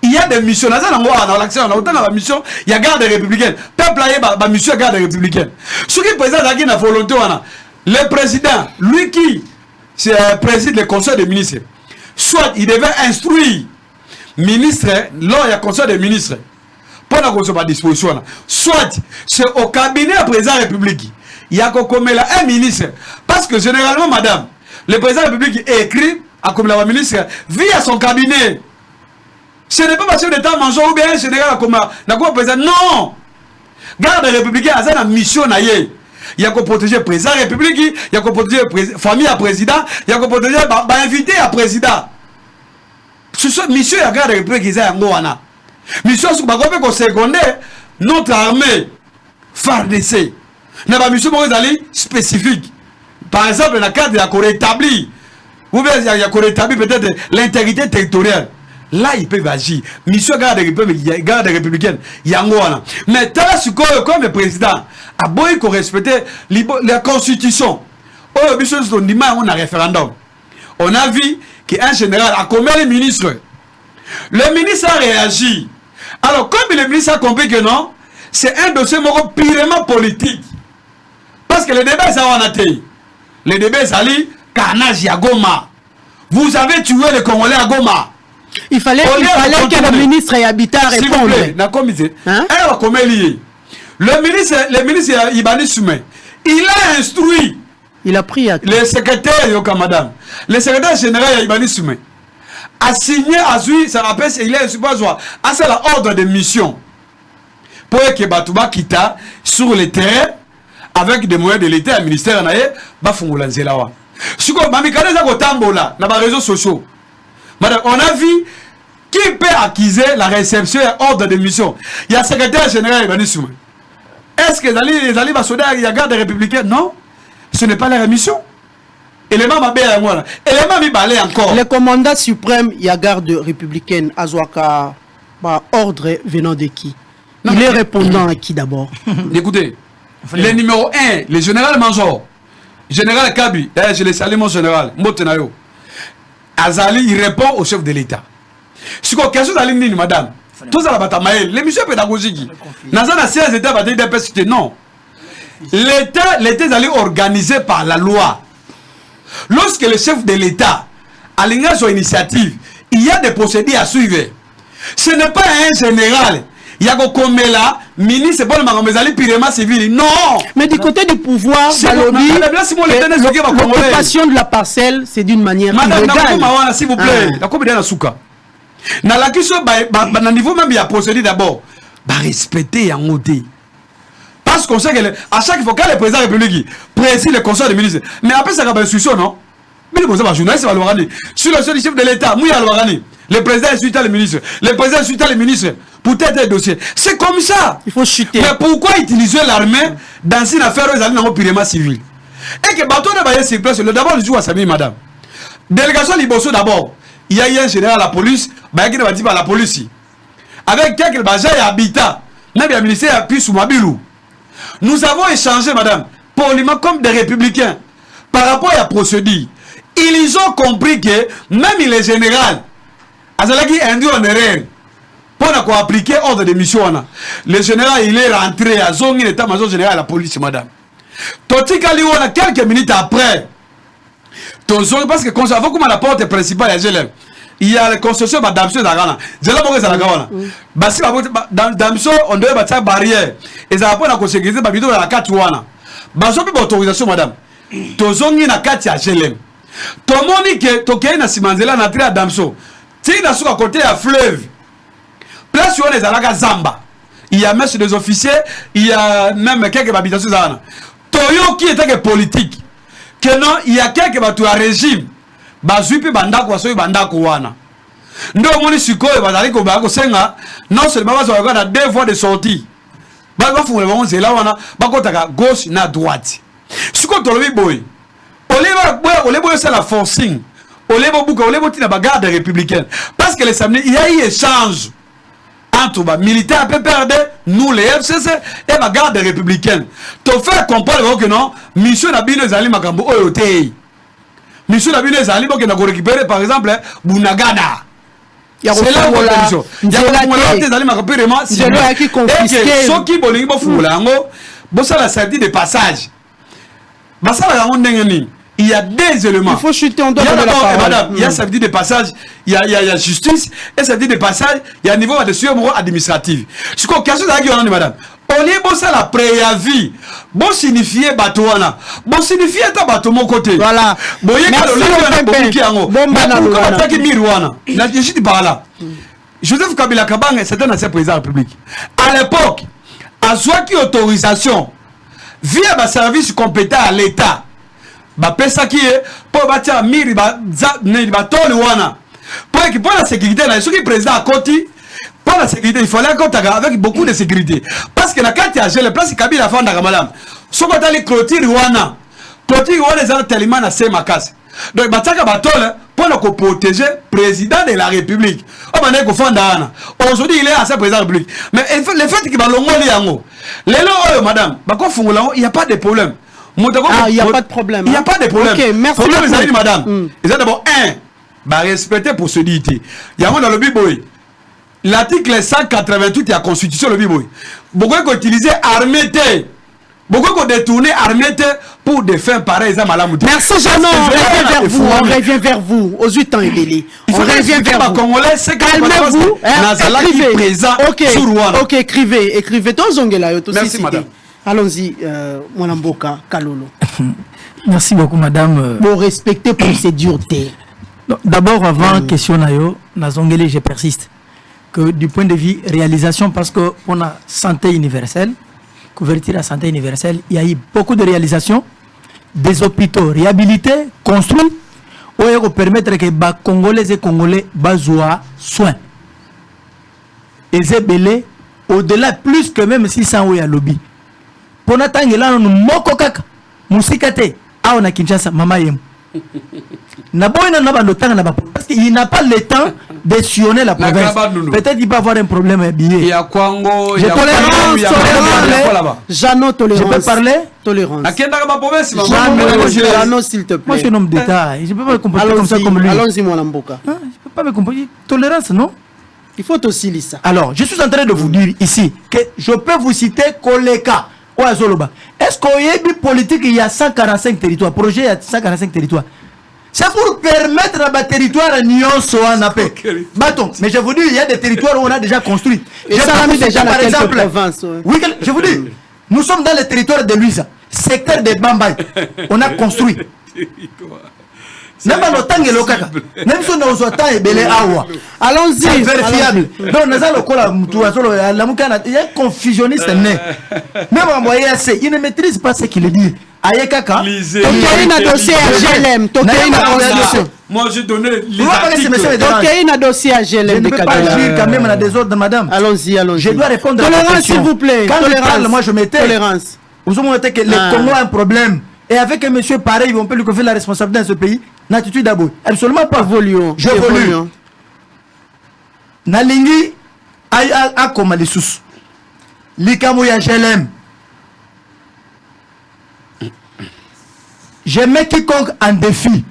Il y a des missions, dans l'action, dans la mission, il y a garde républicaine. Peuple a une mission garde républicaine. Ce qui est président de la volonté, le président, lui qui préside le conseil des ministres, soit il devait instruire ministre, lors il y a conseil des ministres, pour la disposition, soit c'est au cabinet du président de la République, il y a un ministre, parce que généralement, madame, le président de la République écrit à comme la ministre via son cabinet. Ce n'est pas parce que l'état-major ou bien un général comme le président, non! Garde républicain a une mission. Il y a qu'à protéger le président de la République, il y a qu'à protéger la famille à président, il y a qu'à protéger l'invité à président. Ce sont mission de la garde républicaine qui est en Goana. Mission sur le secondaire, notre armée, FARDC, n'a pas mission spécifique. Par exemple, dans le cadre de la rétablir, ou bien il y a rétablir peut-être l'intégrité territoriale. Là, ils peuvent agir. Mission garde républicaine, il y a un Goana. Mais tel que comme le président a beau respecter la constitution. Oh, on a un référendum. On a vu qu'un général a commis le ministre. Le ministre a réagi. Alors, comme le ministre a compris que non, c'est un dossier purement politique. Parce que le débat est à Wanatei. Le débat est à carnage à Goma. Vous avez tué les Congolais à Goma. Il fallait que le ministre et habitat répondent. Le ministre Ibani Soumé, il a instruit. Il a pris le secrétaire Yoka Madame. Le secrétaire général Ibani Soumé a signé à lui, ça rappelle, il est à c'est l'ordre de mission. Pour que Batouba Kita sur le terrain avec des moyens de l'État, le ministère va faire un zélawa. Si on a mis Tambola dans les réseaux sociaux, madame, on a vu qui peut accuser la réception et ordre de mission. Il y a le secrétaire général Ibani Soumé. Est-ce que les alliés va sauter à la garde républicaine? Non, ce n'est pas la mission. Élément m'a bien moi. Élément mi balé encore. Le commandant suprême, il y a garde républicaine Azwaka, ordre venant de qui? Non, il est répondant à qui d'abord? Écoutez, le numéro 1, le général-major, général Kabi, je le salue mon général, Motenayo. Azali, il répond au chef de l'État. Si vous avez quelque chose à l'île, madame, tout ça, les missions pédagogiques, dans un ancien État, non. L'État est allé organisé par la loi. Lorsque le chef de l'État a l'ingénieur son initiative, il y a des procédures à suivre. Ce n'est pas un général. Il y a là, ministre, bon, mais purement civil. Non. Mais du côté du pouvoir, l'occupation de la parcelle, c'est d'une manière illégale. Madame, s'il vous plaît, la combien de souka. Dans la question, à niveau même, il y a procédé d'abord. Respecter en côté. Parce qu'on sait que à chaque fois que le président de la République préside le conseil des ministres, mais après ça, il y a une instruction, non? Mais le conseil de journaliste va le regarder. Sur le chef de l'État, il va le regarder. Le président insulte le ministre. Le président insulte le ministre pour tête des dossiers. C'est comme ça. Il faut chuter. Mais pourquoi utiliser l'armée dans une affaire où ils allaient dans le purement civil? Et que bateau de Baye sur place, d'abord, le jour à Samy, madame. Délégation Liboso d'abord. Il y a eu un général à la police, Baye qui va dire à la police. Avec quelques bajais et habitats, même le ministère a pu sous Mabilou. Nous avons échangé, madame, poliment comme des républicains, par rapport à la procédure. Ils ont compris que même les généraux, Azalaki induit en erreur, pour appliquer ordre de mission. Le général, il est rentré à zone l'état-major général à la police, madame. Totika Liwana, quelques minutes après, parce que quand avant comme la porte principale à GLM, il y a la construction d'Amso d'Agana. Je l'ai montré à la Gana. Basi d'Amso, on devait battre la barrière. Et ça va pas la sécurité, bah plutôt la 4 wana. Baso puis autorisation madame. Tozongi na 4 à GLM. Tout le monde dit que Tokyo na Simanzela na tri à Damso. Tu es à côté à fleuve. Place où on est à la Zamba. Il y a même sur des officiers, il y a même quelques habitations Zana. Toyo qui était politique. Que non, il y a quelques bateaux à régime. Bazupi bandako wasoyi bandako wana. Ndo moni sikoyo bazali ko bako senga non seulement bazo na 2 voies de sortie. Ba fungula bango zela wana bakotaka gauche na droite. Siko tolobi boy. Olebo c'est la forcing. Olebo buka olebo tina bagarde républicaine parce que les samedis il y a eu échange entre les militaires PPRD, nous les FCC et la garde républicaine. Tu fais comprendre que non, mission Nabino Zali Makambo Oyotei. Mission Nabino Zali qui n'a récupéré par exemple Bunagana. C'est là où la mission. Il y a des Zali Makambo vraiment. C'est là qui confisqué. Ceux qui bolingi bofulango, bossa la sortie de passage. Bassa la ronde n'engani. Il y a des éléments. Il faut chuter en dehors de la parole. Madame, il y a ça veut dire de passage, il y a justice, et ça veut dire de passage, il y a un niveau de suivi administratif. Ce qu'on cache là, madame. On est bon ça la préavis. Bon signifier batouana. Bon signifier ta bateau mon côté. Voilà. Bon y a Joseph Kabila Kabang, c'est un ancien président de la République. À l'époque, à soit qui autorisation via un service compétent à l'État. Pesa qui est pour bâtir miri batoli wana pour la sécurité là ceux qui président à côté pour la sécurité il fallait qu'on avec beaucoup de sécurité parce que la carte a géré place Kabila fanda madame so ko tali clôture wana les tellement na sema casse donc bataka batole pour le protéger président de la République on ko fanda ana aujourd'hui il est à sa président de la République mais le fait qu'il va longoli yango lelo madame bako fungula il y a pas de problème. Il n'y a pas de problème. Il n'y a pas de problème. Ok, merci beaucoup. Les amis, madame. Ils ont d'abord respecter pour se dire. Il y a dans le Biboy. L'article 188 de la Constitution, le Biboy. Beaucoup ont utilisé armée. Beaucoup ont détourné armée pour des fins pareilles. Merci, Jeannot. On revient vers vous. Aux 8 ans et délai. On revient vers vous. Congolais, c'est calmez-vous. Écrivez. Ok, écrivez. Merci, madame. Allons-y, Mwanamboka, Kalolo. Merci beaucoup, madame. Pour respecter procédure T. D'abord, avant question nayo, Nazongele, je persiste. Que du point de vue réalisation, parce que on a santé universelle, couverture à santé universelle, il y a eu beaucoup de réalisations, des hôpitaux réhabilités, construits, pour permettre que les Congolais et Congolais besoin soins. Et c'est belé, au-delà, plus que même 600 ou à lobby. Pour n'attendre là, nous moko kaka, musikate, ah on a Kinshasa, mama yem. Parce qu'il n'a pas le temps de sillonner la province. Peut-être qu'il peut avoir un problème à billet. Il y a Kwango, il y a tolérance. Jeannot, tolérance. Je peux parler? Tolérance. Jeannot, s'il te plaît. Moi, je suis un homme d'État. Je ne peux pas me comporter comme ça comme lui. Allons-y, mon Lamboka. Je ne peux pas me comporter. Tolérance, non? Il faut aussi lire ça. Alors, je suis en train de vous dire ici que je peux vous citer Koleka. Est-ce qu'il y a une politique, il y a 145 territoires, projet, il y a 145 territoires. C'est pour permettre à ma territoire à paix. Mais je vous dis, il y a des territoires où on a déjà construit. Et ça a mis déjà par exemple. Province, oui, je vous dis, nous sommes dans le territoire de Luisa, secteur de Bambay. On a construit. Allons-y. C'est vérifiable. Donc, nous allons il y a un confusionniste né. Même en moyen, il ne maîtrise pas ce qu'il dit. Ayekaka. Tokéine a dossier à GLM. Moi, j'ai donné les Tokéine a dossier à GLM. Je ne peux pas agir quand même à des ordres, madame. Allons-y. Je dois répondre à la question. Tolérance, s'il vous plaît. Quand je parle, moi, je m'étais. Tolérance. Vous avez montré que le Congo a un problème. Et avec un monsieur pareil, on peut lui confier la responsabilité dans ce pays. L'attitude d'abord. Absolument pas. Je évolue. Nalingi a comme les sous. Likamouya GLM. Je mets quiconque en défi.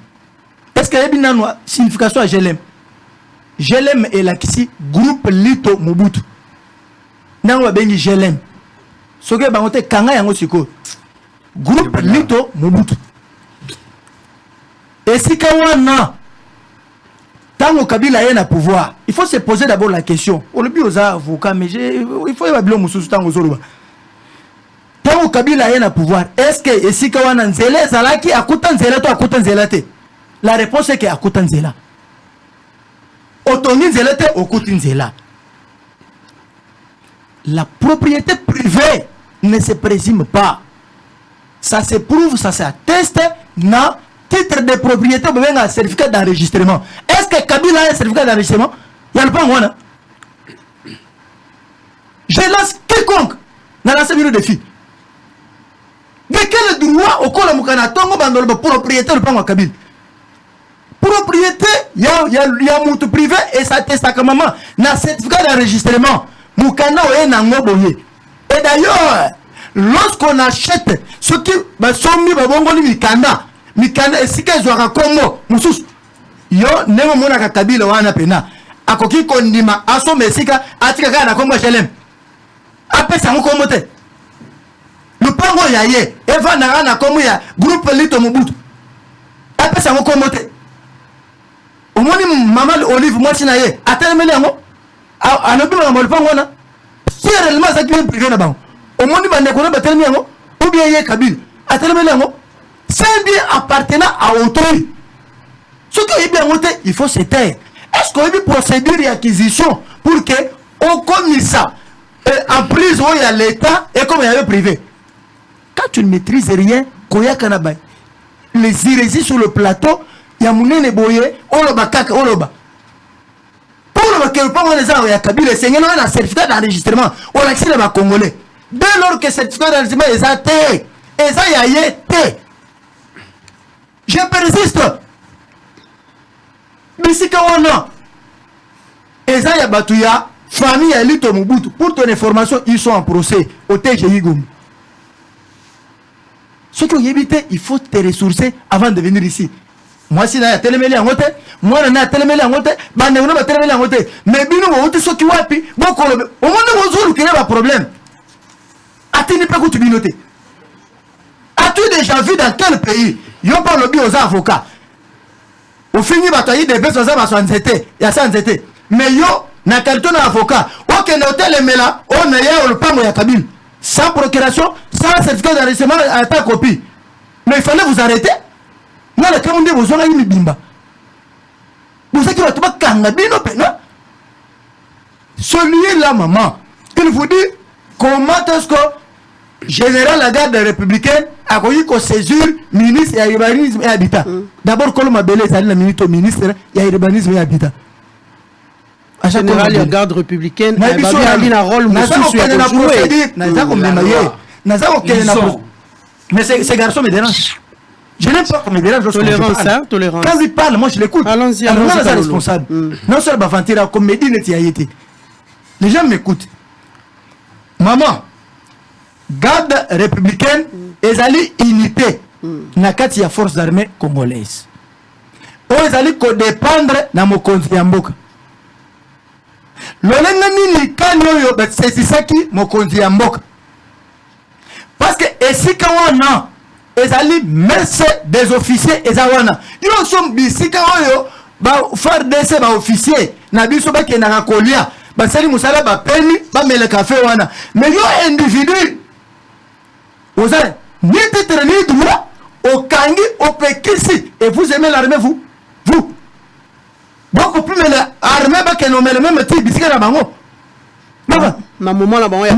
Est-ce qu'il y a une signification à GLM? GLM est là ici, groupe Lito Mobutu. Nango bengi GLM. Ce que bangote kanga yango siko. Groupe Lito Mobutu. Et si Kawana, tant Kabila est na pouvoir, il faut se poser d'abord la question. On le dit aux avocats, mais il faut y avoir Moussou tant aux autres. Tant Kabila est na pouvoir, est-ce que si Kawana Nzele Zalaki akuta Nzela to akuta Nzela te? La réponse est que akuta Nzela. Otoni Nzela te okuti Nzela. La propriété privée ne se présume pas. Ça se prouve, ça s'atteste dans titre de propriété ou bien un certificat d'enregistrement. Est-ce que Kabila a un certificat d'enregistrement? Il n'y a pas moi. Je lance quiconque dans la semaine de filles. De quel droit au Kola Moukana Tongo Bandolo propriété le Pango Kabila? Propriété, il y a mon privé et ça atteste à maman. Dans certificat d'enregistrement, Moukana ou Nango Boye. Et d'ailleurs, lorsqu'on achète ce qui sont mis à Mikanda, Mikanda, et si qu'ils ont un Congo, Moussous, yo, Nemo Mona Kabila ou Anapena, à Koki Kondima, à son Messika, à Tika na Congo Chelem. Après ça, on commote. Le Pango Yaye, Eva Narana Komuya, groupe Lito Mobutu. Après ça, on commote. Au moins, maman Olive, moi, Sinaye, à tel mélange, à ne plus le Pango. Si réellement ça qui est privé là-bas. Au moins, il va pas tellement ou bien il y a Kabila. À tel mélange, c'est bien appartenant à autrui. Ce qui est bien monté, il faut se taire. Est-ce qu'il y a une procédure d'acquisition pour que on commise ça en prise où il y a l'État et comme il y a le privé? Quand tu ne maîtrises rien, les hérésies sur le plateau, il y a Mounene Boye, Oloba Kaka, Oloba. Pour le que le Pango les a, il y a Kabila, c'est un certificat d'enregistrement. On a accès à Congolais. Dès lors que le certificat d'enregistrement est athée, et ça y a été. Je persiste. Bisikawana. Et ça y a Batouya, famille à Lito Mobutu. Pour ton information, ils sont en procès au TGI Goum. Ce qu'il faut éviter, il faut te ressourcer avant de venir ici. Moi, si j'ai télémélé en côté, moi, j'ai télémélé en côté, j'ai télémélé en côté. Mais bien, on a ce qui va puis, au moins, on a qu'il y a un problème. As-tu pas que tu binoté? As-tu déjà vu dans quel pays, il y a pas le bio aux avocats? Au fini, il y a des personnes qui sont en zété, il y a ça en zété. Mais yo, na carton avocat, ok, na hôtel là, on a le pango ya Kabila. Sans procuration, sans certificat d'enregistrement à ta copie. Mais il fallait vous arrêter. Non, le Cameroun dit vous avez mis bimba. Vous savez qu'il va tomber Kangabino, non? Celui-là, maman, il vous dit comment est-ce que général la garde républicaine a connu qu'on césure ministre et urbanisme et habitat. D'abord, quand on m'a belé, ça dit la ministre au ministre et urbanisme et habitat. Général la garde républicaine, il a un rôle mais ces garçons me dérangent. Je n'aime pas qu'on me dérange. Tolérance, hein, tolérance. Quand il parle, moi je l'écoute. Allons-y, allons-y. Responsable. Non seulement Bafantira, comme Medine et Tiaïté. Les gens m'écoutent. Maman, garde républicaine, ils allaient unité. Nakati ya force armée congolaise. Ils allaient dépendre dans mon conseil en boka. Lolenga nini kanyo c'est ça qui mon conseil en boka. Parce que ici quand on a ezali merce des officiers ezawana yo som bisika oyo ba faire des ba officier na biso ba kenaka kolia ba sali musala ba peni ba mele café wana mais yo individu oza ni titre ni droit au kangi au pekisi et vous aimez l'armée vous beaucoup plus mais l'armée ba kenomele même ti bisika na bango na moment la bango ya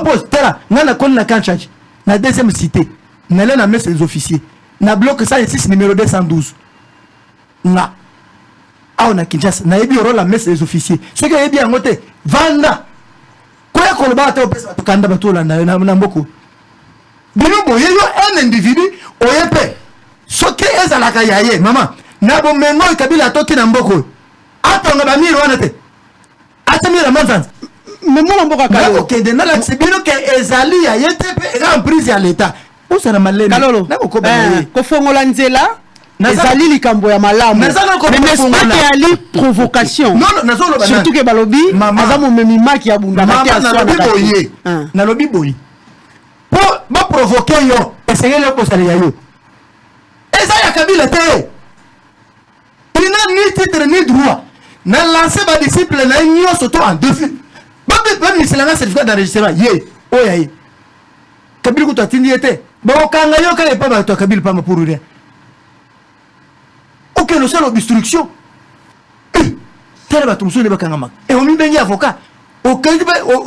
pose tera ngana koni na kanchaji na deuxième cité na la messe des officiers na bloc 106 numéro 212 na on a Kinshasa na yebi oro la messe des officiers ce que yebi ngote vanda ko ya ko ba to pesa to kanda batola na mboko bino boye yo un individu oyepe ce que ezala ka yaye mama na bo mengo Kabila toki na mboko atonga ba miro wana te atamira manzanza mais moi mboka ka OK de na la sebino ke ezali ya yetepe en prise à l'état. Kalolo, kofongola nzela ezali likambo ya malamu mais n'est-ce pas qu'il y a provocation surtout que balobi aza momemi maki ya bunda na lobi boyi pour provoquer yo essayez le ko sala yo eza ya Kabila te. Il n'a ni titre ni droit. N'a lancé ma disciple na nyo soto en défi. Même si c'est un certificat d'enregistrement, oya Kabila ko tatindi était. Bon kanga yo ka pas ba to Kabila pas pour rien. OK, le seul obstruction. Tel ba tumso le ba kanga mak. Et on mi bengi avocat. OK,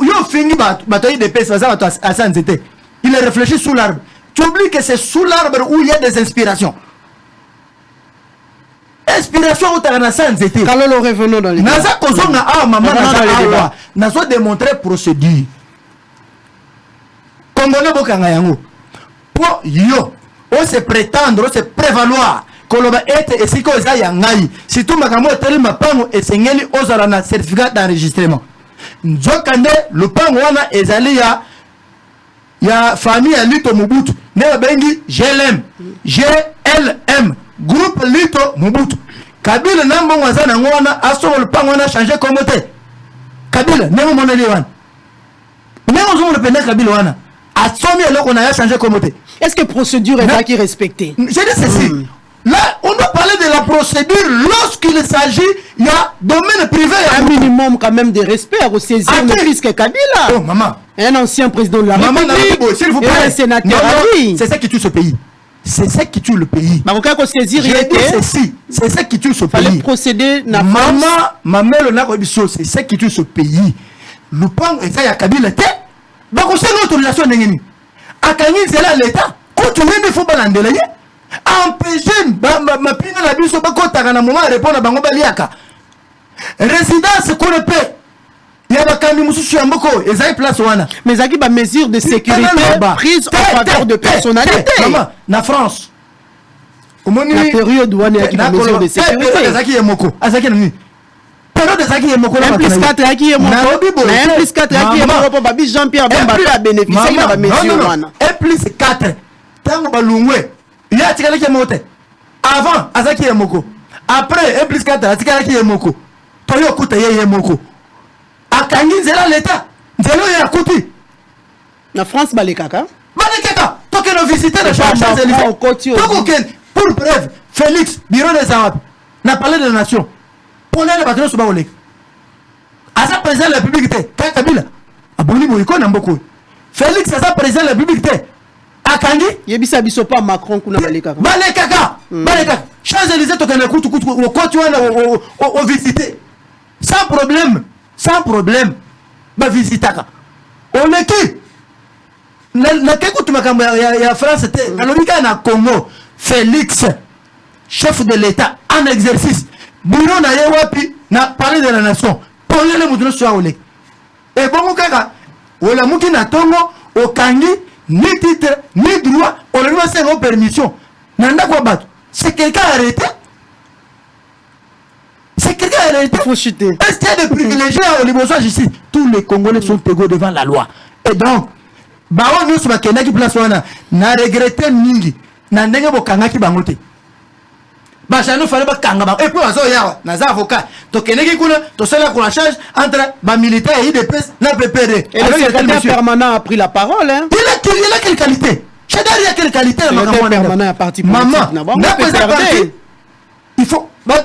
yo fini ba to de pesa ça ba à ça nzete. Il réfléchit sous l'arbre. Tu oublies que c'est sous l'arbre où il y a des inspirations. Inspiration au Taranasa nzete. Kalolo revenons dans les débats. Naza kozonga maman naza nazo démontrer procédure. Congolais bokanga yango. Pour yo, on se prétendre, on se prévaloir koloba ete esiko eza ya ngai. Surtout makambo teli mapango esengeli ozala na certificat d'enregistrement. Nzokande lupango wana ezali ya famille ya Lito Mobutu. Ne bengi GLM. Groupe Lito Mobutu. Kabila nambongo azana ngwana aso lupango wana changer comme te. Kabila nengo moneli wana. Nengo zomo le penda Kabila wana. Assomi alors qu'on a changé comme te. Est-ce que procédure est pas respectée? Je dis ceci. Là, on doit parler de la procédure lorsqu'il s'agit, il y a domaine privé. Un minimum quand même de respect à ressaisir le fils que Kabila. Oh, maman. Un ancien président de la République. S'il vous plaît. Et un sénateur. C'est ça qui tue ce pays. C'est ça qui tue le pays. C'est ça qui tue ce pays. Fallait procéder. Maman, c'est ça qui tue ce pays. Le pan est ça, il y a Kabila. C'est une autorisation. Akanyi, c'est là l'État. Quand tu viens, il faut balander. Empêcher ma pina la biso bakota na moment répondre bango baliaka. Résidence qu'on paie. Il y a bakandi mususu ya mboko ezai place wana. Mais zaki ba mesure de sécurité prise en faveur de personnalité. Maman, na France. La période où on est avec mesure de sécurité. Zaki yemoko. Azaki nani? Période zaki yemoko la. 1+4 zaki yemoko. 1+4 zaki yemoko pour babi Jean-Pierre Bemba a bénéficié de la mesure wana. 1+4. Tango balungwe. Il y a qui monté. Avant, Azaki Yemoko. Après, 1+4, Azaki Yemoko. Toyo Kuta Yemoko. Akangi, c'est là l'État. C'est là Yakuti. La France, Balekaka. Balekaka. Toke no visiter le Champs-Élysées. Pour preuve, Félix, bureau des Arabes, n'a parlé de la nation. Pour les bâtiments sur Baolek. Asa président de la République, Kabila. Aboni Moïko Namboko. Félix, Asa président de la République. Akangi yebisa biso pa Macron kuna balekaka balekaka Champs-Élysées to kana kutu au côté wana au visiter sans problème ba visitaka on est qui na kekutu makambo ya France te alobika na Congo Félix chef de l'État en exercice bureau na ye wapi na parler de la nation pour les mutuno so ole et bon kaka wala muki na tongo okangi ni titre, ni droit, on lui a fait une permission. C'est quelqu'un arrêté. C'est quelqu'un arrêté. Faut chuter. Est-ce qu'il y a des privilégiés au niveau de la justice? Tous les Congolais sont égaux devant la loi. Et donc, Baron Nyos Makena qui place wana, n'a regretté Ningi, n'a n'engue Bokanga qui bangote. Bachano fallait pas kanga. Et puis, Azoya, Naza avocat, Tokenegi Kuna, Tosala pour la charge entre les militaires et les presse, la PPD. Et le secrétaire permanent a pris la parole. Hein? Il a quelle qualité? Je il y a quelle qualité? Le secrétaire permanent a parti politique. Maman, il faut. Moi,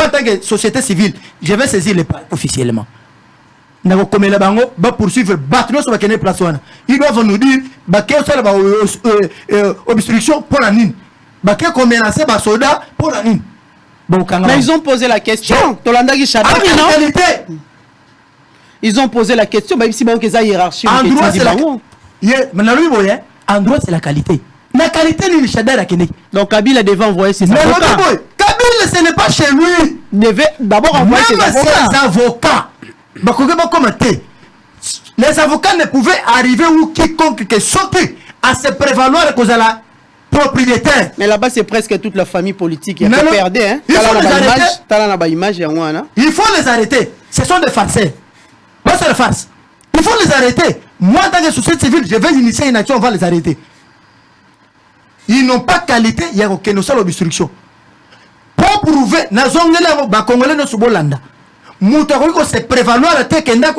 en tant que société civile, je vais saisir les parts officiellement. Comme les bango, va poursuivre, battre sur la place. Ils doivent nous dire, obstruction pour la mine. Menacer les soldats pour la mine. Mais ils ont posé la question. Ils ont posé la question. Même si il y a hiérarchie. En droit, c'est la qualité. La qualité, c'est le Chadar. Donc Kabila devait envoyer ses avocats. Kabila, ce n'est pas chez lui. Devait d'abord envoyer ses avocats. Les avocats ne pouvaient arriver où quiconque que sauter à se prévaloir à cause de la propriétaire. Mais là-bas, c'est presque toute la famille politique qui a perdu. Hein? Il faut les arrêter. Ce sont des farceurs. C'est des farces. Il faut les arrêter. Moi, en tant que société civile, je vais initier une action, on va les arrêter. Ils n'ont pas qualité, il y a aucune seule obstruction. Pour prouver, les Congolais ne sont pas là. Moutarouiko se prévaloir à Tekenda,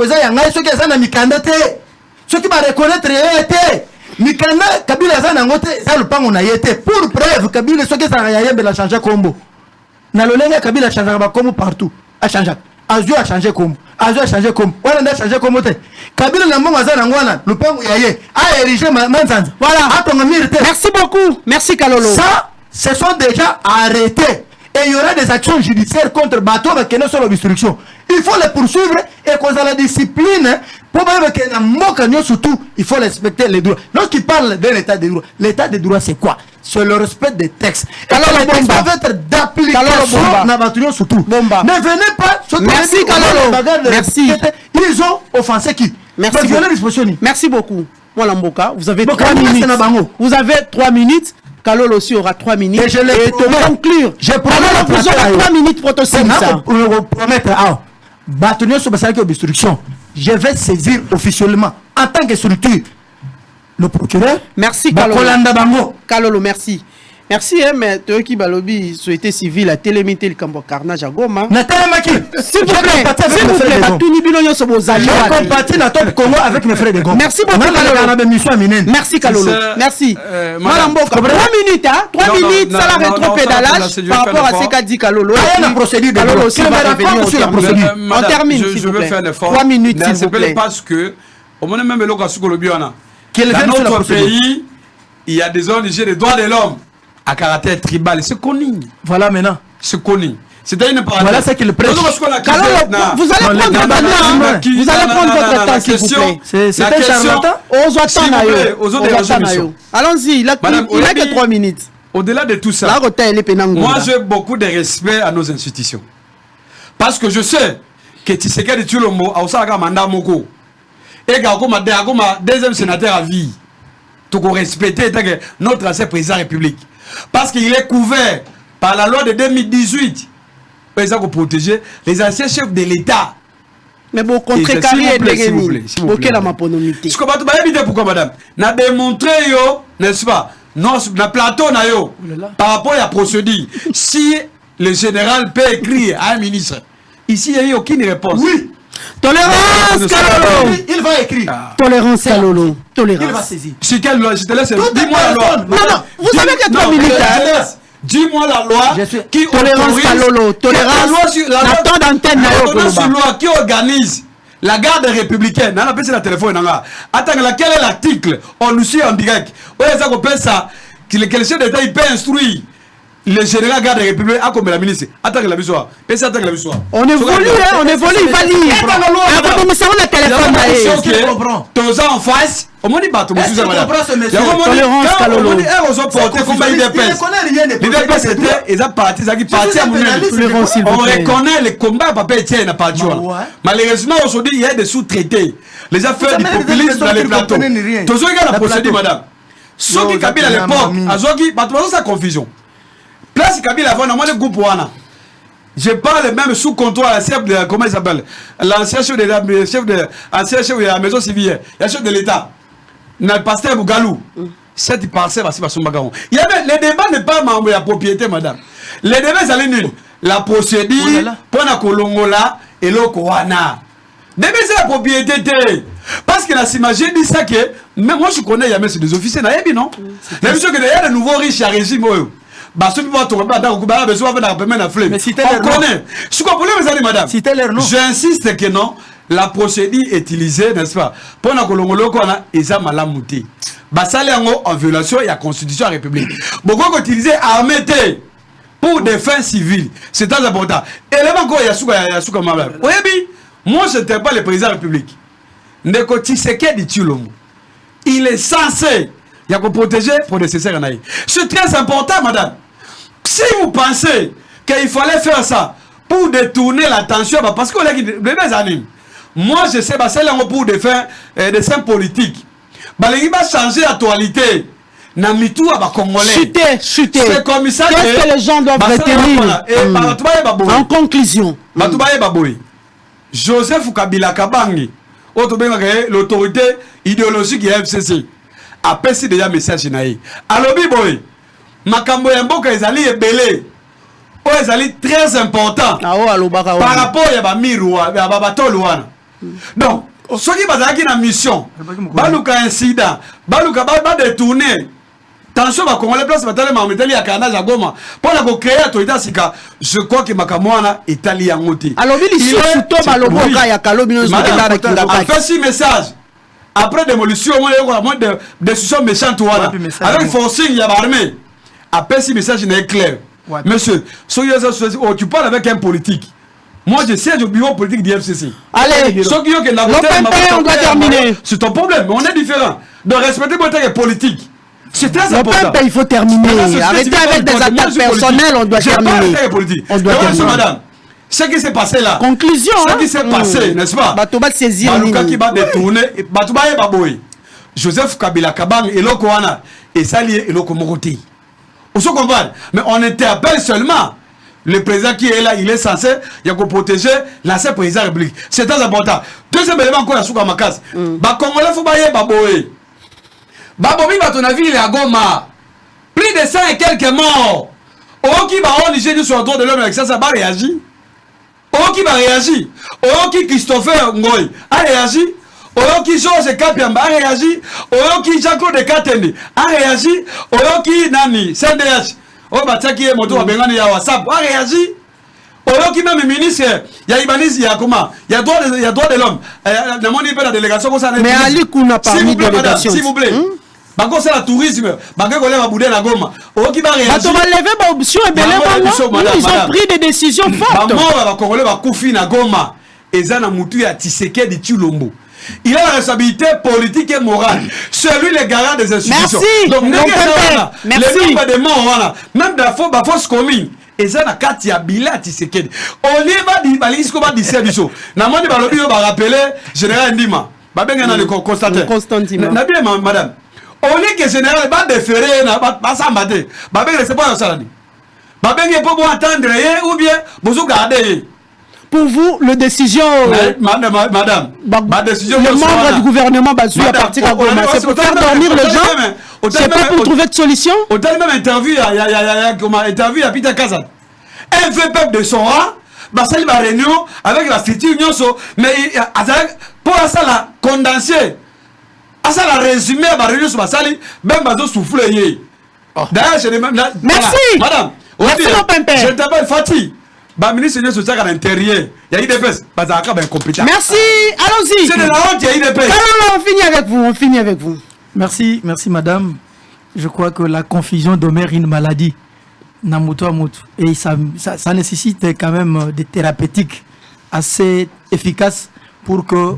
ceux qui sont dans Mikanda, ceux qui vont reconnaître, mikanda Kabila za na ngote za lupango na yete pour preuve Kabila soki ça ya yembe la changer combo na lolenga Kabila changer ba combo partout a changer Azio a changé combo Azio a changé combo wala nda changer combo te Kabila na mbongo za na ngwana lupango ya ye a érigé manzanza voilà atonga mirite. Merci beaucoup, merci Kalolo. Ça se sont déjà arrêtés et il y aura des actions judiciaires contre bateau qui ne sont pas l'obstruction. Il faut les poursuivre et qu'on a la discipline pour que surtout il faut respecter les droits. Lorsqu'il parle de l'état des droits, l'état des droits c'est quoi? C'est le respect des textes. Alors les textes doivent être d'application surtout. Ne venez pas. Merci Kalolo. Merci. Ils ont offensé qui? Merci. Merci beaucoup. Voilà Mboka, vous avez 3 minutes. Vous avez 3 minutes. Kalolo aussi aura 3 minutes. Et je l'ai pour conclure. Je promets vous aurez 3 minutes pour te saisir. Pour vous promettre, bâtonnier sur la obstruction, je vais saisir officiellement en tant que structure le procureur. Merci Kalolo. Kalolo, merci. Merci, mais toi qui balobi société civile à télémité le campo carnage à Goma. S'il vous plaît, tout ni bilonyo sur vos agents. Je compatis la top Congo avec mes frères de Goma. Merci beaucoup Kalolo. Merci Kalolo. Merci. Madame Boka, 3 minutes, 3 minutes, ça la rétro-pédalage par rapport à ce qu'a dit Kalolo. La procédure Kalolo aussi va revenir sur la procédure. On termine, je veux faire un effort. 3 minutes, s'il vous plaît. Parce que, au moment même le Kasukolobioana, dans notre pays, il y a des ONG des droits de l'homme à caractère tribal, c'est connu. Voilà maintenant. C'est connu. C'est une parenthèse. Voilà ce qu'il prêche. Vous allez prendre votre temps, s'il vous plaît. C'est un charlatan. Aux autres émissions. Allons-y, il n'a que 3 minutes. Au-delà de tout ça, moi j'ai beaucoup de respect à nos institutions. Parce que je sais que Tshisekedi Tshilombo a aussi un mandat moko. Et Gakoma deuxième sénateur à vie. Tout qu'on respecte notre ancien président de la République. Parce qu'il est couvert par la loi de 2018. Ils ont protégé les anciens chefs de l'État. Mais bon, contrecarrer s'il vous plaît. Ok, la maponomité. Je comprends pas pourquoi, madame. N'a démontré, n'est-ce pas, dans plateau, par rapport à la procédure, si le général peut écrire à un ministre, ici, il n'y a eu aucune réponse. Oui. Tolérance, Kalolo. Il va écrire. Tolérance, Kalolo. Tolérance. Il va saisir. Si quelle loi? Je te laisse. Dis-moi la loi. Non, vous savez qu'il y a 3 minutes. Dis-moi la loi qui tolérance, Kalolo. Tolérance. La temps d'antenne. La loi qui organise la garde républicaine. On appelle ça la téléphone. Attends, quel est l'article? On nous suit en direct. On appelle ça que le chef d'État il peut instruire le général garde républicaine a comme la ministre. Attends que la visoire. On évolue, on évolue, il va lire. On va la téléphone. Tous en face. On m'a dit bateau. Tolérance, Kalolo. On reconnaît les combats papa Etienne n'a pas de joie. Malheureusement aujourd'hui il y a des sous-traités. Les affaires du populisme dans les plateaux. Tous la procédure madame. Ceux qui Kabila à l'époque, Azogi, ça confusion. Place Kabila avant moi le groupe Wana. Je parle même sous contrôle à la chef de comment il s'appelle, l'ancien chef de la maison civile, le chef de l'État. Le pasteur Bougalou. Cette parcelle va se bagarre. Il y avait les débats n'est pas membre de la propriété madame. Les débats c'est nul. La procédure pour la Kolongola et le Kowana. Début c'est la propriété. Parce que la j'ai dit ça que même moi je connais il y a même des officiers n'a non. Même sûr que il y a de nouveaux riches à régime. Mais j'insiste que non, la procédure utilisée, n'est-ce pas, pour la Kolongolo, ils ont malamouté. En violation de la Constitution de la République. Beaucoup utilisé armée pour des fins civiles. C'est très important. Et là, encore, il y a moi, je n'étais pas le président de la République. Ndeko Tshisekedi Tshilombo. Il est censé protéger pour nécessaire. C'est très important, madame. Si vous pensez qu'il fallait faire ça pour détourner l'attention, parce que moi je sais que c'est pour des fins politiques. Il va changer l'actualité. Chuter. C'est comme ça que les gens doivent retenir. En conclusion. Joseph Kabila Kabangi, l'autorité idéologique de FCC, a passé déjà message. Alors, Biboy. Makambo ya mboka ezali ebele o ezali très important par rapport ya ba miru ya ba batolo wana donc ceux qui bazaki na mission baluka incident baluka ba détourner tension ba congolais place batale ma metali ya kana za goma pour la créer autorité sika je crois que makamwana etali ya ngoti alors il ici to baloboka ya kalobi no zokela kinga a fait si message après démolition moi il y a moins de décision méchante voilà avec forcing ya armée après si message n'est clair monsieur tu parles avec un politique. Moi, je sais du bureau politique du FCC. Allez, ceux qui ont que on doit terminer. C'est ton problème, mais on est différent. De respecter votre politique. C'est très important. Il faut terminer. Arrêtez avec des attaques personnelles, on doit terminer. On doit terminer. Madame, ce qui s'est passé là. Conclusion. Ce qui s'est passé, n'est-ce pas? Batoba saisir. Baluka qui va détourner. Batuba et Baboy. Joseph Kabila Kabang et Lokoana. Et Sali et Lokomoroti. On se comprend. Mais on interpelle seulement. Le président qui est là, il est censé protéger l'ancien président de la République. C'est très important. Deuxième élément, encore la souka makas. Bah, Congolais, faut bailler Baboé. Babobi, à ton avis, il est à Goma. Plus de 100 et quelques morts. Qui va religer sur le droit de l'homme avec ça va réagir. Qui va réagir. Qui Christopher Ngoy a réagi. Qui Georges Kapiamba a réagi. Qui Jean-Claude Katende a réagi. Qui Nani, CNDH. Oh, bah, qui est moto à Bengani à WhatsApp, a réagi. Oh, qui même ministre, il y a Ibanez, il y a comment? Il y a droit de l'homme. La délégation, mais Ali Kouna parmi délégation. S'il vous plaît. Bako c'est le tourisme. Bako kolé va bouder la Goma. Oh, qui va réagir? On va lever ma option et belé ils ont pris des décisions fortes. Maman va Congolais va koufi na Goma. Et ça na mutu ya Tshisekedi Tshilombo. Il a la responsabilité politique et morale. C'est lui le garant des institutions. Merci. Donc, merci. Les membres des morts, voilà. Même de la fausse commune. Et ça, na kati ya bila Tshisekedi. On y va dire, balisco va dire service. Na moni balobi va rappeler général Ndima. Ba benga na le constater. Na bien madame. On dit que général va déférer na ba sambate. Ba benga c'est pas ça là. Ba benga pour attendre ou bien vous garder. Pour vous, la décision... Madame, ma décision... Le membre du gouvernement Bazou à partir à Goma, c'est pour faire dormir les gens. C'est pas pour trouver de solution. Au tel même interview, il y a Peter Kazan. Un vrai peuple de son rang, ça il va réunion avec la structure Nyonso, mais pour ça la condenser, ça la résumer à la réunion sur Basali, même Bazo souffler. D'ailleurs, je demande... Merci. Madame, je t'appelle Fatih. Bah, ministre de l'Intérieur à l'intérieur, il y a IDPS, bah, ça a incompétent. Merci, allons-y. C'est de la honte, il y a IDPS. On finit avec vous. Merci, madame. Je crois que la confusion demeure une maladie. Namuto à Moutou. Et ça nécessite quand même des thérapeutiques assez efficaces pour que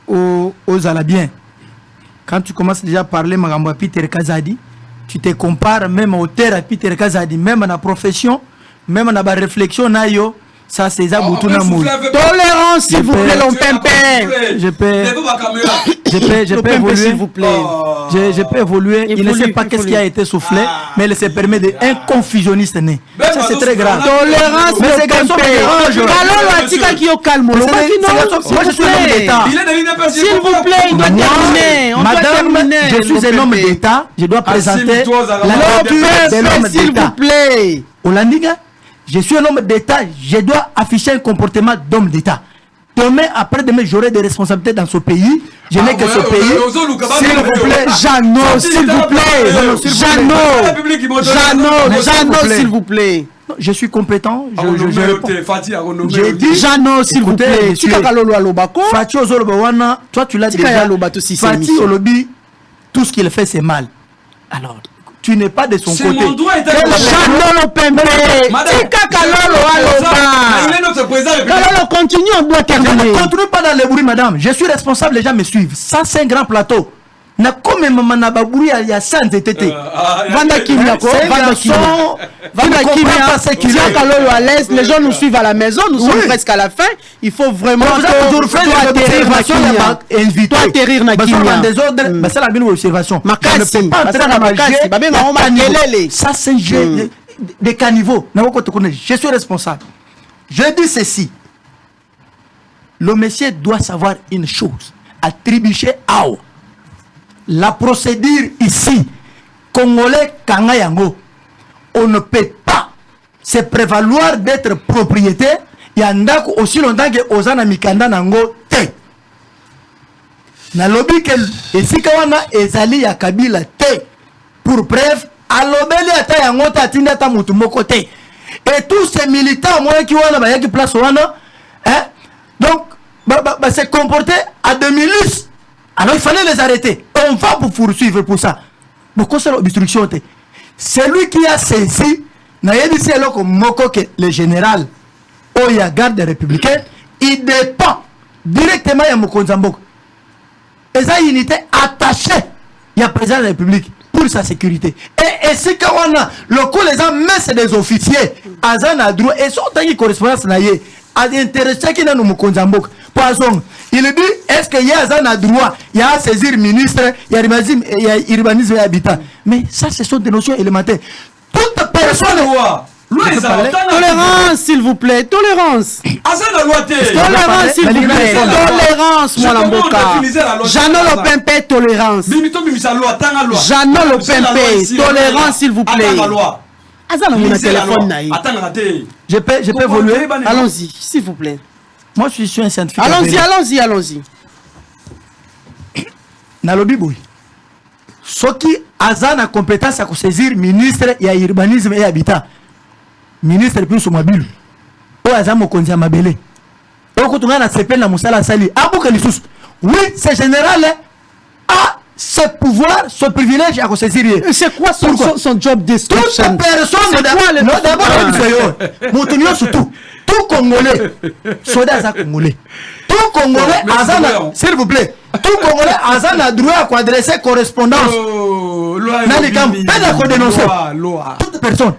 aux ala bien. Quand tu commences déjà à parler, Magambo Peter Kazadi, tu te compares même au terre à Peter Kazadi, même à la profession. Même dans la réflexion, ça c'est ça. Tolérance, s'il vous plaît, je peux évoluer, s'il vous plaît. Je peux évoluer. Il ne sait pas qu'est-ce qui a été soufflé, mais il se permet d'un confusionniste né. Ça c'est très grave. Tolérance, mais ces garçons me dérangent. Alors, Atika qui est au calme. Moi je suis un homme d'État. S'il vous plaît, il doit terminer. Madame, je suis un homme d'État. Je dois présenter l'homme s'il vous plaît. Olandinga, je suis un homme d'État, je dois afficher un comportement d'homme d'État. Demain, après-demain, j'aurai des responsabilités dans ce pays. Je n'ai que ce pays. S'il vous plaît, Jeannot, s'il vous plaît. Jeannot, s'il vous plaît. Je suis compétent. J'ai dit Jeannot, s'il vous plaît. Toi, tu l'as dit. Fatih Olobi, tout ce qu'il fait, c'est mal. Alors, tu n'es pas de son côté. Mon droit est Jeannot Pembe. Il est notre président. Kalolo, continue, on doit terminer. Je ne continue pas dans les bruits, madame. Je suis responsable, les gens me suivent. Ça, c'est un grand plateau. Na comme mana baburi ya sans tété. Vanda Kimia ko, Vanda Kimia Kalolo à l'aise, les gens nous suivent à la maison, nous sommes presque à la fin. Il faut vraiment atterrir na Kimia. Toi atterrir na Kimia. Mais c'est la bonne observation. Je ne peux pas entrer dans ma jeu. Ça c'est un jeu de caniveau. Je suis responsable. Je dis ceci. Le monsieur doit savoir une chose. Attribuer à la procédure ici, Congolais Kangayango, on ne peut pas se prévaloir d'être propriétaire. Il y a aussi longtemps que Ozana Mikanda Nango te. na lobby que esika wana ezali ya Kabila te pour preuve alobeli ata ya ngota atinda ata mutu moko te et tous ces militants moi qui wana ba yaki place wana hein donc bah se comporter à demi-luce. Alors il fallait les arrêter. On va vous poursuivre pour ça. Pourquoi c'est l'obstruction? C'est lui qui a saisi que le général Oya garde républicain, il dépend directement à Mokonzambok. Et ça, il était attaché à président de la République pour sa sécurité. Et si on a le coup, les gens mettent des officiers à Zanadrou et sont en correspondance à intéressé qui n'a nous Mokonzambok. Poisson, il dit est-ce qu'il y a un droit, il y a à saisir ministre, il y a urbanisme et habitat. Mais ça, ce sont des notions élémentaires. Toute personne. Tolérance, s'il vous plaît, tolérance. Tolérance, s'il vous plaît. Tolérance, moi, Lamboka. Jeannot Lopempe, tolérance. Jeannot Lopempe, tolérance, s'il vous plaît. Je peux évoluer. Allons-y, s'il vous plaît. Moi, je suis un scientifique. Allons-y. Nalobi boy. Ce qui a la compétence à saisir ministre et urbanisme et habitat. Ministre plus sur mobile. O azamo konzia mabele. O kutunga na CP na musala sali. Abuka lissus. Oui, c'est général a ce pouvoir, ce privilège à saisir. C'est quoi son job description? Toute personne d'abord surtout. Tout Congolais, soldat Congolais. Tout Congolais, s'il vous plaît, tout Congolais, a droit à adresser correspondance. Toute personne.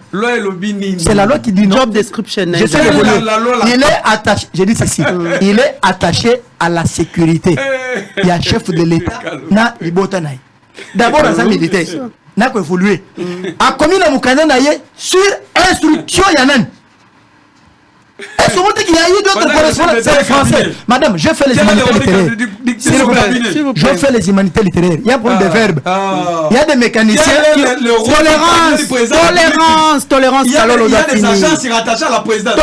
C'est la loi qui dit non. Job description. Il est attaché, je dis ceci, il est attaché à la sécurité. Il y a chef de l'État, na Ibotanaï. D'abord, dans un militaire, n'a pas évolué. A commis la Moukana sur instruction Yanen. Est-ce qu'il y a eu d'autres correspondants? C'est les Français. Madame, je fais les humanités littéraires. Je fais les humanités littéraires. Il y a pour des verbes. Il y a des mécaniciens. Tolérance. Il y a des agents qui sont rattachés à la présidence.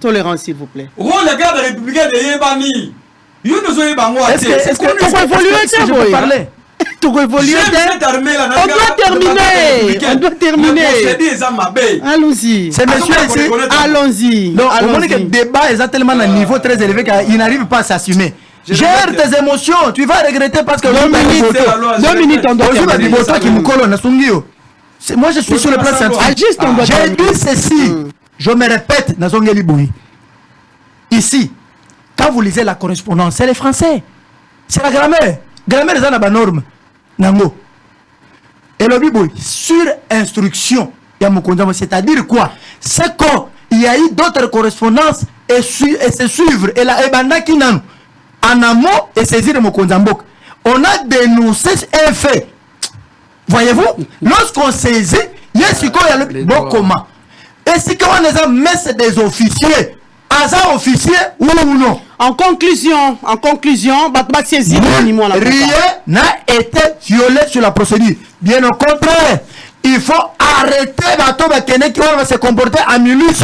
Tolérance, s'il vous plaît. Rôle de garde républicaine de Yébani. Est-ce qu'on peut évoluer? On doit terminer. Allons-y. C'est monsieur ici. Allons-y. Donc, on dit que le débat est tellement à un niveau très élevé qu'il n'arrive pas à s'assumer. Gère tes émotions. Tu vas regretter parce que 2 minutes, on doit terminer. Moi, je suis sur le plan scientifique. J'ai dit ceci. Je me répète, Nazongeli Boui. Ici, quand vous lisez la correspondance, c'est les Français. C'est la grammaire. Grammaire est dans la norme. Nango. Et le biboui, sur instruction, c'est-à-dire quoi? C'est qu'il y a eu d'autres correspondances et se suivre. Et la Ebanda qui n'a en amont et saisir Mokonzambok. On a dénoncé un fait. Voyez-vous? Lorsqu'on saisit, il y a le bon comment. Et si on met des officiers, hasard officier ou non? En conclusion, rien n'a été violé sur la procédure. Bien au contraire, il faut arrêter bateau qui va se comporter en milice.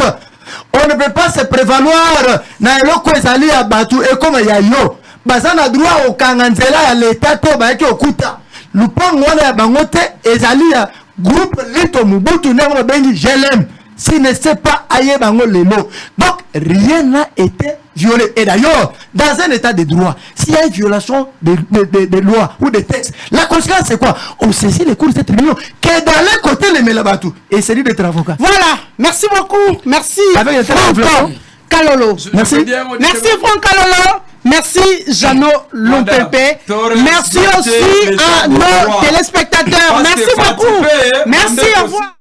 On ne peut pas se prévaloir na eloko ezali ya batu et comme ya yo. Bazana droit au kanganzela ya l'état to ba ki okuta. Lupango wana ya bangote ezali ya groupe Lito Mobutu na bengi GLM. S'il ne sait pas ailleurs bango lelo. Donc rien n'a été violé. Et d'ailleurs, dans un état de droit, s'il y a une violation de lois ou de textes, la conséquence c'est quoi? On saisit les cours de tribunaux que dans les côtés les Melabatou et c'est lui d'être avocat. Voilà, merci beaucoup. Merci Franck Kalolo. Merci. Merci Franck Kalolo. Merci Jeannot Lopempe. Merci aussi à nos téléspectateurs. Merci beaucoup. Merci, au revoir.